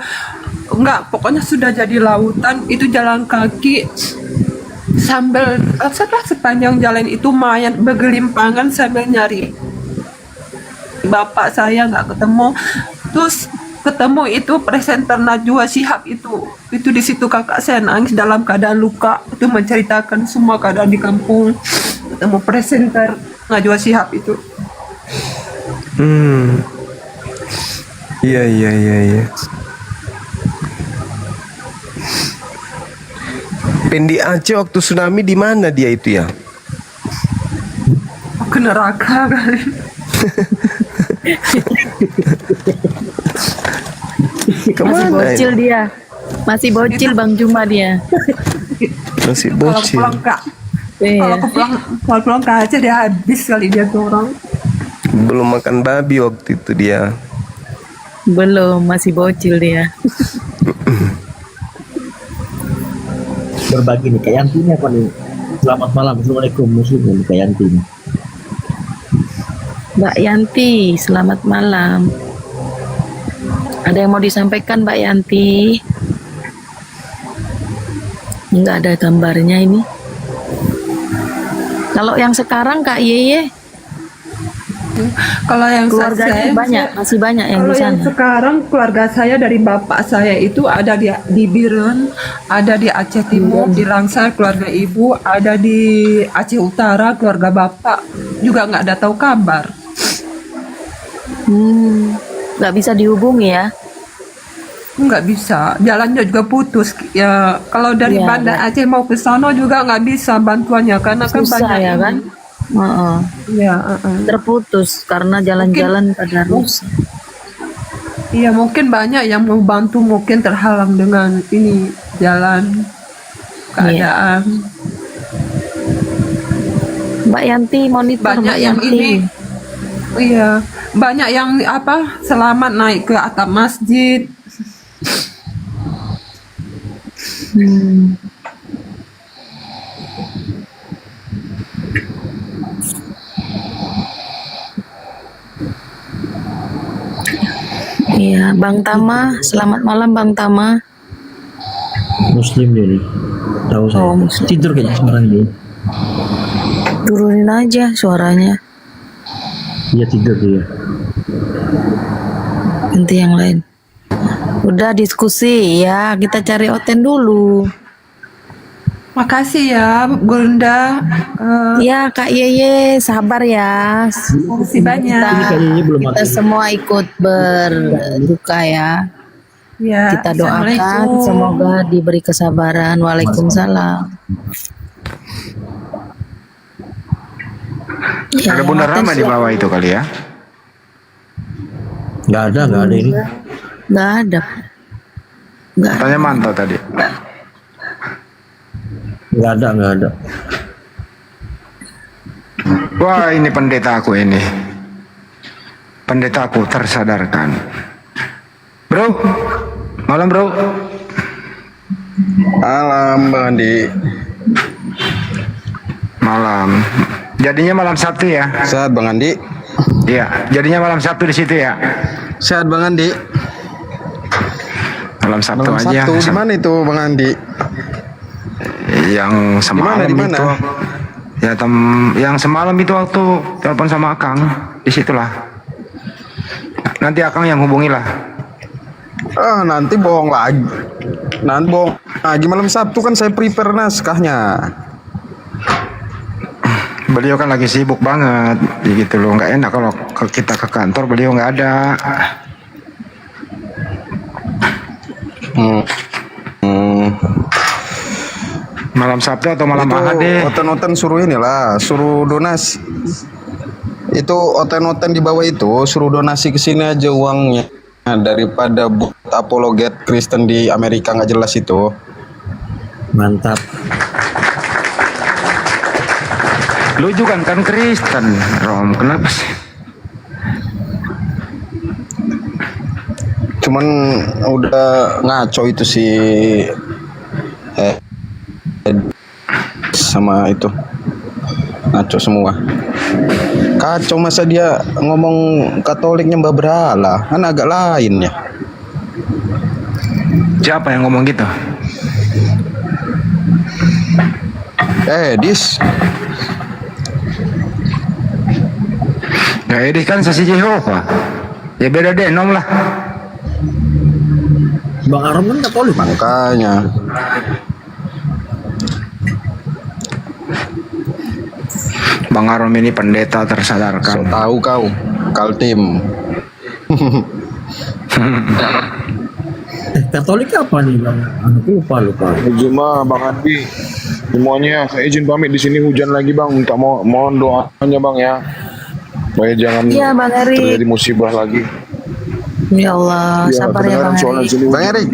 enggak, pokoknya sudah jadi lautan. Itu jalan kaki sambil sepanjang jalan itu mayat bergelimpangan sambil nyari bapak saya, nggak ketemu. Terus ketemu itu presenter Najwa Shihab itu di situ kakak saya nangis dalam keadaan luka, itu menceritakan semua keadaan di kampung. Ketemu presenter Najwa Shihab itu. Iya. Pendi Aceh waktu tsunami di mana dia itu ya? Ke neraka kali. Masih bocil dia. Masih bocil Bang Juma dia. Masih Kalau bocil. pulang kak, Iya. kalau pulang ke Aceh dia habis kali dia tuh orang. Belum makan babi waktu itu dia. Belum, masih bocil dia. Berbagi nih, Kak Yanti ini apa nih? Selamat malam, Assalamualaikum, muslim nih Kak Yanti nih. Mbak Yanti, selamat malam. Ada yang mau disampaikan Mbak Yanti? Enggak ada gambarnya ini. Kalau yang sekarang Kak Yeye, Kalau yang keluarganya banyak, masih banyak yang di Kalau yang sana. sekarang keluarga saya dari bapak saya itu ada di Biren, ada di Aceh Timur, di Langsar keluarga ibu, ada di Aceh Utara keluarga bapak, juga nggak ada tahu kabar. Nggak bisa dihubungi ya? Nggak bisa, jalannya juga putus. Ya kalau dari Iya, Banda nggak- Aceh mau ke sono juga nggak bisa bantuannya karena kan Susah banyak ya ini. kan? Heeh. Iya, Terputus karena jalan-jalan pada rusak. iya, mungkin banyak yang mau bantu, mungkin terhalang dengan ini jalan keadaan. Mbak Yanti monitor Banyak Mbak yang Yanti. ini, iya, banyak yang selamat naik ke atap masjid. Iya, Bang Tama, selamat malam Bang Tama. Muslim dia nih. Tahu saya. Oh, Muslim. Tidur kayaknya sekarang ini. Turunin aja suaranya. Iya tidur dia. Nanti yang lain. Udah diskusi ya, kita cari Oten dulu. Makasih ya, Gunda. Ya Kak Yeye, sabar ya. Makasih banyak. Ini kayaknya belum Kita mati. semua ikut berduka ya. Ya, Kita doakan Assalamualaikum. semoga diberi kesabaran. Waalaikumsalam. Ya, Ada Bunda Oten Rama di siap. bawah itu kali ya. Nggak ada ini. Nggak ada. Nggak ada. Tanya mantau tadi. Nggak ada. Wah, ini pendetaku ini. Pendetaku tersadarkan. Bro, malam bro. Malam Bang Andi. Malam. Jadinya malam Sabtu ya? Sehat Bang Andi. Iya, jadinya malam Sabtu di situ ya. Sehat Bang Andi. Malam Sabtu Malam aja. Sabtu di mana itu Bang Andi? Yang semalam Di mana? itu. Ya yang semalam itu waktu telepon sama Akang, disitulah. Nanti Akang yang hubungilah. Nanti bohong lagi. Nah, lagi malam Sabtu kan saya prepare naskahnya. Beliau kan lagi sibuk banget, gitu loh. Nggak enak kalau kita ke kantor beliau nggak ada. Malam Sabtu atau malam Ahad deh. Oten-oten suruh inilah, suruh donasi. Itu oten-oten di bawah itu suruh donasi ke sini aja uangnya. Nah, daripada buat apologet Kristen di Amerika nggak jelas itu. Mantap. Lu juga kan Kristen, Rom. Kenapa sih? Cuman udah ngaco itu si sama itu ngaco semua. Kacau, masa dia ngomong Katolik nyembah berhala, kan agak lain ya. Siapa yang ngomong gitu? Dis. Ya Edis kan saksi Jehova. Ya beda deh, nom lah. Bang Arom kan Katolik. Makanya. Bang Arom ini pendeta tersadarkan. So tahu kau, Kaltim. Katolik apa nih Bang? Aku lupa. Jemaah Bang Andi, semuanya saya izin pamit di sini, hujan lagi Bang. Minta mohon doanya Bang ya, supaya jangan Iya, Bang Erik. terjadi musibah lagi. Ya Allah, sabar ya Bang soalnya Erik. sini. Bang Erik,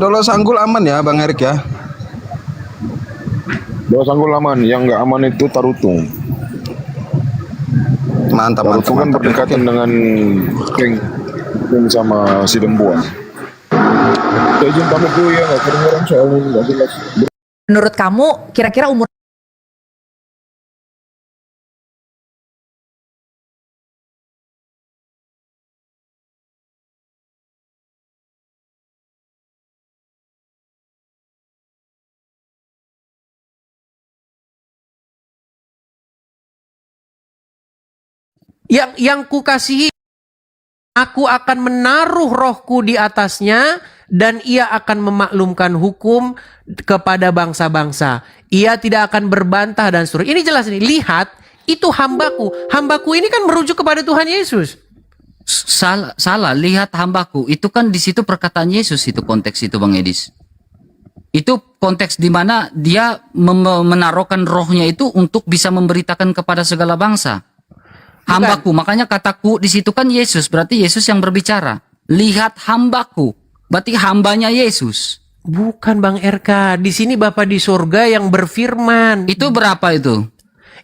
Dolo Sanggul aman ya Bang Erik ya. Doa Sanggul aman, yang nggak aman itu Tarutung. Mantap. Tarutung kan berdekatan dengan Keng sama si Dembuan. Saya izin pamit dulu ya, nggak kedengeran soalnya nggak jelas. Menurut kamu kira-kira umur yang ku kasihi, aku akan menaruh rohku di atasnya dan ia akan memaklumkan hukum kepada bangsa-bangsa. Ia tidak akan berbantah dan seterusnya. Ini jelas nih, lihat itu hambaku. Hambaku ini kan merujuk kepada Tuhan Yesus. Salah, lihat hambaku. Itu kan di situ perkataan Yesus, itu konteks itu Bang Edis. Itu konteks di mana dia menaruhkan rohnya itu untuk bisa memberitakan kepada segala bangsa. Hambaku, makanya kataku di situ kan Yesus, berarti Yesus yang berbicara. Lihat hambaku, berarti hambanya Yesus. Bukan Bang RK, di sini Bapa di surga yang berfirman. Itu berapa itu?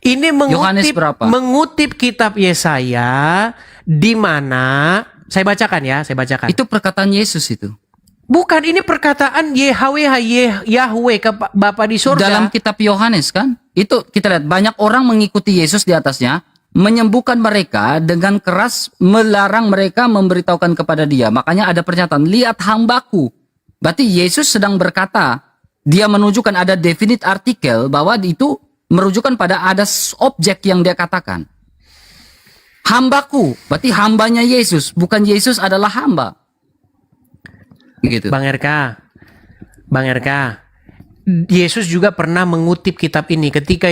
Ini Yohanes berapa? mengutip kitab Yesaya, di mana saya bacakan ya, saya bacakan. Itu perkataan Yesus itu. Bukan, ini perkataan Yahweh ke Bapa di surga. Dalam kitab Yohanes kan? Itu kita lihat banyak orang mengikuti Yesus di atasnya, menyembuhkan mereka dengan keras, melarang mereka memberitahukan kepada dia. Makanya ada pernyataan, lihat hambaku. Berarti Yesus sedang berkata, dia menunjukkan ada definite artikel bahwa itu merujukan pada ada objek yang dia katakan. Hambaku, berarti hambanya Yesus, bukan Yesus adalah hamba. Gitu. Bang RK, Yesus juga pernah mengutip kitab ini. Ketika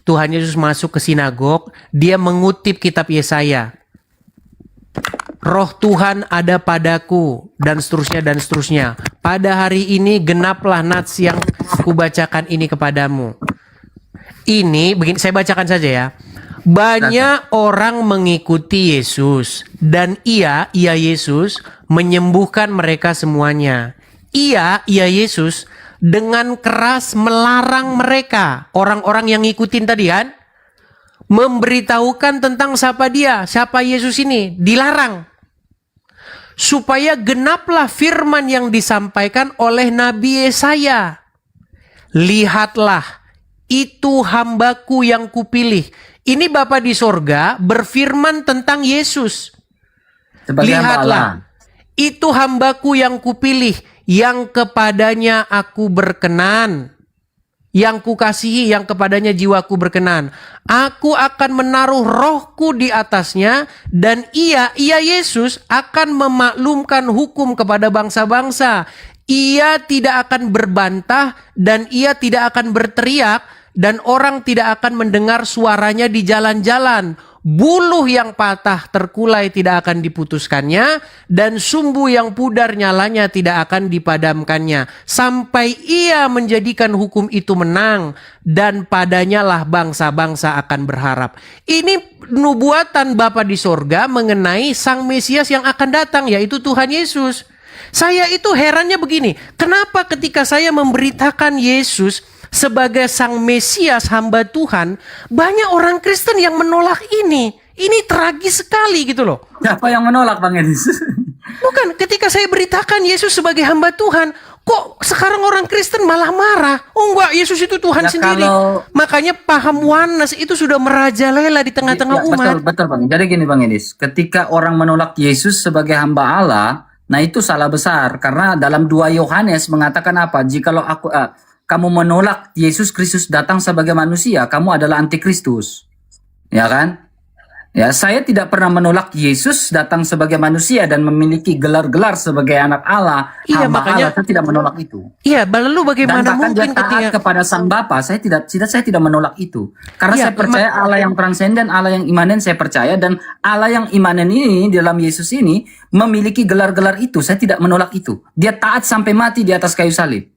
Tuhan Yesus masuk ke sinagog, dia mengutip kitab Yesaya. Roh Tuhan ada padaku, dan seterusnya dan seterusnya. Pada hari ini genaplah nats yang kubacakan ini kepadamu. Ini, begini, saya bacakan saja ya. Banyak orang mengikuti Yesus, dan ia Yesus menyembuhkan mereka semuanya. Ia Yesus dengan keras melarang mereka, orang-orang yang ngikutin tadi kan, memberitahukan tentang siapa Yesus ini, dilarang. Supaya genaplah firman yang disampaikan oleh Nabi Yesaya. Lihatlah, itu hambaku yang kupilih. Ini Bapa di sorga berfirman tentang Yesus. Lihatlah, itu hambaku yang kupilih, yang kepadanya aku berkenan. yang kukasihi, yang kepadanya jiwaku berkenan. Aku akan menaruh rohku di atasnya, dan ia Yesus akan memaklumkan hukum kepada bangsa-bangsa. Ia tidak akan berbantah dan ia tidak akan berteriak, dan orang tidak akan mendengar suaranya di jalan-jalan. Buluh yang patah terkulai tidak akan diputuskannya, dan sumbu yang pudar nyalanya tidak akan dipadamkannya, sampai ia menjadikan hukum itu menang, dan padanya lah bangsa-bangsa akan berharap. Ini nubuatan Bapa di sorga mengenai Sang Mesias yang akan datang, yaitu Tuhan Yesus. Saya itu herannya begini, kenapa ketika saya memberitakan Yesus sebagai Sang Mesias, hamba Tuhan, banyak orang Kristen yang menolak ini. Ini tragis sekali gitu loh. Siapa yang menolak, Bang Edis? Bukan, ketika saya beritakan Yesus sebagai hamba Tuhan, kok sekarang orang Kristen malah marah? Oh enggak, Yesus itu Tuhan Ya, sendiri. Makanya paham oneness itu sudah merajalela di tengah-tengah umat. Betul Bang. Jadi gini Bang Edis, ketika orang menolak Yesus sebagai hamba Allah, nah itu salah besar. Karena dalam 2 Yohanes mengatakan apa? Jikalau kamu menolak Yesus Kristus datang sebagai manusia, kamu adalah antikristus. Ya kan? Ya, saya tidak pernah menolak Yesus datang sebagai manusia dan memiliki gelar-gelar sebagai anak Allah. Iya, hamba makanya Allah, saya tidak menolak itu. Iya, lalu bagaimana Dan bahkan mungkin dia taat kepada Sang Bapa, saya tidak menolak itu. Karena Iya, saya percaya Allah yang transenden, Allah yang imanen saya percaya, dan Allah yang imanen ini dalam Yesus ini memiliki gelar-gelar itu. Saya tidak menolak itu. Dia taat sampai mati di atas kayu salib.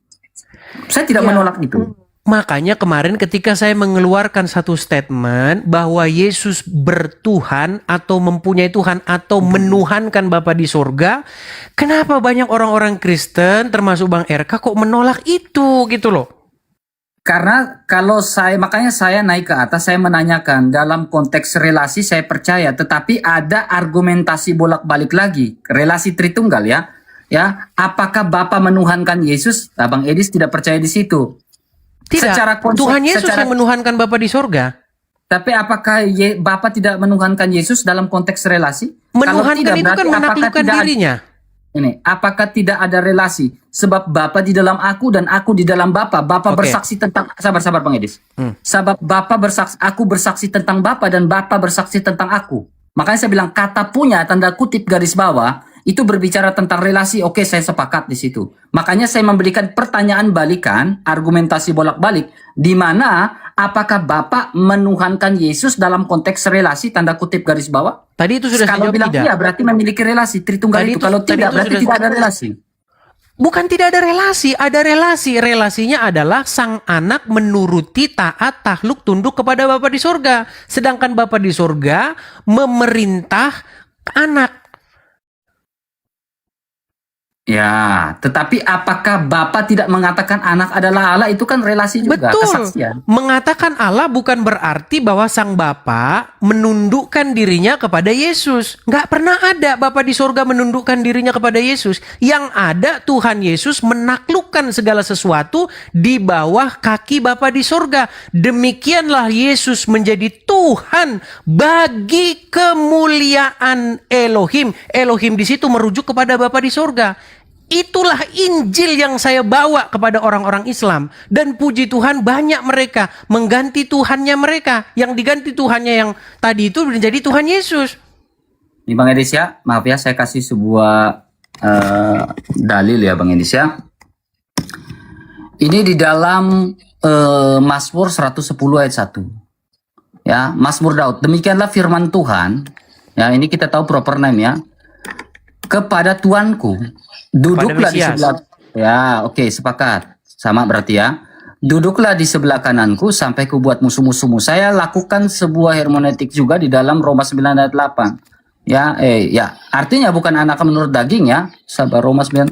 Saya tidak menolak itu. Makanya kemarin ketika saya mengeluarkan satu statement bahwa Yesus bertuhan atau mempunyai Tuhan atau menuhankan Bapa di sorga, kenapa banyak orang-orang Kristen termasuk Bang RK kok menolak itu gitu loh? Karena makanya saya naik ke atas, saya menanyakan dalam konteks relasi saya percaya, tetapi ada argumentasi bolak-balik lagi, relasi Tritunggal ya. Ya, apakah Bapa menuhankan Yesus? Bang Edis tidak percaya di situ. Tidak, Tuhan Yesus yang menuhankan Bapa di sorga. Tapi apakah Bapa tidak menuhankan Yesus dalam konteks relasi? Menuhankan Kalau tidak, itu kan menaklukkan dirinya. Apakah tidak ada relasi? Sebab Bapa di dalam aku dan aku di dalam Bapa. Bapa bersaksi tentang, sabar Bang Edis. Sebab Bapa bersaksi, aku bersaksi tentang Bapa dan Bapa bersaksi tentang aku. Makanya saya bilang kata punya tanda kutip garis bawah itu berbicara tentang relasi. Oke, saya sepakat di situ. Makanya saya memberikan pertanyaan balikan, argumentasi bolak-balik, di mana apakah Bapak menuhankan Yesus dalam konteks relasi tanda kutip garis bawah? Tadi itu sudah kalau bilang tidak. Iya, berarti memiliki relasi Tritunggal itu. Kalau tidak, berarti tidak ada relasi. Bukan tidak ada relasi, ada relasi. Relasinya adalah sang anak menuruti, taat, takluk, tunduk kepada Bapa di sorga. Sedangkan Bapa di sorga memerintah anak. Ya, tetapi apakah Bapa tidak mengatakan anak adalah Allah? Itu kan relasi juga, Betul. kesaksian. Mengatakan Allah bukan berarti bahwa sang Bapa menundukkan dirinya kepada Yesus. Nggak pernah ada Bapa di sorga menundukkan dirinya kepada Yesus. Yang ada Tuhan Yesus menaklukkan segala sesuatu di bawah kaki Bapa di sorga. Demikianlah Yesus menjadi Tuhan bagi kemuliaan Elohim. Elohim di situ merujuk kepada Bapa di sorga. Itulah Injil yang saya bawa kepada orang-orang Islam. Dan puji Tuhan banyak mereka mengganti Tuhannya mereka. Yang diganti Tuhannya yang tadi itu menjadi Tuhan Yesus. Ini Bang Edis ya, maaf ya saya kasih sebuah dalil ya Bang Edis ya. Ini di dalam Mazmur 110 ayat 1. Ya, Mazmur Daud. Demikianlah firman Tuhan. Ya, ini kita tahu proper name ya. Kepada Tuanku, duduklah di sebelah. Ya, oke, sepakat. Sama berarti ya. Duduklah di sebelah kananku sampai ku buat musuh-musuhmu. Saya lakukan sebuah hermeneutik juga di dalam Roma 9 ayat 8. Ya, ya. Artinya bukan anak menurut daging ya. Sabar, Roma 9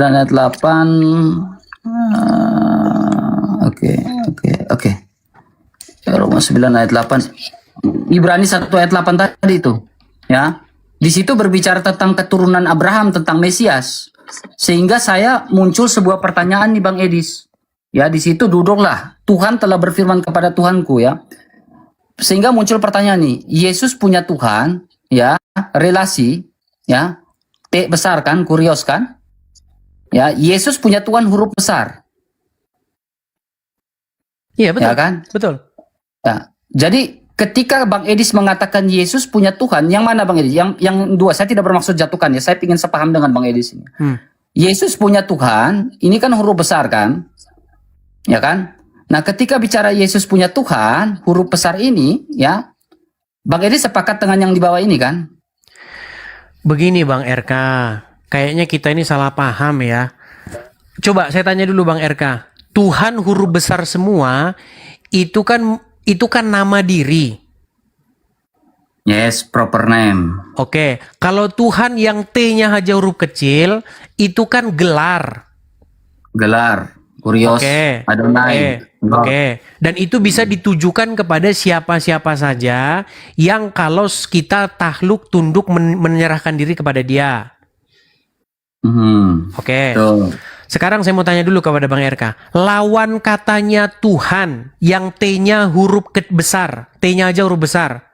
ayat 8. Oke. Roma 9 ayat 8. Ibrani 1 ayat 8 tadi itu. Ya. Di situ berbicara tentang keturunan Abraham, tentang Mesias. Sehingga saya muncul sebuah pertanyaan nih Bang Edis. Ya, di situ duduklah. Tuhan telah berfirman kepada Tuhanku ya. Sehingga muncul pertanyaan nih, Yesus punya Tuhan, ya, relasi, ya. T besar kan, kurios kan? Ya, Yesus punya Tuhan huruf besar. Iya, betul. Ya kan? Betul. Ya. Jadi ketika Bang Edis mengatakan Yesus punya Tuhan, yang mana Bang Edis? Yang dua, saya tidak bermaksud jatuhkan ya. Saya ingin sepaham dengan Bang Edis ini. Yesus punya Tuhan, ini kan huruf besar kan? Ya kan? Nah, ketika bicara Yesus punya Tuhan, huruf besar ini, ya, Bang Edis sepakat dengan yang di bawah ini kan? Begini Bang RK, kayaknya kita ini salah paham ya. Coba saya tanya dulu Bang RK, Tuhan huruf besar semua itu kan nama diri. Yes, proper name. Oke, kalau Tuhan yang T-nya aja huruf kecil itu kan gelar. Gelar, kurios, Adonai. Oke. Dan itu bisa ditujukan kepada siapa-siapa saja yang kalau kita takluk tunduk menyerahkan diri kepada dia. Oke. Sekarang saya mau tanya dulu kepada Bang RK. Lawan katanya Tuhan yang T-nya huruf besar, T-nya aja huruf besar.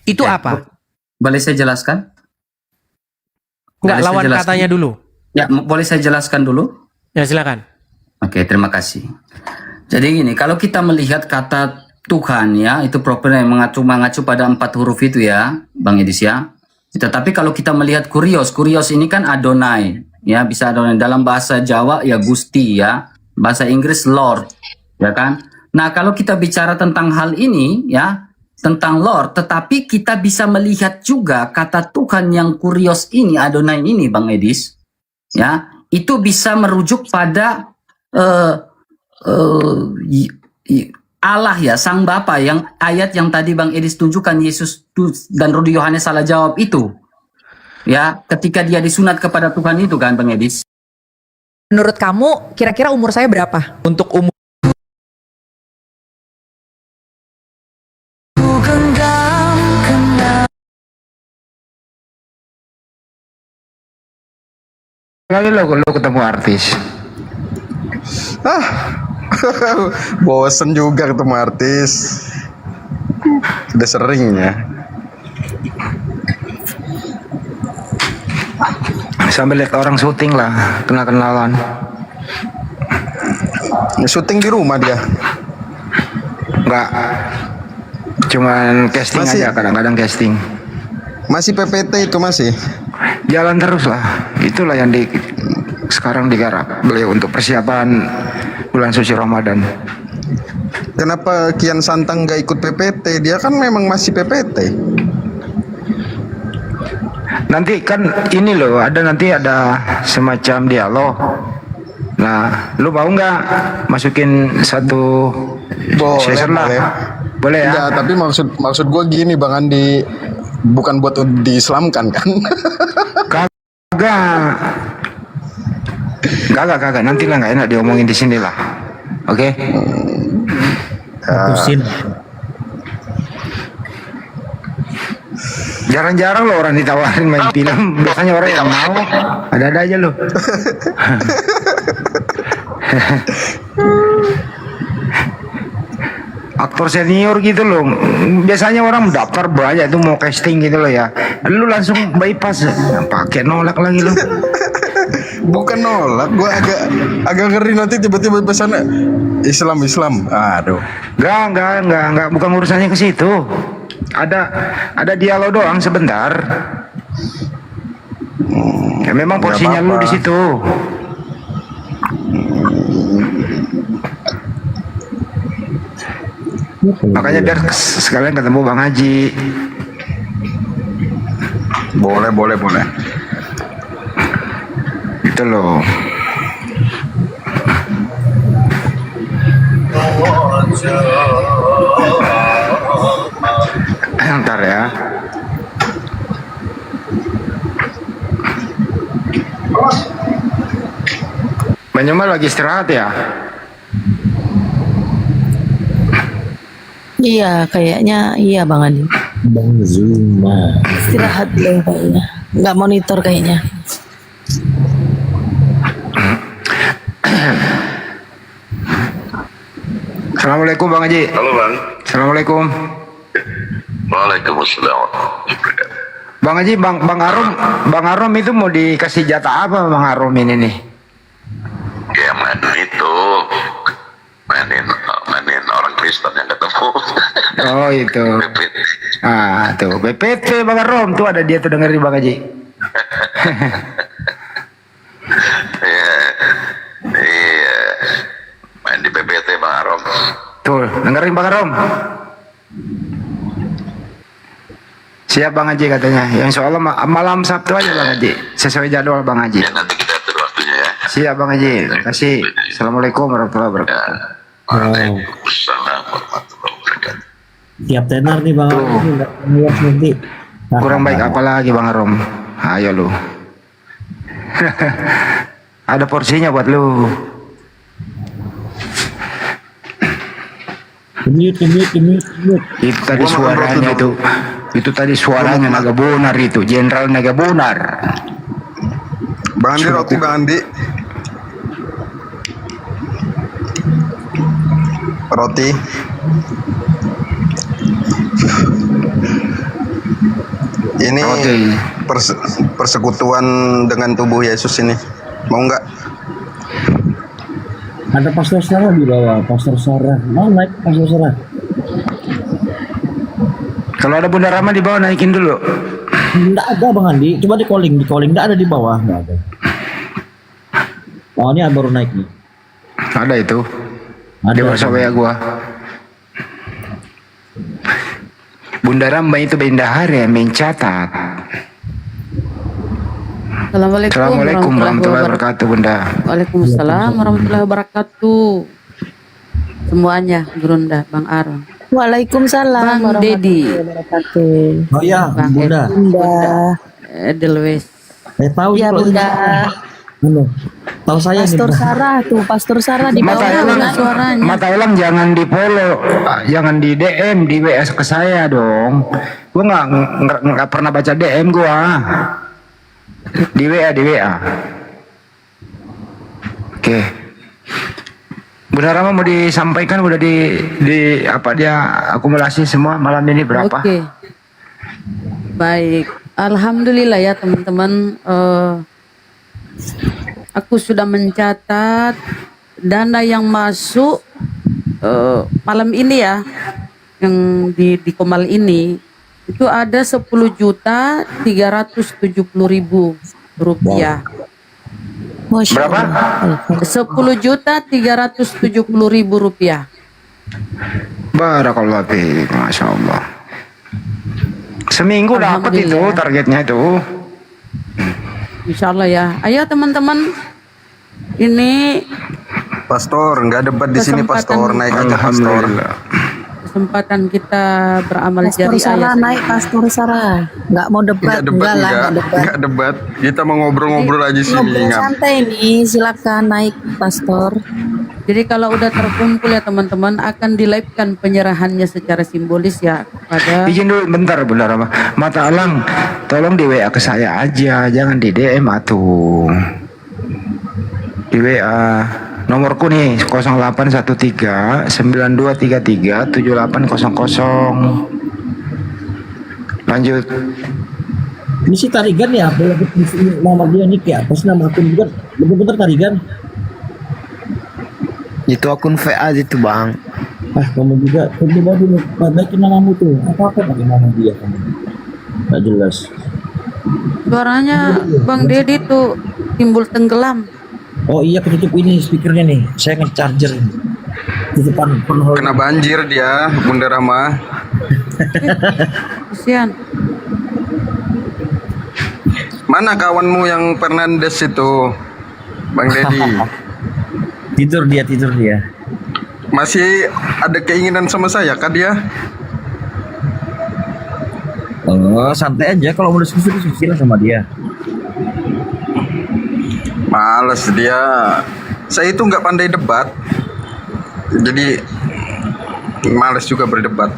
Itu apa? Boleh saya jelaskan? Enggak, lawan katanya dulu. Ya, boleh saya jelaskan dulu? Ya, silakan. Oke, terima kasih. Jadi gini, kalau kita melihat kata Tuhan ya, itu proper yang mengacu pada 4 huruf itu ya, Bang Edis ya. Tetapi kalau kita melihat kurios ini kan Adonai, ya bisa Adonai. Dalam bahasa Jawa ya Gusti ya, bahasa Inggris Lord, ya kan. Nah kalau kita bicara tentang hal ini ya, tentang Lord, tetapi kita bisa melihat juga kata Tuhan yang kurios ini, Adonai ini, Bang Edis, ya, itu bisa merujuk pada Allah ya, Sang Bapa, yang ayat yang tadi Bang Edis tunjukkan, Yesus dan Rudi Yohanes salah jawab itu. Ya, ketika dia disunat kepada Tuhan itu kan Bang Edis. Menurut kamu kira-kira umur saya berapa? Untuk umur Kali lo ketemu artis. Bosen juga ketemu artis. Udah sering ya. Sambil lihat orang syuting lah, kenal-kenalan. Syuting di rumah dia. Enggak. Cuman casting Masih? aja, kadang-kadang casting. Masih PPT itu masih. Jalan terus lah. Itulah yang sekarang digarap beliau untuk persiapan bulan suci Ramadan. Kenapa Kian Santang gak ikut PPT? Dia kan memang masih PPT. Nanti kan ini loh, nanti ada semacam dialog. Nah, lu mau nggak masukin satu session lah? Boleh ya? Enggak, tapi maksud gue gini Bang Andi, bukan buat diislamkan kan? Kagak. Nanti lah, nggak enak diomongin di sini lah. Oke? Jarang-jarang loh orang ditawarin main film. Biasanya orang yang mau, ada-ada aja loh. Aktor senior gitu loh. Biasanya orang daftar banyak tuh mau casting gitu loh ya. Lu langsung bypass, pakai nolak lagi lo. Bukan nolak, gue agak ngeri nanti tiba-tiba pesannya Islam. Aduh. Enggak, bukan urusannya ke situ. Ada dialog doang sebentar. Ya memang porsinya lu di situ. Makanya biar sekalian ketemu Bang Haji. Boleh. Itu loh. Ntar ya. Banyumal lagi istirahat ya? Iya, kayaknya iya Bang Andi. Bang Zuma. Istirahat dulu kayaknya. Nggak monitor kayaknya. Assalamualaikum Bang Haji. Halo Bang. Assalamualaikum. Waalaikumsalam. Bang Haji, Bang Arom itu mau dikasih jatah apa Bang Arom ini nih? Ya mainin orang Kristen yang ketemu. Oh itu. Tuh BPT Bang Rom tuh ada dia tuh dengerin Bang Haji. Iya. Main di PPT Bang Arom. Tuh dengerin Bang Rom. Siap Bang Haji katanya. Yang soal malam Sabtu aja Bang Haji. Sesuai jadwal Bang Haji. Ya, nanti kita atur waktunya ya. Siap Bang Haji. Terima kasih. Assalamualaikum warahmatullahi wabarakatuh. Waalaikumsalam warahmatullahi wabarakatuh. Tiap tenar nih Bang. Nanti. Kurang baik apa lagi Bang Rom? Ayo lu. Ada porsinya buat lu. Kemit. Itu tadi suaranya itu. Itu tadi suaranya Naga Bonar itu, Jenderal Naga Bonar. Bang Andi roti Bang Andi. Roti. Ini persekutuan dengan tubuh Yesus ini. Mau nggak? Ada Pastor Sarah di bawah, Pastor Sarah. Mau naik Pastor Sarah? Kalau ada Bunda Rama di bawah naikin dulu. Enggak ada Bang Andi, coba di calling, enggak ada di bawah, enggak ada. Oh ini baru naik nih. Ada itu. Ada masuk WA gua. Bunda Rama itu bendahara yang mencatat. Assalamualaikum warahmatullahi wabarakatuh Bunda. Waalaikumsalam warahmatullahi wabarakatuh. Semuanya Bunda, Bang Aron. Waalaikumsalam Bang Dedi. wabarakatuh. Oh iya, Bang Bunda. Bunda. Edelweiss. Tahu Ya kalau Bunda. tahu saya Pastor nih. Sarah tuh, Pastor Sarah di bawah suaranya. Mata Elang jangan di follow, jangan di DM, di WA ke saya dong. Gua nggak pernah baca DM gua. Di WA. Oke. Bunda Rama mau disampaikan udah di apa dia akumulasi semua malam ini berapa? Oke. Baik. Alhamdulillah ya teman-teman. Aku sudah mencatat dana yang masuk malam ini ya, yang di Komal ini itu ada 10.370.000 rupiah. Berapa? 10.370.000 rupiah. Barakallah fiik, masya Allah. Seminggu dapat itu targetnya itu. Insya Allah ya. Ayo teman-teman, ini Pastor, nggak debat di sini Pastor, naik aja Pastor. kesempatan kita beramal Pastor jariah. Sarah naik, Pastor Sarah. Nggak mau debat, nggak debat. Nggak debat. Kita mau ngobrol-ngobrol aja sini. Ngobrol santai nih, silakan naik Pastor. Jadi kalau udah terkumpul ya teman-teman, akan di-live-kan penyerahannya secara simbolis ya kepada. Izin dulu bentar Bunda Rama. Mata Elang, tolong di WA ke saya aja, jangan di DM atuh. Di WA. Nomorku nih 0813 9233 7800. Lanjut. Ini si Tarigan ya, nama dia Nick ya, terus nama akun juga, bener-bener Tarigan. Itu akun VA itu Bang. Kamu juga, coba dulu, baikin namamu tuh, apa pakai nama dia kamu? Gak jelas. Suaranya Bang Dedi tuh timbul tenggelam. Oh iya, ketutup ini speakernya nih, saya nge-charger ini. Tutupan penhol. Kena banjir dia, Bunda Rama. Kasihan. Mana kawanmu yang Fernandes itu, Bang Dedi? Tidur dia. Masih ada keinginan sama saya kah dia? Oh, santai aja, kalau mau diskusi lah sama dia. Males dia. Saya itu nggak pandai debat. Jadi males juga berdebat.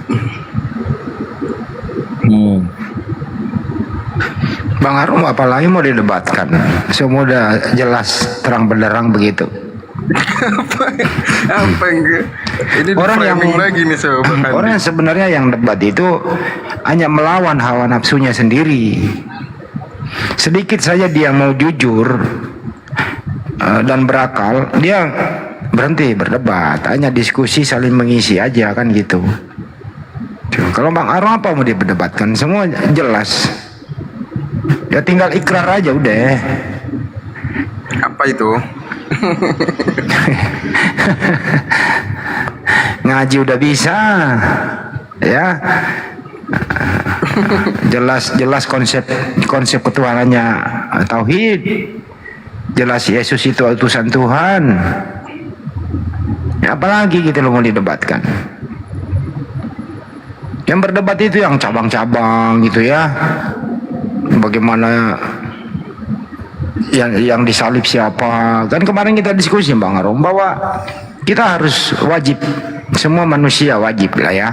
Bang Arum apalagi mau didebatkan? Semua udah jelas terang benderang begitu. Apa yang ini orang yang lagi nih sobat. Orang yang sebenarnya yang debat itu hanya melawan hawa nafsunya sendiri. Sedikit saja dia mau jujur dan berakal, dia berhenti berdebat, hanya diskusi saling mengisi aja kan gitu. Tuh, kalau Bang Arom apa mau diperdebatkan? Semua jelas. Ya tinggal ikrar aja udah. Apa itu? Ngaji udah bisa, ya. Jelas konsep ketuhanannya tauhid. Jelas Yesus itu utusan Tuhan. Ya, apalagi gitu lo mau didebatkan? Yang berdebat itu yang cabang-cabang gitu ya. Bagaimana yang disalib siapa? Kan kemarin kita diskusi Bang Arom bahwa kita harus wajib, semua manusia wajib lah ya.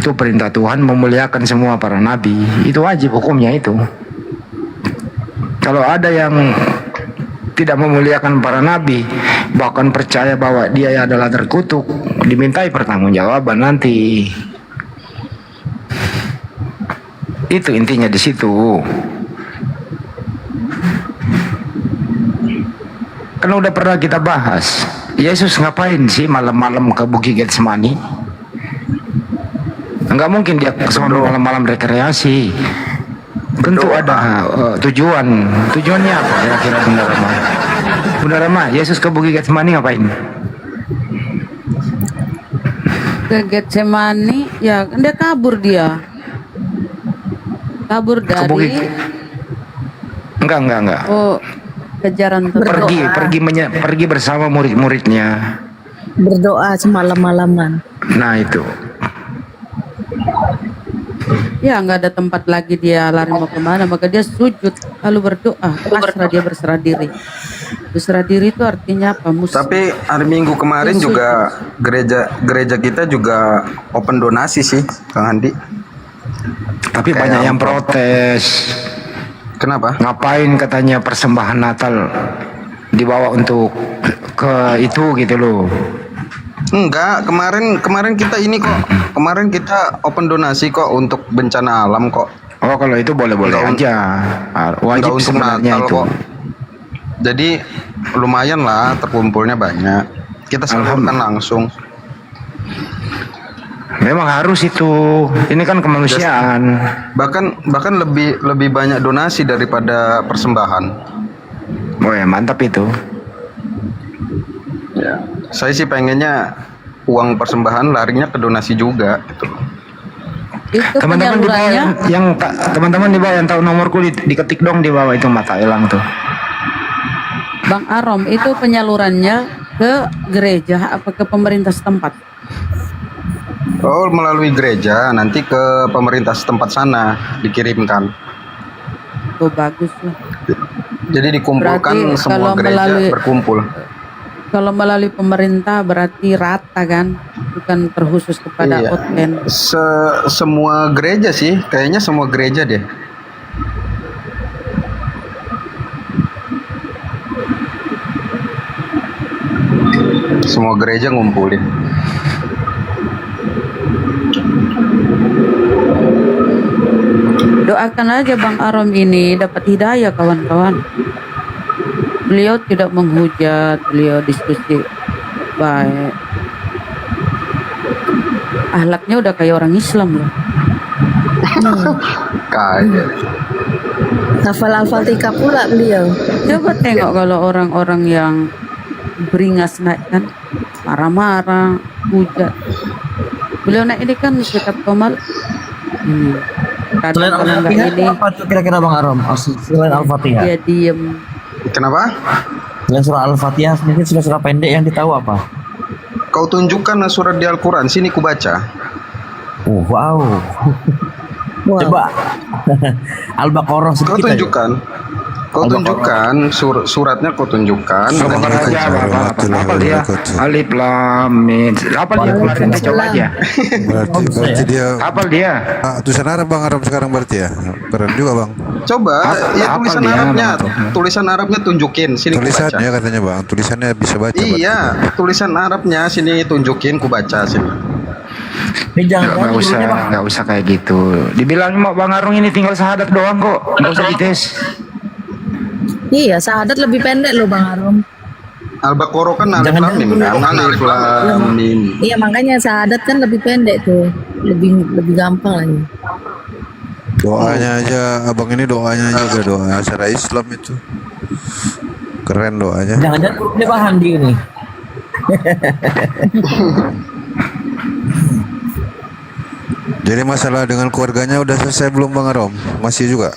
Itu perintah Tuhan memuliakan semua para nabi. Itu wajib hukumnya itu. Kalau ada yang tidak memuliakan para nabi, bahkan percaya bahwa dia adalah terkutuk, dimintai pertanggungjawaban nanti. Itu intinya di situ. Kan udah pernah kita bahas. Yesus ngapain sih malam-malam ke Bukit Getsemani? Enggak mungkin dia ke sana malam-malam rekreasi. Tentu ada tujuan. Tujuannya apa kira-kira Bunda Rama? Bunda Rama, Yesus ke Bukit Getsemani ngapain? Ke Getsemani, ya dia kabur dia. Kabur dari enggak. Oh, kejaran pergi bersama murid-muridnya. Berdoa semalam-malaman. Nah itu. Ya nggak ada tempat lagi dia lari mau kemana, maka dia sujud lalu berdoa. Pasrah, dia berserah diri. Berserah diri itu artinya apa? Tapi hari Minggu kemarin juga gereja kita juga open donasi sih, Kang Andi. Tapi banyak yang protes. Kenapa? Ngapain katanya persembahan Natal dibawa untuk ke itu gitu loh. Enggak, kemarin kita ini kok. Kemarin kita open donasi kok untuk bencana alam kok. Oh, kalau itu boleh-boleh aja. Wajib untuk sebenarnya Natal itu. kok. Jadi lumayan lah, terkumpulnya banyak. Kita salurkan langsung. Memang harus itu. Ini kan kemanusiaan. Bahkan lebih banyak donasi daripada persembahan. Oh ya, mantap itu. Ya, saya sih pengennya uang persembahan larinya ke donasi juga gitu. Itu Teman-teman di bawah teman-teman di bawah yang tahu nomorku diketik dong di bawah itu mata elang tuh. Bang Arom, itu penyalurannya ke gereja apa ke pemerintah setempat? Oh, melalui gereja, nanti ke pemerintah setempat sana dikirimkan. Oh, bagus lah. Jadi dikumpulkan Berarti semua kalau gereja berkumpul. Kalau melalui pemerintah berarti rata kan, bukan terkhusus kepada Iya. Oten. Semua gereja sih, kayaknya semua gereja deh. Semua gereja ngumpulin. Doakan aja Bang Arom ini dapat hidayah kawan-kawan. Beliau tidak menghujat, beliau diskusi baik. Ahlaknya udah kayak orang Islam loh. Kayak. Hafal Al-Fatihah pula beliau. Coba tengok kalau orang-orang yang beringas naik kan, marah-marah, hujat. Beliau naik ini kan kitab Komal. Selain Al-Fatihah apa tuh kira-kira Bang Arom? Selain Al-Fatihah. Dia diem. Kenapa? Selain surah Al-Fatihah mungkin surah pendek yang ditahu apa? Kau tunjukkan surat di Al-Quran, sini ku baca. Wow. Coba Al-Baqarah Kau sedikit tunjukkan. Kau tunjukkan suratnya, kau tunjukkan. Apa dia? Alif Lam Mim. Apa dia kemarin? Coba aja. Berarti dia Apa dia? tulisan Arab Bang Aram sekarang berarti ya. Keren juga Bang. Coba ya tulisan dia, Arabnya. Bang? Tulisan Arabnya tunjukin, sini ku baca. Tulisannya katanya Bang, tulisannya bisa baca. Iya, tulisan Arabnya sini tunjukin, ku baca sini. Nggak usah kayak gitu. Dibilang mau Bang Arung ini tinggal syahadat doang kok, nggak usah dites. Iya, syahadat lebih pendek loh Bang Arom. Al-Baqarah kan alif lam mim kan? Alif lam mim. Iya makanya syahadat kan lebih pendek tuh, lebih gampang lagi. Doanya aja, abang ini doanya juga doa secara Islam itu. Keren doanya. Jangan-jangan grupnya paham dia nih. Jadi masalah dengan keluarganya udah selesai belum Bang Arom? Masih juga?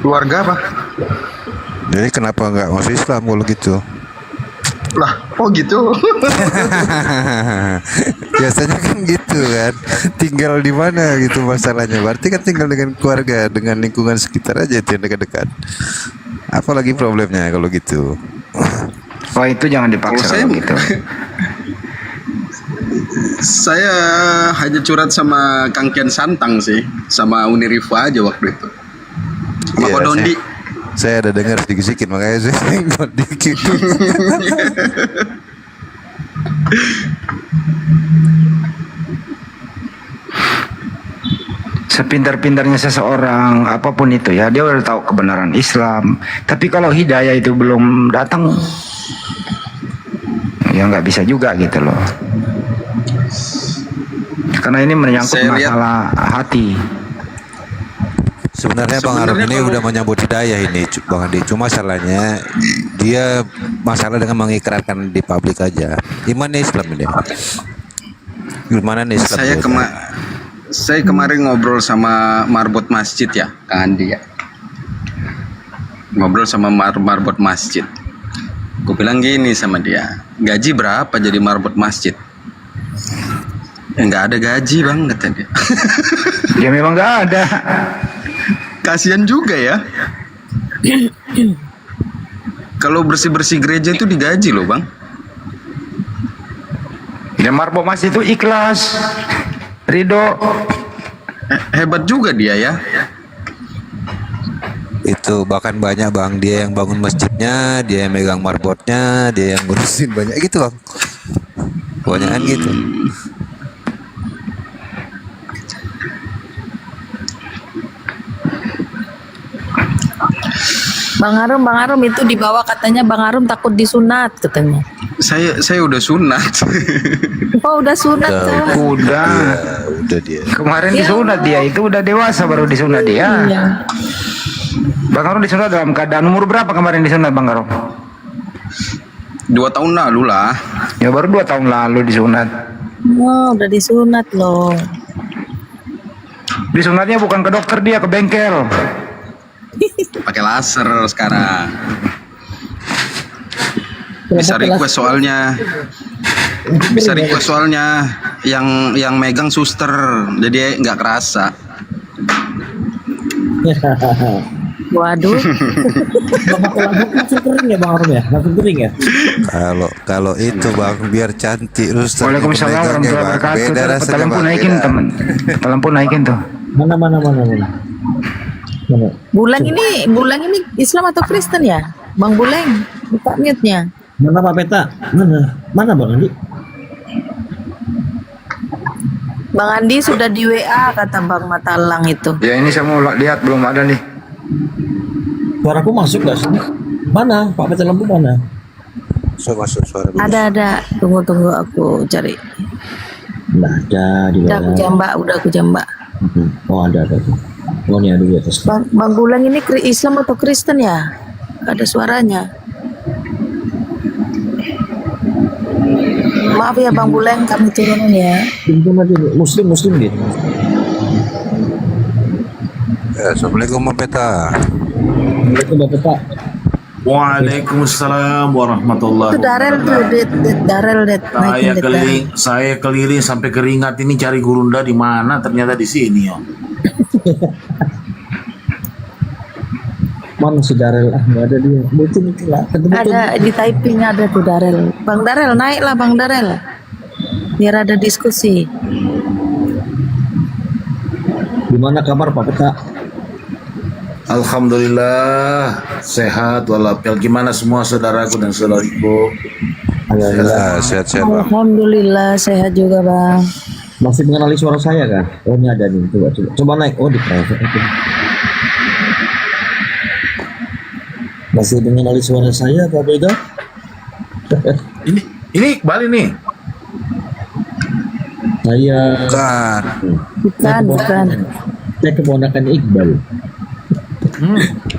Keluarga apa? Jadi kenapa nggak masuk Islam kalau gitu? Lah, oh gitu. Biasanya kan gitu kan. Tinggal di mana gitu masalahnya. Berarti kan tinggal dengan keluarga, dengan lingkungan sekitar aja itu yang dekat-dekat. Apalagi problemnya kalau gitu? Oh itu jangan dipaksa kalau gitu. Saya hanya curhat sama Kang Kian Santang sih, sama Unirifa aja waktu itu. Sama Iya, Kodondi. Saya ada dengar sedikit-sedikit makanya saya nengok dikit. Sepintar-pintarnya seseorang apapun itu ya, dia udah tahu kebenaran Islam. Tapi kalau hidayah itu belum datang, ya nggak bisa juga gitu loh. Karena ini menyangkut masalah hati. Sebenarnya Bang Arom ini udah menyambut hidayah ini Bang Andi. Cuma masalahnya dia masalah dengan mengikrarkan di publik aja. Gimana Islam ini? Gimana nih Islam? Saya kemarin ngobrol sama marbot masjid ya, Kang Andi ya. Ngobrol sama marbot masjid. Gue bilang gini sama dia, gaji berapa jadi marbot masjid? Nggak ada gaji bang, kata dia. Ya memang nggak ada. Kasihan juga ya. Kalau bersih-bersih gereja itu digaji loh bang. Ya marbot masjid itu ikhlas, ridho. Hebat juga dia ya. Itu bahkan banyak Bang, dia yang bangun masjidnya, dia yang megang marbotnya, dia yang ngurusin banyak gitu Bang. Kebanyakan gitu. Bang Arum itu dibawa katanya Bang Arum takut disunat katanya. Saya udah sunat. Oh udah sunat tuh. Udah. Udah dia. Kemarin disunat dia, itu udah dewasa baru disunat dia. Iya. Bang Arum disunat dalam keadaan umur berapa kemarin disunat Bang Arum? 2 tahun lalu lah. Ya baru 2 tahun lalu disunat. Oh udah disunat loh. Disunatnya bukan ke dokter, dia ke bengkel. Pakai laser sekarang. Bisa request soalnya. Bisa request soalnya yang megang suster, jadi nggak kerasa. Waduh. Langsung kering ya Bang Arum ya? Langsung kering ya? Kalau itu Bang biar cantik terus. Waalaikumsalam warahmatullahi wabarakatuh. Beda rasanya Lampu Bang. naikin teman. Lampu naikin tuh. Mana. Bulang ini Islam atau Kristen ya? Bang Buleng, buka mute-nya. Mana Pak Peta? Mana Bang Andi? Bang Andi sudah di WA kata Bang Matalang itu. Ya ini saya mau lihat, belum ada nih. Suaraku masuk gak sih? Mana? Pak Peta lampu mana? Masuk suara. Ada. Tunggu aku cari. Nggak ada di Udah aku jambak. Oh ada. Oh ini ada di atas. Bang Bulang ini Islam atau Kristen ya? Gak ada suaranya. Maaf ya Bang Bulang, kami turunin ya. Muslim gitu. Assalamualaikum Pak Peta. Assalamualaikum Pak Peta. Waalaikumsalam warahmatullahi Itu Darel tuh, Darel. Saya keliling sampai keringat ini cari Gurunda di mana, ternyata di sini ya. Mana si Darel? Nggak ada dia. Betul lah. Ada di typing ada tuh Darel. Bang Darel naiklah Bang Darel. Biar ada diskusi. Gimana kabar Pak Peta? Alhamdulillah sehat walafiat. Gimana semua saudaraku dan saudariku? Sehat Bang. Alhamdulillah sehat juga Bang. Masih mengenali suara saya kan? Oh ini ada nih. Coba naik. Oh di private itu. Masih mengenali suara saya, Pak Beda? Ini Iqbal ini. Saya Bukan. Saya keponakan Iqbal.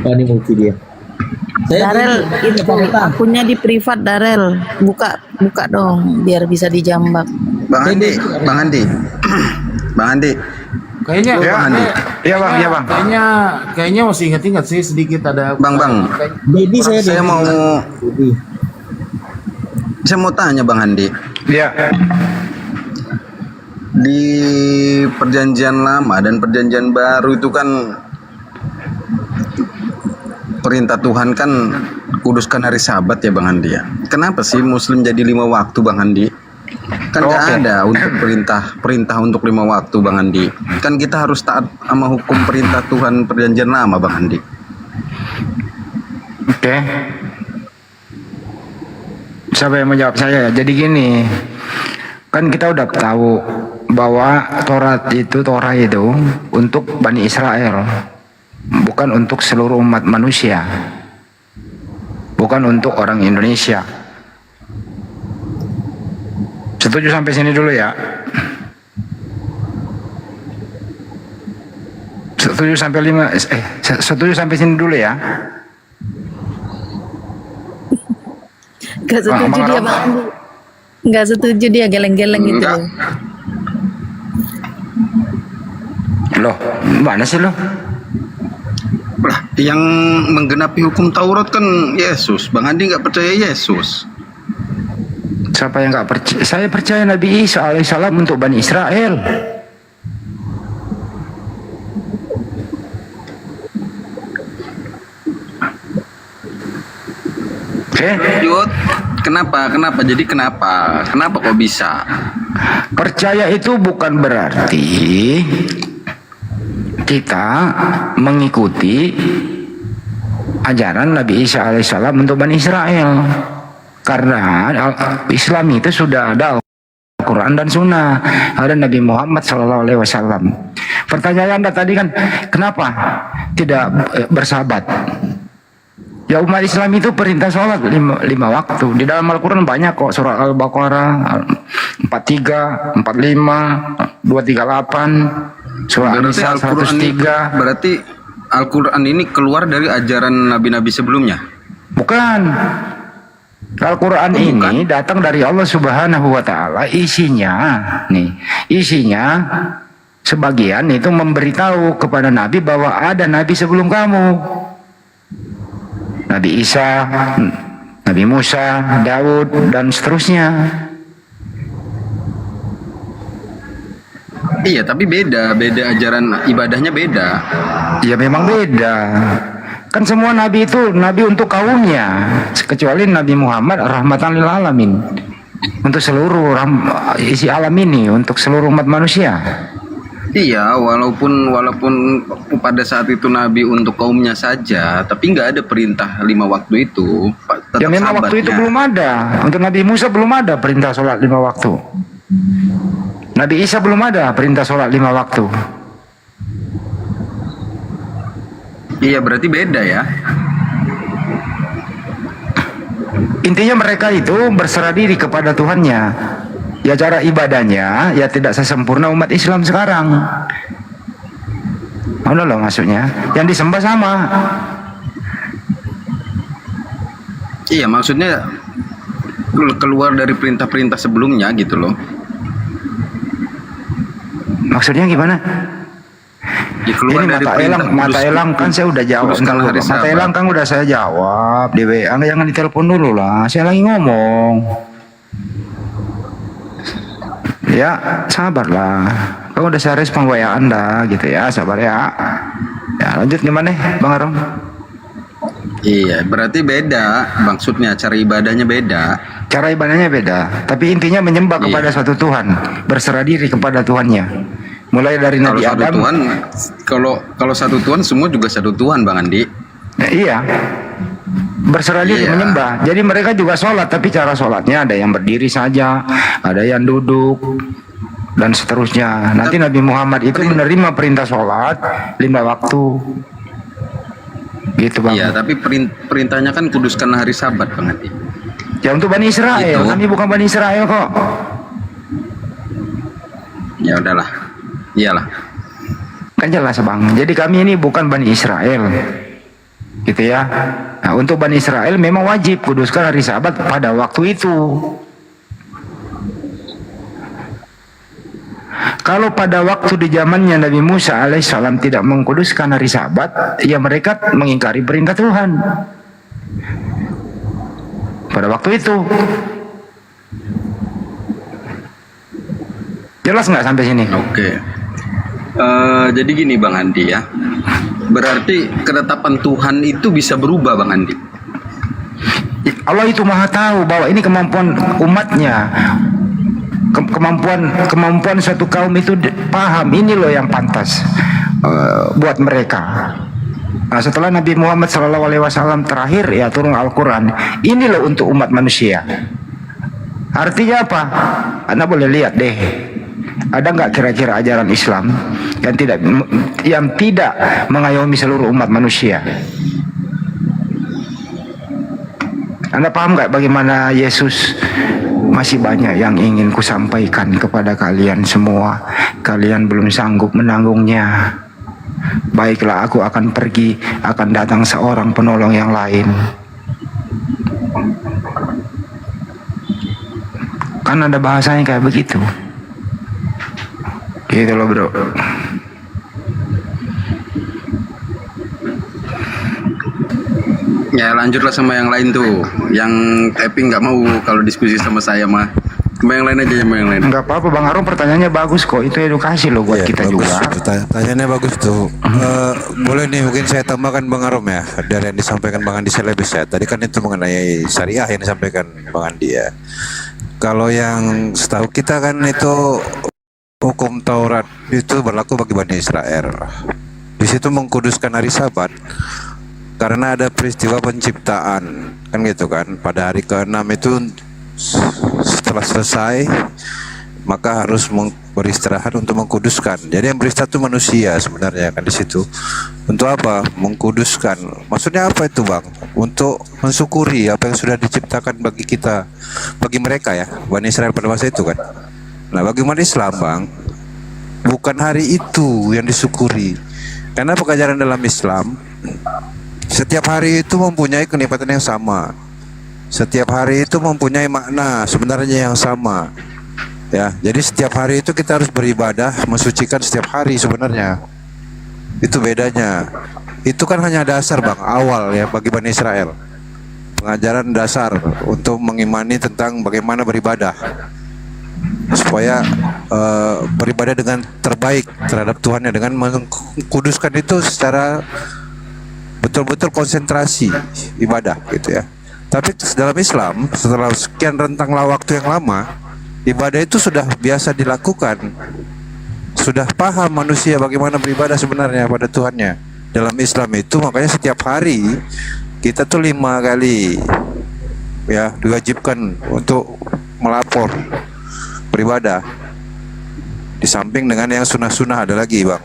Oh, ini multi dia. Darel, itu akunnya di privat, Darel. Buka dong biar bisa dijambak. Bang Andi. Kayaknya Bang. Kayaknya masih ingat sih sedikit ada. Bang. Baby saya mau tanya Bang Andi. Ya. Di perjanjian lama dan perjanjian baru itu kan perintah Tuhan kan kuduskan hari Sabat ya Bang Andi ya. Kenapa sih Muslim jadi 5 waktu Bang Andi? Kan nggak ada untuk perintah untuk 5 waktu Bang Andi. Kan kita harus taat sama hukum perintah Tuhan perjanjian lama Bang Andi. Oke. Siapa yang menjawab saya? Jadi gini, kan kita udah tahu bahwa Torah itu untuk Bani Israel, bukan untuk seluruh umat manusia, bukan untuk orang Indonesia. Setuju sampai sini dulu ya? Setuju sampai sini dulu ya? Gak setuju dia, Bang Andi. Gak setuju dia, geleng-geleng gitu. Loh, mana sih lo? Lah, yang menggenapi hukum Taurat kan Yesus. Bang Andi nggak percaya Yesus. Siapa yang nggak percaya? Saya percaya Nabi Isa alaihissalam untuk Bani Israel. Yud, kenapa kok bisa? Percaya itu bukan berarti kita mengikuti ajaran Nabi Isa alaihissalam untuk Bani Israel, karena Islam itu sudah ada Al-Quran dan Sunnah, ada Nabi Muhammad SAW. Pertanyaan Anda tadi kan, kenapa tidak bersahabat? Ya, umat Islam itu perintah sholat 5 waktu. Di dalam Al-Quran banyak kok, surah Al-Baqarah 43, 45, 238, surah An-Nisa 103. Berarti Al-Quran ini keluar dari ajaran nabi-nabi sebelumnya? Bukan. Al-Quran ini datang dari Allah Subhanahu wa Ta'ala. Isinya sebagian itu memberitahu kepada Nabi bahwa ada Nabi sebelum kamu. Nabi Isa, Nabi Musa, Daud, dan seterusnya. Iya, tapi beda ajaran ibadahnya beda. Ya memang beda. Kan semua nabi itu nabi untuk kaumnya, kecuali Nabi Muhammad rahmatan lil alamin, untuk seluruh isi alam ini, untuk seluruh umat manusia. Iya, walaupun pada saat itu Nabi untuk kaumnya saja, tapi nggak ada perintah 5 waktu itu. Ya memang waktu itu belum ada. Untuk Nabi Musa belum ada perintah sholat 5 waktu. Nabi Isa belum ada perintah sholat 5 waktu. Iya, berarti beda ya. Intinya mereka itu berserah diri kepada Tuhannya. Ya cara ibadahnya ya tidak sesempurna umat Islam sekarang. Mana loh maksudnya? Yang disembah sama. Iya, maksudnya keluar dari perintah-perintah sebelumnya gitu loh. Maksudnya gimana? Ya, keluar ini dari mata elang kan saya udah jawab. Mata elang kan udah saya jawab di WA. Jangan ditelepon dulu lah. Saya lagi ngomong. Ya sabarlah, kamu udah saya respon WA Anda gitu ya, sabar ya. Ya lanjut gimana Bang Arom? Iya, berarti beda maksudnya, cara ibadahnya beda. Cara ibadahnya beda, tapi intinya menyembah kepada satu Tuhan, berserah diri kepada Tuhannya. Mulai dari Nabi Adam. Kalau satu Tuhan, semua juga satu Tuhan Bang Andi. Iya. Berserah diri menyembah. Jadi mereka juga sholat, tapi cara sholatnya ada yang berdiri saja, ada yang duduk, dan seterusnya. Nanti Nabi Muhammad itu menerima perintah sholat 5 waktu. Gitu Bang. Iya, tapi perintahnya kan kuduskan hari Sabat Bang Andi. Ya untuk Bani Israel, Itu. kami bukan Bani Israel kok. Ya udahlah. Iyalah. Kan jelas Bang. Jadi kami ini bukan Bani Israel. Gitu ya. Nah, untuk Bani Israel memang wajib kuduskan hari Sabat pada waktu itu. Kalau pada waktu di zamannya Nabi Musa alaihissalam tidak mengkuduskan hari Sabat, ya mereka mengingkari perintah Tuhan. Pada waktu itu. Jelas nggak sampai sini? Oke. Jadi gini Bang Andi ya. Berarti ketetapan Tuhan itu bisa berubah Bang Andi. Allah itu maha tahu bahwa ini kemampuan umatnya. Kemampuan suatu kaum itu paham ini loh yang pantas buat mereka. Nah, setelah Nabi Muhammad SAW terakhir ya turun Al-Quran, ini loh untuk umat manusia. Artinya apa? Anda boleh lihat deh, ada nggak kira-kira ajaran Islam yang tidak mengayomi seluruh umat manusia? Anda paham nggak bagaimana Yesus? Masih banyak yang ingin kusampaikan kepada kalian semua. Kalian belum sanggup menanggungnya. Baiklah, aku akan pergi, akan datang seorang penolong yang lain. Kan ada bahasanya kayak begitu. Gitu loh bro. Ya lanjutlah sama yang lain tuh. Yang Epi nggak mau kalau diskusi sama saya mah. Sama yang lain aja, sama yang lain. Enggak apa-apa Bang Arum, pertanyaannya bagus kok. Itu edukasi loh buat kita bagus, juga. Pertanyaannya bagus tuh. Boleh nih mungkin saya tambahkan Bang Arum ya dari yang disampaikan Bang Andi Selebes ya. Tadi kan itu mengenai syariah yang disampaikan Bang Andi ya. Kalau yang setahu kita kan itu hukum Taurat itu berlaku bagi Bani Israel. Di situ mengkuduskan hari Sabat karena ada peristiwa penciptaan kan gitu kan. Pada hari ke-6 itu setelah selesai maka harus beristirahat untuk mengkuduskan. Jadi yang beristirahat itu manusia sebenarnya kan di situ. Untuk apa? Mengkuduskan. Maksudnya apa itu Bang? Untuk mensyukuri apa yang sudah diciptakan bagi kita, bagi mereka ya, Bani Israel pada masa itu kan. Nah bagi umat Islam Bang, bukan hari itu yang disyukuri. Karena pengajaran dalam Islam, setiap hari itu mempunyai kenikmatan yang sama. Setiap hari itu mempunyai makna sebenarnya yang sama. Ya, jadi setiap hari itu kita harus beribadah, mensucikan setiap hari sebenarnya. Itu bedanya. Itu kan hanya dasar Bang, awal ya bagi Bani Israel. Pengajaran dasar untuk mengimani tentang bagaimana beribadah. Supaya beribadah dengan terbaik terhadap Tuhannya, dengan mengkuduskan itu secara betul-betul konsentrasi ibadah gitu ya. Tapi dalam Islam setelah sekian rentang waktu yang lama, ibadah itu sudah biasa dilakukan. Sudah paham manusia bagaimana beribadah sebenarnya pada Tuhannya. Dalam Islam itu makanya setiap hari kita tuh 5 kali ya diwajibkan untuk melapor beribadah. Di samping dengan yang sunnah-sunnah ada lagi Bang.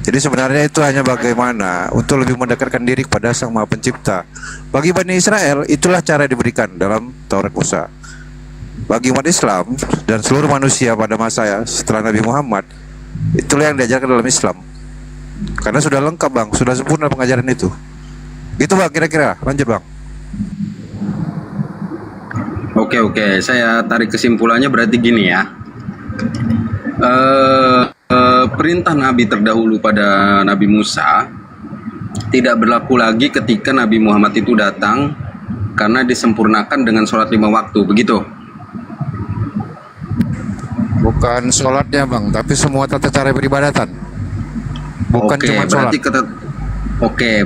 Jadi sebenarnya itu hanya bagaimana untuk lebih mendekatkan diri kepada Sang Maha Pencipta. Bagi Bani Israel itulah cara diberikan dalam Taurat Musa. Bagi umat Islam dan seluruh manusia pada masa setelah Nabi Muhammad, itulah yang diajarkan dalam Islam. Karena sudah lengkap Bang, sudah sempurna pengajaran itu. Gitu Bang, kira-kira lanjut Bang. Oke, saya tarik kesimpulannya berarti gini ya. Perintah Nabi terdahulu pada Nabi Musa tidak berlaku lagi ketika Nabi Muhammad itu datang karena disempurnakan dengan sholat 5 waktu, begitu? Bukan sholatnya Bang, tapi semua tata cara beribadatan. Bukan cuma sholat.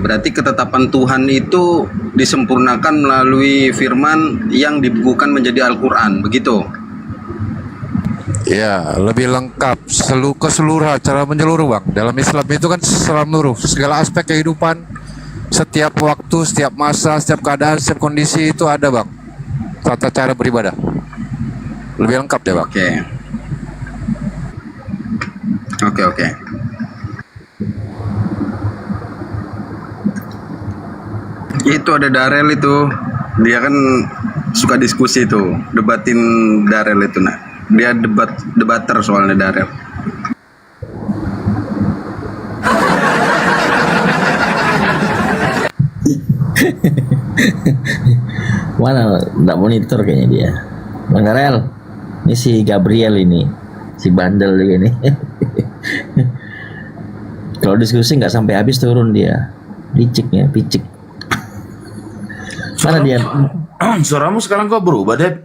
Berarti ketetapan Tuhan itu disempurnakan melalui firman yang dibukukan menjadi Al-Quran, begitu? Ya, lebih lengkap, keseluruhan, cara menyeluruh Bang. Dalam Islam itu kan seluruh, segala aspek kehidupan, setiap waktu, setiap masa, setiap keadaan, setiap kondisi itu ada Bang. Tata cara beribadah. Lebih lengkap deh Bang. Oke. Itu ada Darel itu. Dia kan suka diskusi tuh, debatin Darel itu nah. Dia debater soalnya Darel. Mana nggak monitor kayaknya dia. Bang Darel, ini si Gabriel ini, si bandel ini. Kalau diskusi nggak sampai habis turun dia, piciknya, picik. Mana dia? Suaramu sekarang kok berubah, Dad?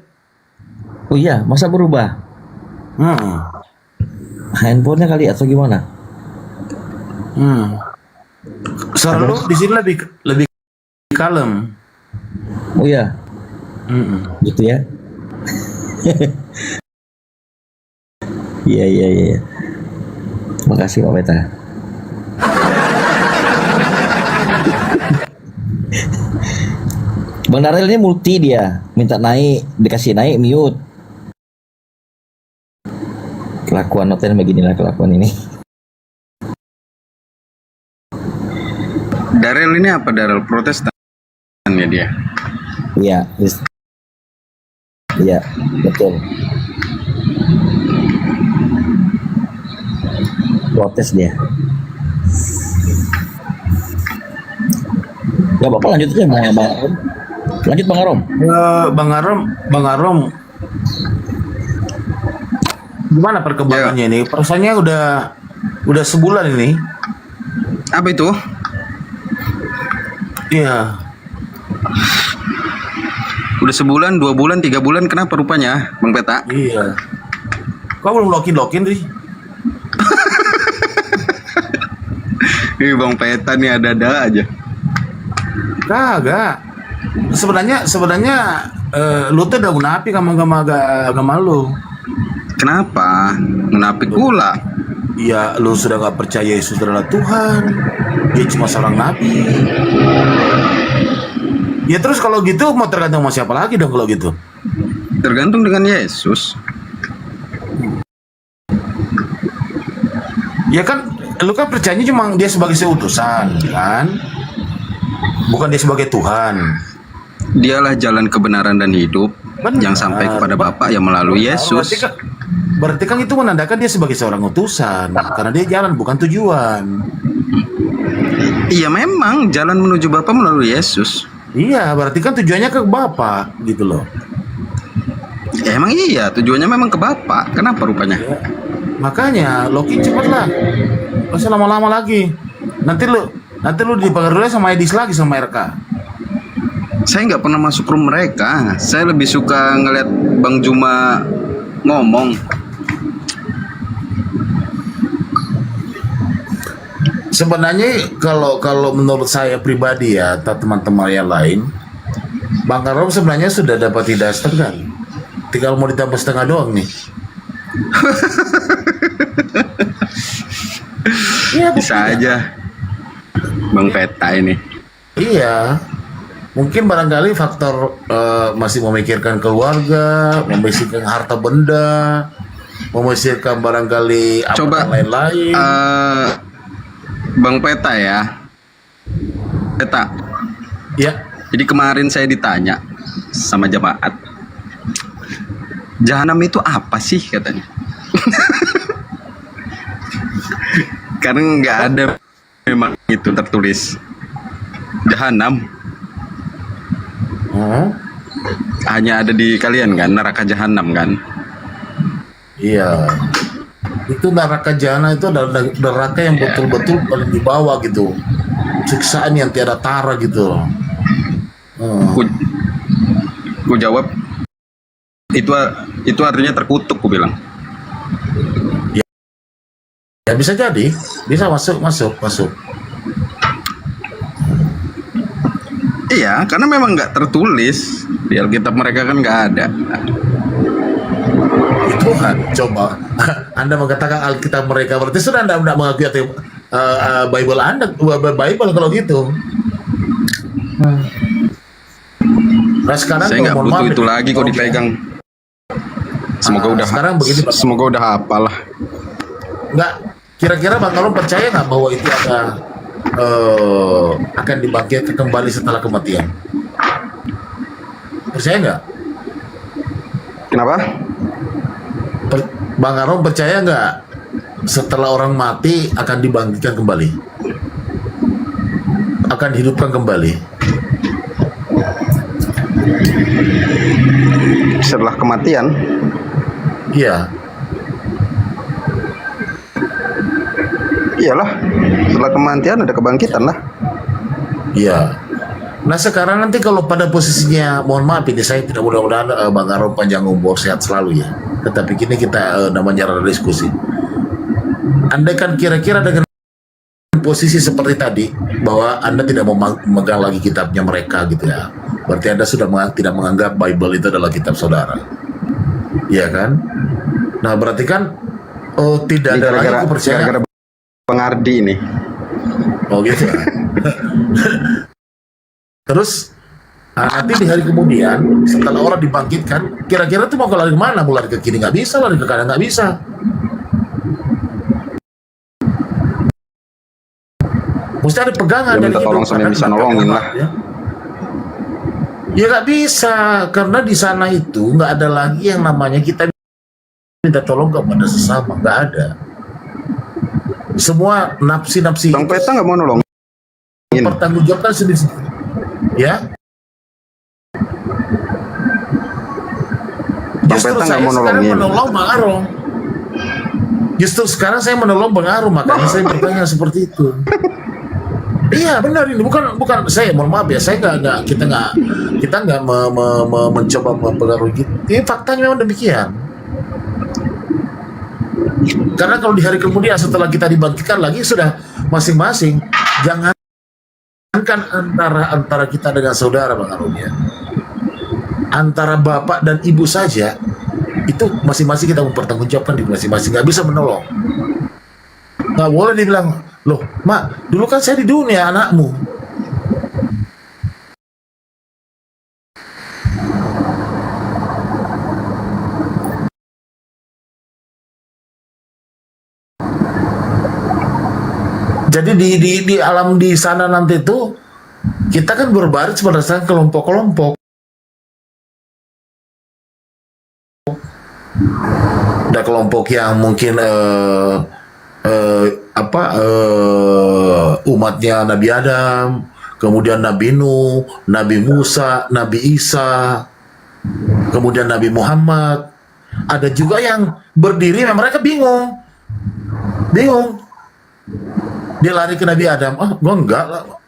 Oh iya, masa berubah? Handphonenya kali atau gimana? Suara lu di sini lebih kalem. Oh iya, gitu ya? Iya. Makasih Pak Peta. Bang Darel ini multi dia, minta naik, dikasih naik mute. Kelakuan noten beginilah kelakuan ini. Darel ini apa Darel? Protestan ya dia? Iya, betul. Protes dia. Gak apa-apa, lanjut aja Bang Arom. Lanjut Bang Arom. Bang Arom. Gimana perkembangannya ini? Perasaannya udah sebulan ini. Apa itu? Iya. Udah sebulan, 2 bulan, 3 bulan, kenapa rupanya, Bang Peta? Iya. Kau belum login nih? Ih, Bang Peta nih ada-ada aja. Kagak. Sebenarnya lu tuh udah munafik sama agama lu. Kenapa? Munafik pula. Iya, lu sudah gak percaya Yesus adalah Tuhan. Dia cuma seorang nabi. Ya terus kalau gitu mau tergantung sama siapa lagi dong kalau gitu? Tergantung dengan Yesus. Ya kan, lu kan percayanya cuma dia sebagai seutusan, kan? Bukan dia sebagai Tuhan. Dialah jalan kebenaran dan hidup. Benar. Yang sampai kepada Bapa yang melalui Yesus. Berarti kan itu menandakan dia sebagai seorang utusan, karena dia jalan bukan tujuan. Iya memang jalan menuju Bapa melalui Yesus. Iya, berarti kan tujuannya ke Bapa gitu loh. Ya, emang iya, tujuannya memang ke Bapa. Kenapa rupanya? Ya, makanya login cepatlah. Gak usah lama-lama lagi. Nanti lu dipengaruhi sama Edis lagi sama RK. Saya nggak pernah masuk room mereka. Saya lebih suka ngeliat Bang Juma ngomong. Sebenarnya kalau menurut saya pribadi ya, atau teman-teman yang lain, Bang Arom sebenarnya sudah dapat hidayah setengah. Tinggal mau ditambah setengah doang nih. Ya, bisa aja Bang Peta ini. Iya. Mungkin barangkali faktor masih memikirkan keluarga, memikirkan harta benda, memikirkan barangkali apa Coba, yang lain-lain. Bang Peta ya. Peta. Ya. Jadi kemarin saya ditanya sama jemaat, Jahanam itu apa sih katanya? Karena nggak ada memang itu tertulis. Jahanam hanya ada di kalian kan, neraka Jahanam kan? Iya. Itu neraka Jahanam itu adalah neraka yang betul-betul paling di bawah gitu. Siksaan yang tiada tara gitu. Ku jawab itu artinya terkutuk, ku bilang. Ya bisa jadi, bisa masuk. Iya, karena memang nggak tertulis di Alkitab mereka kan nggak ada. Tuhan, coba Anda mengatakan Alkitab mereka, berarti sudah Anda tidak mengakui Bible Anda, Bible kalau gitu. Nah sekarang saya nggak butuh itu lagi kok dipegang. Semoga udah hafal lah. Nggak, kira-kira Bang Arom percaya nggak bahwa itu ada akan dibangkitkan kembali setelah kematian? Percaya nggak? Kenapa? Bang Arom percaya nggak setelah orang mati akan dibangkitkan kembali? Akan dihidupkan kembali? Setelah kematian? Iya. Iyalah, setelah kematian ada kebangkitan lah. Iya. Nah sekarang nanti kalau pada posisinya, mohon maaf ini saya tidak mudah-mudahan Bang Arom panjang umur sehat selalu ya. Tetapi kini kita namanya ada diskusi. Andai kan kira-kira dengan posisi seperti tadi bahwa Anda tidak mau memegang lagi kitabnya mereka gitu ya. Berarti Anda sudah tidak menganggap Bible itu adalah kitab saudara. Iya kan? Nah berarti kan tidak ada lagi kepercayaan. Gara-gara Bang Ardi ini. Oh gitu. Terus nanti di hari kemudian setelah orang dibangkitkan, kira-kira tuh mau lari kemana? Mau lari ke kiri nggak bisa, lari ke kanan nggak bisa. Mesti ada pegangan dari minta tolong sama yang bisa nolongin lah. Ya nggak bisa, karena di sana itu nggak ada lagi yang namanya kita minta tolong kepada sesama, nggak ada. Semua nafsi-nafsi. Bang Peta nggak mau nolongin. Pertanggungjawabkan sendiri-sendiri. Ya. Justru saya sekarang menolong Bang Arom. Justru sekarang saya menolong Bang Arom, makanya saya bertanya seperti itu. Iya benar ini bukan saya, mohon maaf ya, saya kita nggak mencoba mempengaruhi. Ini faktanya memang demikian. Karena kalau di hari kemudian setelah kita dibangkitkan lagi sudah masing-masing, jangan kan antara kita dengan saudara Bang Arom ya, antara bapak dan ibu saja itu masing-masing kita mempertanggungjawabkan di masing-masing, nggak bisa menolong. Nggak boleh dibilang, loh mak dulu kan saya di dunia anakmu. Jadi di alam di sana nanti itu kita kan berbaris berdasarkan kelompok-kelompok. Ada kelompok yang mungkin umatnya Nabi Adam, kemudian Nabi Nuh, Nabi Musa, Nabi Isa, kemudian Nabi Muhammad. Ada juga yang berdiri, mereka bingung. Dia lari ke Nabi Adam, gua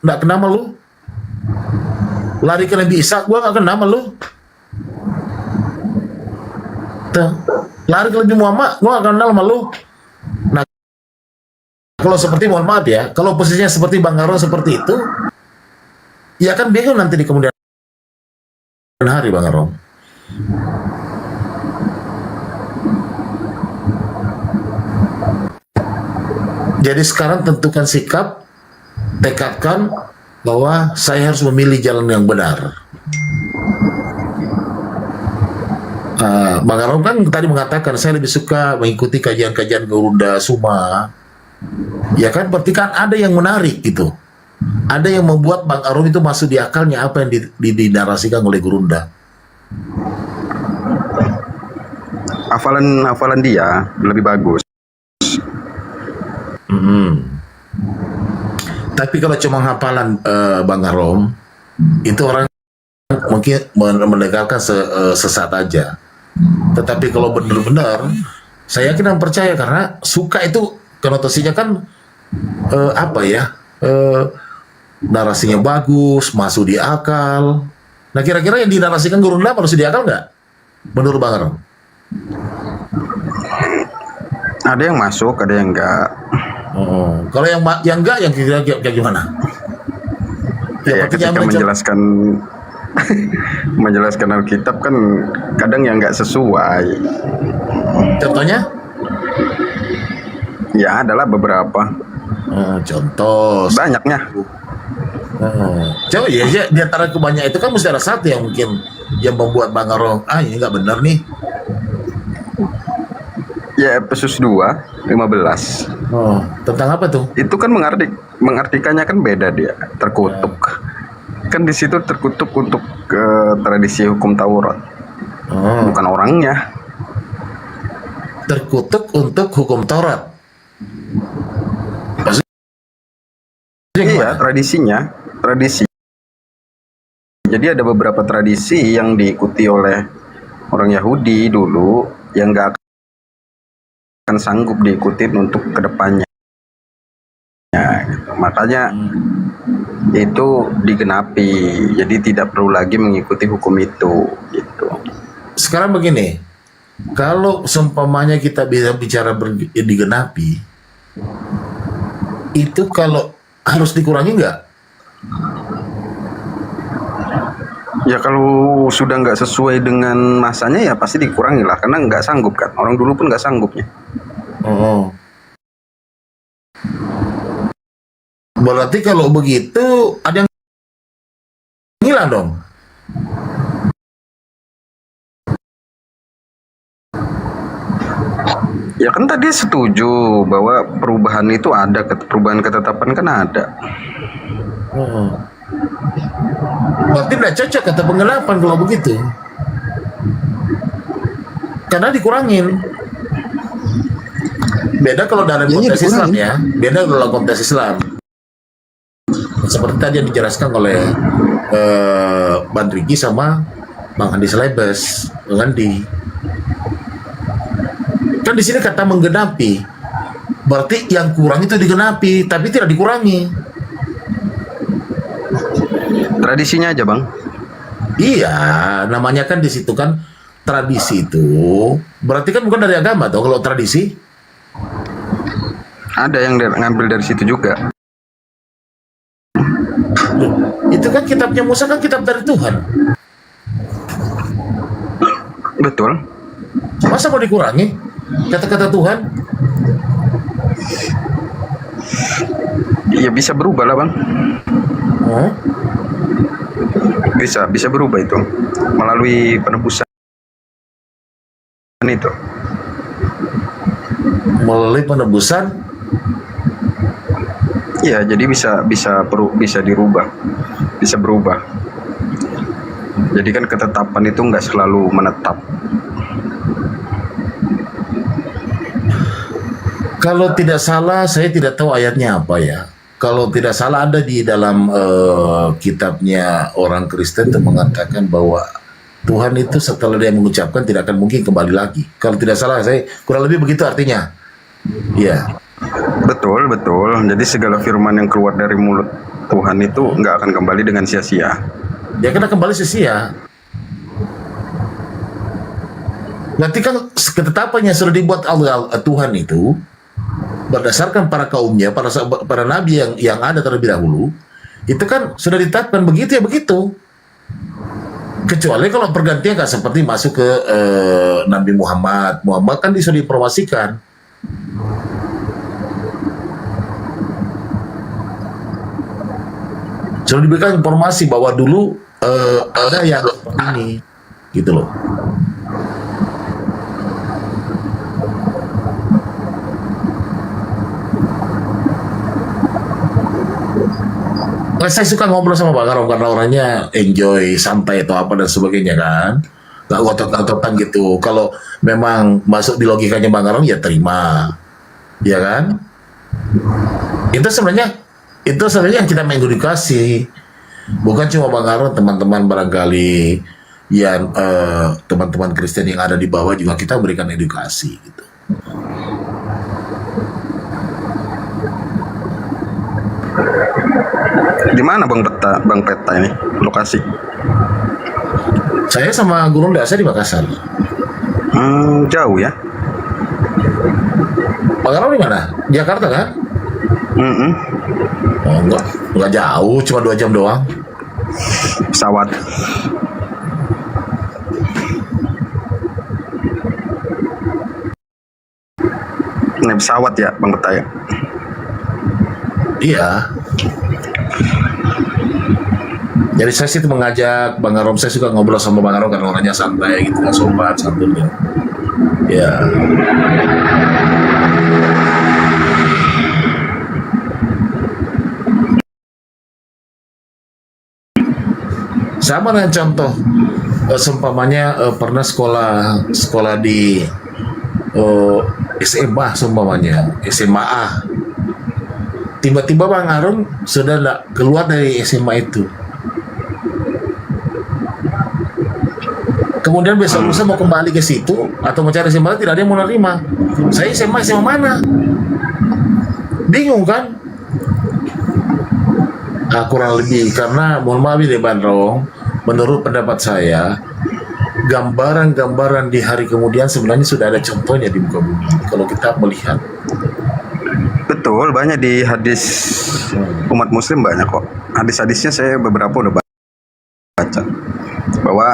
enggak kenal sama lu. Lari ke Nabi Isa, gua enggak kenal sama lu. Lari ke Nabi Muhammad, gua enggak kenal sama lu. Nah, kalau seperti, mohon maaf ya, kalau posisinya seperti Bang Arom seperti itu, ya kan bingung nanti di kemudian hari Bang Arom. Jadi sekarang tentukan sikap, tekadkan bahwa saya harus memilih jalan yang benar. Bang Arom kan tadi mengatakan saya lebih suka mengikuti kajian-kajian Gurunda Suma. Ya kan, berarti kan ada yang menarik gitu. Ada yang membuat Bang Arom itu masuk di akalnya apa yang dinarasikan oleh Gurunda. Hafalan dia lebih bagus. Tapi kalau cuma hafalan Bang Arom, itu orang mungkin mendengarkan sesat aja. Tetapi kalau benar-benar, saya yakin dan percaya, karena suka itu konotasinya kan narasinya bagus, masuk di akal. Nah kira-kira yang dinarasikan Gurunda masuk di akal nggak? Menurut Bang Arom? Ada yang masuk, ada yang enggak. Kalau yang enggak, yang kira-kira gimana? Ya, ketika menjelaskan Alkitab kan kadang yang enggak sesuai. Contohnya? Ya, adalah beberapa. Contoh. Banyaknya. Coba ya, di antara kebanyakan itu kan mesti ada satu yang mungkin yang membuat Bang Arom, ini nggak benar nih. Ya, Efesus 2:15. Oh, tentang apa tuh? Itu kan mengartikannya kan beda dia, terkutuk. Kan di situ terkutuk untuk tradisi hukum Taurat. Bukan orangnya. Terkutuk untuk hukum Taurat. Iya, tradisi. Jadi ada beberapa tradisi yang diikuti oleh orang Yahudi dulu yang gak akan sanggup diikuti untuk kedepannya. Makanya itu digenapi, jadi tidak perlu lagi mengikuti hukum itu. Gitu. Sekarang begini, kalau seumpamanya kita bisa bicara digenapi, itu kalau harus dikurangi nggak? Ya kalau sudah nggak sesuai dengan masanya ya pasti dikurangi lah, karena nggak sanggup kan. Orang dulu pun nggak sanggupnya. Oh. Berarti kalau begitu ada yang hilang dong. Ya kan tadi setuju bahwa perubahan itu ada, perubahan ketetapan kan ada. Berarti tidak cocok kata penggelapan kalau begitu. Karena dikurangin. Beda kalau dalam konteks Islam ya. Beda dalam konteks Islam. Seperti tadi yang dijelaskan oleh Bang Riki sama Bang Andi Selebes, Bang Andi. Kan di sini kata menggenapi. Berarti yang kurang itu digenapi, tapi tidak dikurangi. Tradisinya aja, Bang. Iya, namanya kan di situ kan tradisi itu. Berarti kan bukan dari agama toh kalau tradisi. Ada yang ngambil dari situ juga. Itu kan kitabnya Musa kan kitab dari Tuhan. Betul. Masa mau dikurangi kata-kata Tuhan? Iya bisa berubah lah, Bang. Oh? Bisa berubah itu melalui penebusan itu. Melalui penebusan? Ya, jadi bisa dirubah, bisa berubah. Jadi kan ketetapan itu nggak selalu menetap. Kalau tidak salah, saya tidak tahu ayatnya apa ya. Kalau tidak salah ada di dalam kitabnya orang Kristen itu mengatakan bahwa Tuhan itu setelah dia mengucapkan tidak akan mungkin kembali lagi. Kalau tidak salah, saya kurang lebih begitu artinya. Iya. Betul. Jadi segala firman yang keluar dari mulut Tuhan itu nggak akan kembali dengan sia-sia. Dia kena kembali sia-sia. Nanti kan ketetapannya sudah dibuat Allah Tuhan itu berdasarkan para kaumnya, para nabi yang ada terlebih dahulu, itu kan sudah ditetapkan begitu ya begitu. Kecuali kalau pergantian kan seperti masuk ke Nabi Muhammad kan sudah diinformasikan. Sudah diberikan informasi bahwa dulu ada yang seperti ini, gitu loh. Saya suka ngobrol sama Bang Arom karena orangnya enjoy, santai atau apa dan sebagainya kan. Gak ngotot-ngototan gitu. Kalau memang masuk di logikanya Bang Arom ya terima. Ya kan? Itu sebenarnya yang kita mengedukasi. Bukan cuma Bang Arom, teman-teman barangkali yang teman-teman Kristen yang ada di bawah juga kita berikan edukasi gitu. Di mana Bang Peta ini lokasi? Saya sama Gunung Dasa di Makassar. Jauh ya? Bang Arom di mana? Jakarta kan? Oh, enggak jauh, cuma 2 jam doang. Pesawat. Naik pesawat ya, Bang Peta ya? Iya. Jadi saya sih mengajak Bang Arom, saya suka ngobrol sama Bang Arom karena orangnya santai gitu, nggak sopan, santun ya. Ya. Sama dengan contoh seumpamanya pernah sekolah di SMA seumpamanya SMA A. Tiba-tiba Bang Arum sudah keluar dari SMA itu. Kemudian besok lusa mau kembali ke situ atau mau cari SMA, tidak ada yang mau nerima. Saya SMA mana? Bingung kan? Nah, kurang lebih karena mohon maaf ini Bandrong, menurut pendapat saya gambaran-gambaran di hari kemudian sebenarnya sudah ada contohnya di muka bumi kalau kita melihat. Betul, banyak di hadis umat muslim banyak kok. Hadis-hadisnya saya beberapa udah baca. Bahwa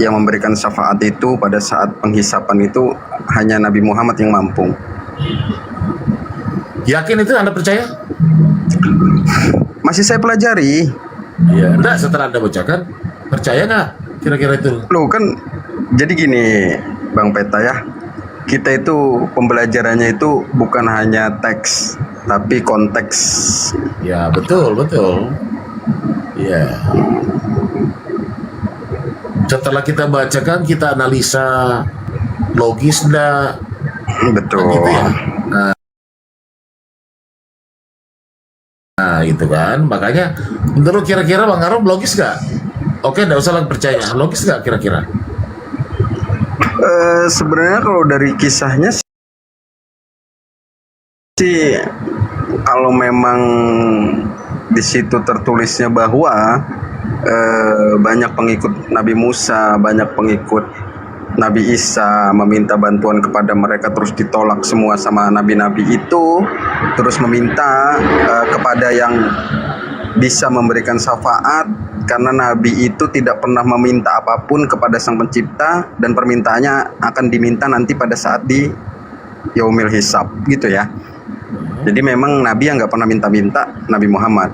yang memberikan syafaat itu pada saat penghisapan itu hanya Nabi Muhammad yang mampu. Yakin itu Anda percaya? Masih saya pelajari. Ya, enggak setelah Anda bacakan, percaya nggak kira-kira itu? Loh kan, jadi gini Bang Peta ya, kita itu pembelajarannya itu bukan hanya teks, tapi konteks. Ya betul. Ya. Setelah kita bacakan, kita analisa logis enggak? Betul. Gitu ya. Nah, itu kan. Makanya menurut kira-kira Bang Arum logis gak? Oke, enggak usah lagi percaya. Logis gak kira-kira? Sebenarnya kalau dari kisahnya sih, kalau memang di situ tertulisnya bahwa banyak pengikut Nabi Musa, banyak pengikut Nabi Isa meminta bantuan kepada mereka, terus ditolak semua sama nabi-nabi itu, terus meminta kepada yang bisa memberikan syafaat, karena nabi itu tidak pernah meminta apapun kepada Sang Pencipta dan permintaannya akan diminta nanti pada saat di Yaumil Hisab gitu ya. Jadi memang nabi yang nggak pernah minta-minta Nabi Muhammad.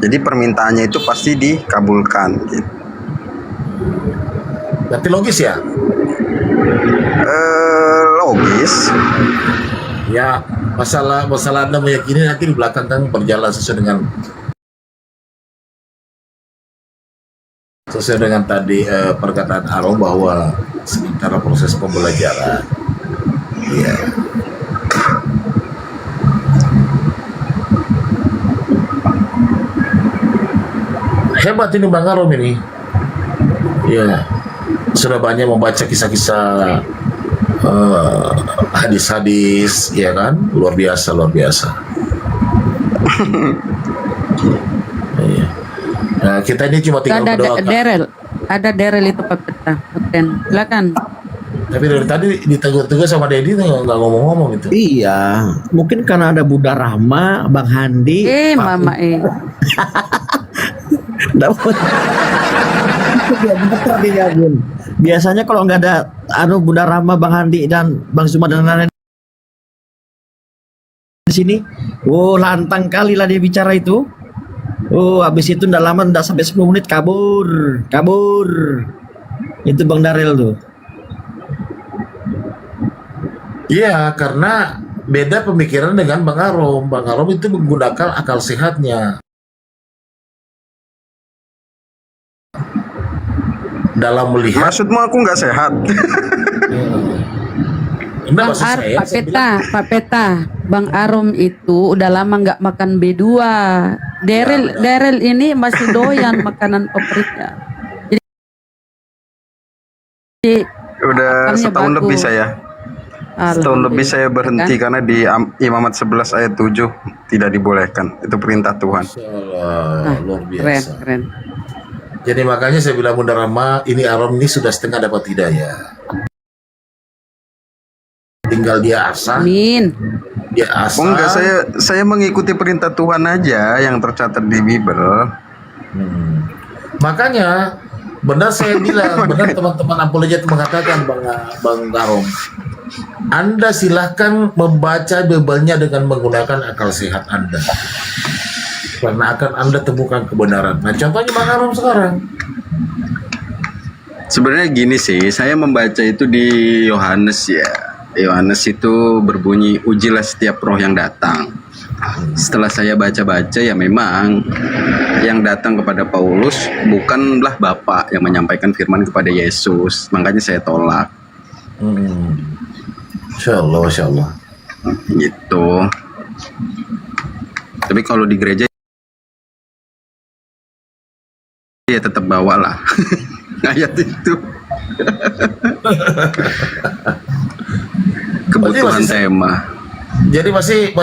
Jadi permintaannya itu pasti dikabulkan gitu. Berarti logis ya? Logis. Ya, masalah Anda meyakini nanti di belakang kan berjalan sesuai dengan tadi perkataan Arum bahwa sementara proses pembelajaran. Ya. Hebat ini Bang Arum ini. Ya, sudah banyak membaca kisah-kisah hadis-hadis, ya kan? Luar biasa. Ya. Nah, kita ini cuma tinggal berdoa. Ada Daryl itu Pak Peta. Silakan. Tapi dari tadi ditegur-tegur sama Dedi nggak ngomong-ngomong itu. Iya, mungkin karena ada Bunda Rahma, Bang Handi. Mama Dapat. Biasanya kalau nggak ada Bunda Rahma, Bang Handi dan Bang Zuma dan lain-lain di sini, lantang kali lah dia bicara itu. Habis itu nggak lama, nggak sampai 10 menit kabur. Itu Bang Daryl tuh. Iya, karena beda pemikiran dengan Bang Arum. Bang Arum itu menggunakan akal sehatnya dalam melihat. Maksudmu aku nggak sehat? Pak Peta, Bang Arum itu udah lama nggak makan B2. Daryl ini masih doyan makanan favoritnya. Jadi udah setahun lebih saya. Setahun lebih saya berhenti karena di Imamat 11 ayat 7 tidak dibolehkan. Itu perintah Tuhan. Luar biasa. Keren. Jadi makanya saya bilang Bunda Rahma, ini Arum ini sudah setengah dapat hidayah. Tinggal dia asah. Amin. Dia asah. Enggak, saya mengikuti perintah Tuhan aja yang tercatat di Bible. Makanya benar saya bilang, benar teman-teman apologet mengatakan Bang Arum, Anda silahkan membaca Bible-nya dengan menggunakan akal sehat Anda, karena akan Anda temukan kebenaran. Nah, contohnya Bang Arum sekarang. Sebenarnya gini sih, saya membaca itu di Yohanes ya. Yohanes itu berbunyi, ujilah setiap roh yang datang. Setelah saya baca-baca, ya memang yang datang kepada Paulus bukanlah Bapa yang menyampaikan firman kepada Yesus. Makanya saya tolak. Insya Allah. Gitu. Tapi kalau di gereja ya tetap bawalah ayat itu. Kebutuhan tema. Jadi masih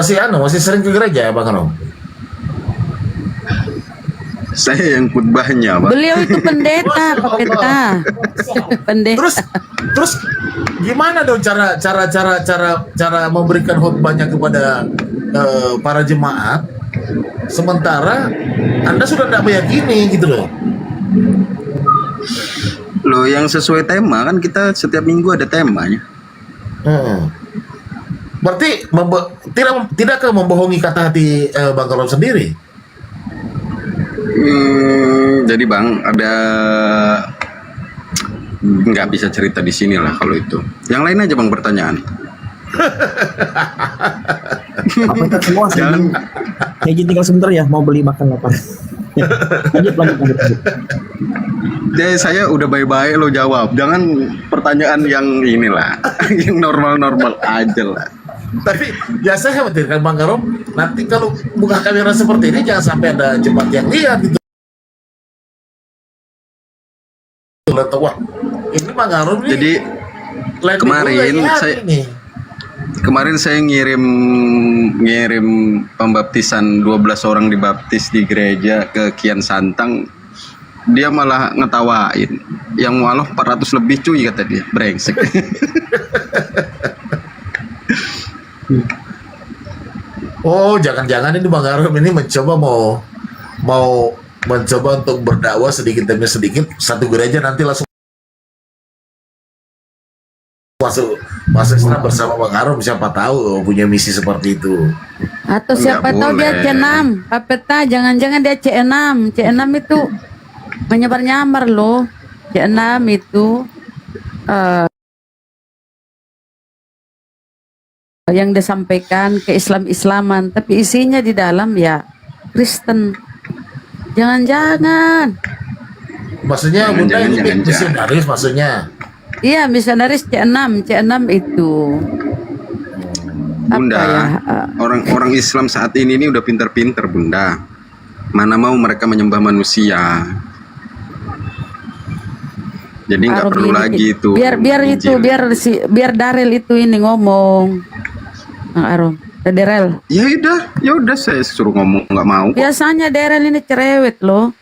sering ke gereja ya Bang Arom? Saya yang khutbahnya, Pak. Beliau itu pendeta, Pak Peta. Pendeta. Terus gimana dong cara memberikan khutbahnya kepada para jemaat sementara Anda sudah tidak meyakini gitu loh. Loh, yang sesuai tema kan kita setiap minggu ada temanya. Berarti tidakkah membohongi kata hati Bang Arom sendiri? Jadi Bang, ada nggak bisa cerita di sini lah kalau itu. Yang lain aja Bang pertanyaan. Apa itu semua saya izin tinggal sebentar ya, mau beli makan lapar. lanjut. Jadi saya udah baik-baik lo jawab. Jangan pertanyaan yang inilah, yang normal-normal aja lah. Tapi ya saya khawatirkan Bang Arom, nanti kalau buka kamera seperti ini jangan sampai ada jemaat yang lihat gitu. Wah, ini Bang Arom nih. Jadi kemarin saya ngirim pembaptisan 12 orang dibaptis di gereja ke Kian Santang. Dia malah ngetawain. Yang mualof 400 lebih cuy kata dia. Brengsek. Oh, jangan-jangan ini Bang Arom ini mencoba mau mencoba untuk berdakwah sedikit demi sedikit, satu gereja nanti langsung masuk Islam bersama Bang Arom, siapa tahu punya misi seperti itu. Atau siapa tahu dia C6, Pak Peta, jangan-jangan dia C6. C6 itu menyebar-nyamar loh. C6 itu yang disampaikan ke Islam-Islaman, tapi isinya di dalam ya Kristen. Jangan-jangan. Maksudnya Bunda ini misionaris maksudnya? Iya, misionaris C6 itu. Bunda, Apa ya? orang-orang Islam saat ini udah pinter-pinter Bunda. Mana mau mereka menyembah manusia. Jadi nggak perlu lagi itu. Biar Darel itu ini ngomong. Bang Arom, Darel. Ya udah saya suruh ngomong, nggak mau. Biasanya Darel ini cerewet loh.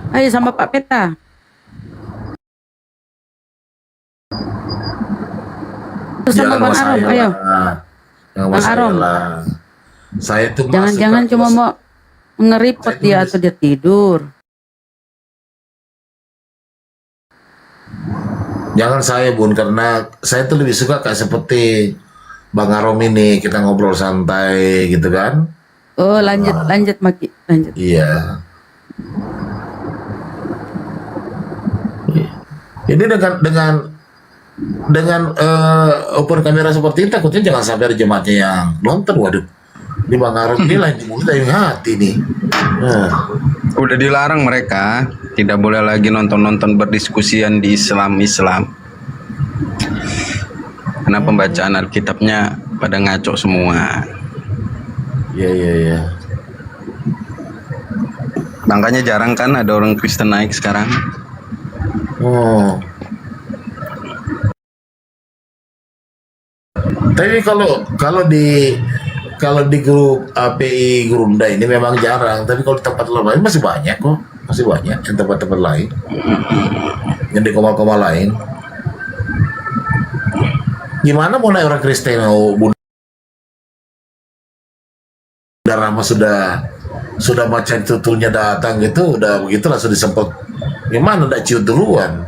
Ayo sama Pak Peta. Sama Bang Arom, ayo. Bang Arom. Saya tuh jangan cuma mau ngeripot dia atau dia tidur. Jangan saya Bun, karena saya tuh lebih suka kayak seperti Bang Arom ini, kita ngobrol santai gitu kan. Oh, lanjut Maki, lanjut. Iya. Ini dengan open kamera seperti ini takutnya jangan sampai ada jemaatnya yang nonton. Waduh, di Bang Arom ini lain mulut lain hati nih. Udah dilarang mereka, tidak boleh lagi nonton-nonton berdiskusian di Islam. Karena pembacaan Alkitabnya pada ngaco semua. Iya. Makanya jarang kan ada orang Kristen naik sekarang. Oh. Tapi kalau di grup API Gurunda ini memang jarang, tapi kalau di tempat lain masih banyak kok, yang tempat-tempat lain, yang di koma-koma lain. Gimana mulai orang Kristen Bunda Rama sudah baca tuturnya datang gitu, udah begitu langsung disempet. Gimana ndak ciut duluan?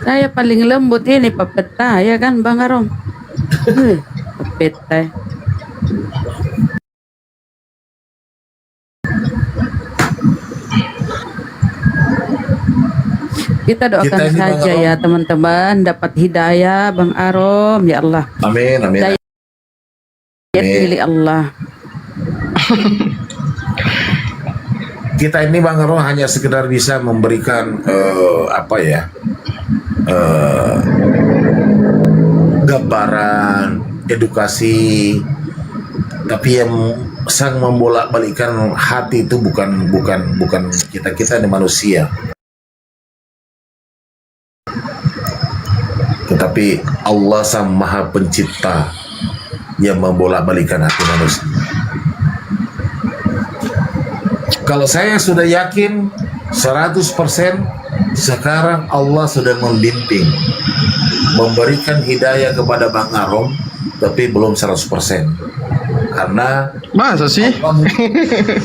Saya paling lembut ini Pak Peta, ya kan Bang Arom? Pak Peta. Kita doakan Kita ini, Bang saja Arom. ya teman-teman dapat hidayah Bang Arom ya Allah. Amin, amin. Hidayah milik Allah. Kita ini Bang Arom hanya sekedar bisa memberikan gambaran, edukasi, tapi yang sang membolak-balikan hati itu bukan kita ini manusia, tetapi Allah sang Maha Pencipta yang membolak-balikan hati manusia. Kalau saya sudah yakin 100% sekarang Allah sudah membimbing, memberikan hidayah kepada Bang Arom, tapi belum 100%. Karena masa sih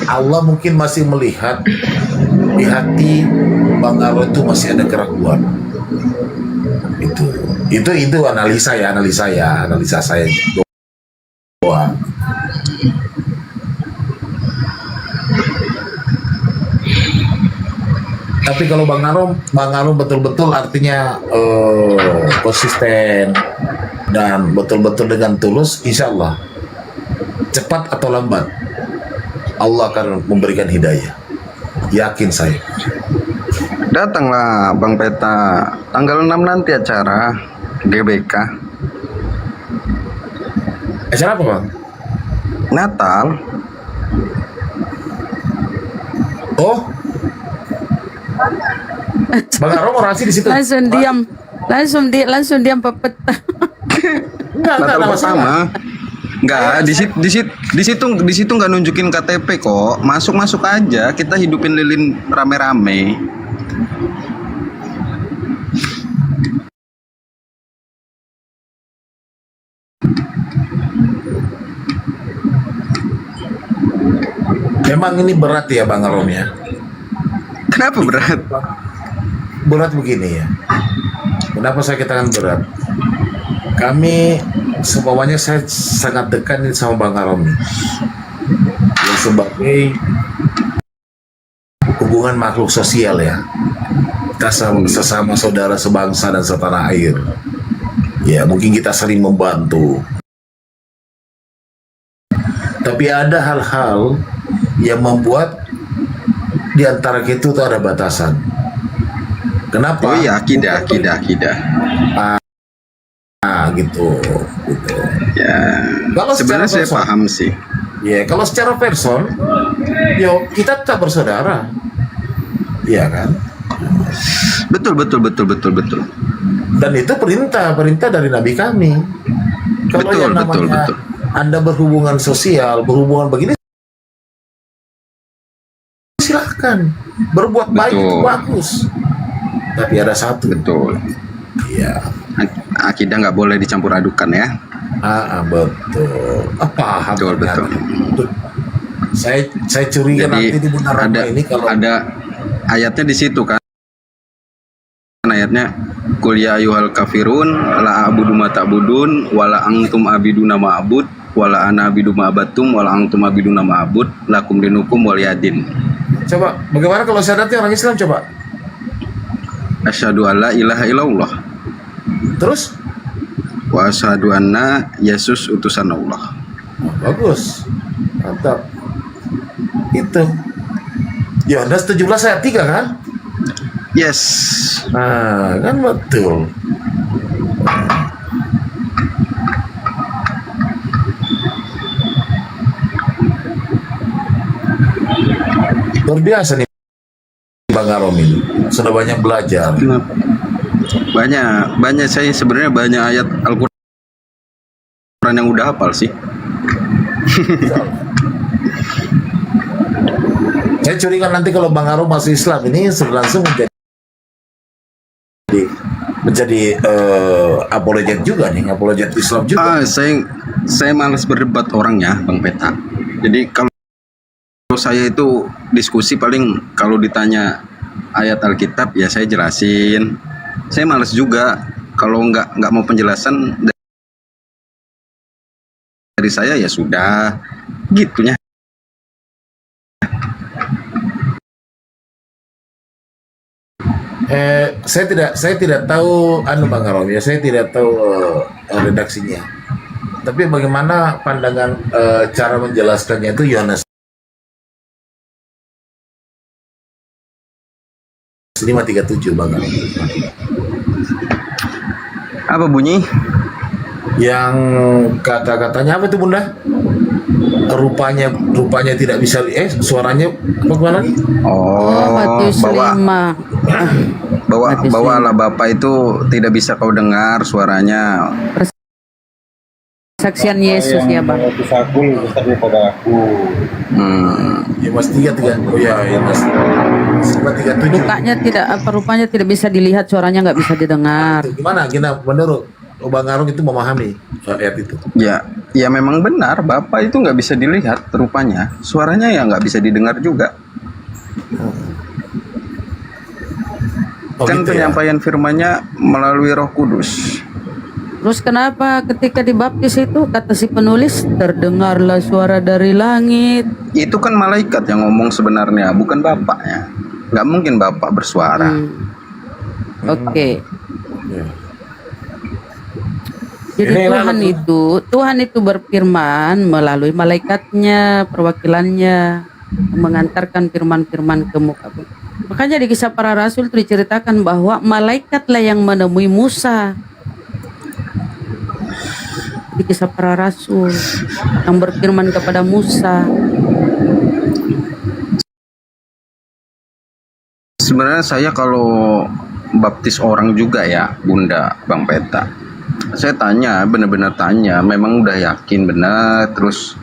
Allah mungkin masih melihat di hati Bang Arom itu masih ada keraguan. Itu analisa saya doang. Tapi kalau Bang Arom betul-betul artinya konsisten dan betul-betul dengan tulus, insya Allah cepat atau lambat Allah akan memberikan hidayah. Yakin saya. datanglah Bang Peta tanggal 6 nanti acara GBK. Acara apa Bang? Natal. Oh, Bang Arom orasi di situ. Langsung diam pepeta. Natal pertama. Enggak, di situ nggak nunjukin KTP kok. Masuk aja, kita hidupin lilin rame-rame. Memang ini berat ya Bang Arom ya. Kenapa berat? Berat begini ya. Kenapa saya katakan berat? Kami semuanya saya sangat dekat nih sama Bang Arom nih. Ya, sebagai hubungan makhluk sosial ya. Kita sesama saudara sebangsa dan setanah air. Ya, mungkin kita sering membantu. Tapi ada hal-hal yang membuat di antara kita itu ada batasan. Kenapa? Oh iya, akidah. Gitu. Ya. Kalau Sebenarnya saya person, paham sih. ya kalau secara person, yo kita tetap bersaudara, iya kan? Betul. Dan itu perintah dari Nabi kami. Kalau Betul, yang namanya betul. Anda berhubungan sosial, berhubungan begini, silahkan berbuat baik itu bagus. Tapi ada satu. Betul. Iya. Akidah nggak boleh dicampur adukan ya. Betul. Paham. Betul. Saya curiga Jadi nanti di Bunda Rahma ini kalau ada ayatnya di situ kan. Ayatnya Qul ya ayyuhal kafirun la a'budu ma ta'budun wala antum abiduna ma'bud wala ana abidu ma'abatum wala antum abiduna ma'bud lakum dinukum waliyadin. Coba bagaimana kalau syahadatnya orang Islam coba? Asyhadu alla ilaha illallah. Terus? Wa asyhadu anna Yesus utusan Allah. Bagus. Mantap. Itu. Yohanes 17 ayat 3 kan? Yes. Nah, kan betul. Luar biasa nih Bang Arom ini. Sudah banyak belajar. Banyak saya sebenarnya banyak ayat Al-Qur'an yang udah hafal sih. Saya curiga nanti kalau Bang Arom masuk Islam ini sudah langsung menjadi apologet juga nih, apologet Islam juga. Saya malas berdebat orangnya, Bang Peta. Jadi kalau saya itu diskusi paling kalau ditanya ayat Alkitab ya saya jelasin. Saya malas juga kalau nggak mau penjelasan dari saya ya sudah gitunya. saya tidak tahu Bang Arom ya, saya tidak tahu redaksinya. Tapi bagaimana pandangan cara menjelaskannya itu Yohanes 5:37 Bang Arom. Apa bunyi? Yang kata-katanya apa itu Bunda? Rupanya tidak bisa suaranya apa gimana lagi? Matius 5. Bawalah Bapa itu tidak bisa kau dengar suaranya. Persaksian Yesus ya Bang. Aku besar daripada aku. Ya Mas 33. Oh ya, Mas 5:37. Rupanya tidak bisa dilihat, suaranya nggak bisa didengar. Gimana menurut Bang Arom itu memahami ayat itu? Ya memang benar, Bapak itu nggak bisa dilihat rupanya, suaranya ya nggak bisa didengar juga. Kan gitu penyampaian firman-Nya melalui Roh Kudus. Terus kenapa ketika dibaptis itu kata si penulis terdengarlah suara dari langit? Itu kan malaikat yang ngomong sebenarnya, bukan Bapaknya. Nggak mungkin Bapak bersuara. Oke. Jadi Tuhan itu berfirman melalui malaikatnya, perwakilannya, mengantarkan firman-firman ke muka bumi. Makanya di Kisah Para Rasul itu diceritakan bahwa malaikatlah yang menemui Musa. Di Kisah Para Rasul yang berfirman kepada Musa. Sebenarnya saya kalau baptis orang juga ya, Bunda, Bang Peta. Saya tanya, benar-benar tanya, memang udah yakin benar, terus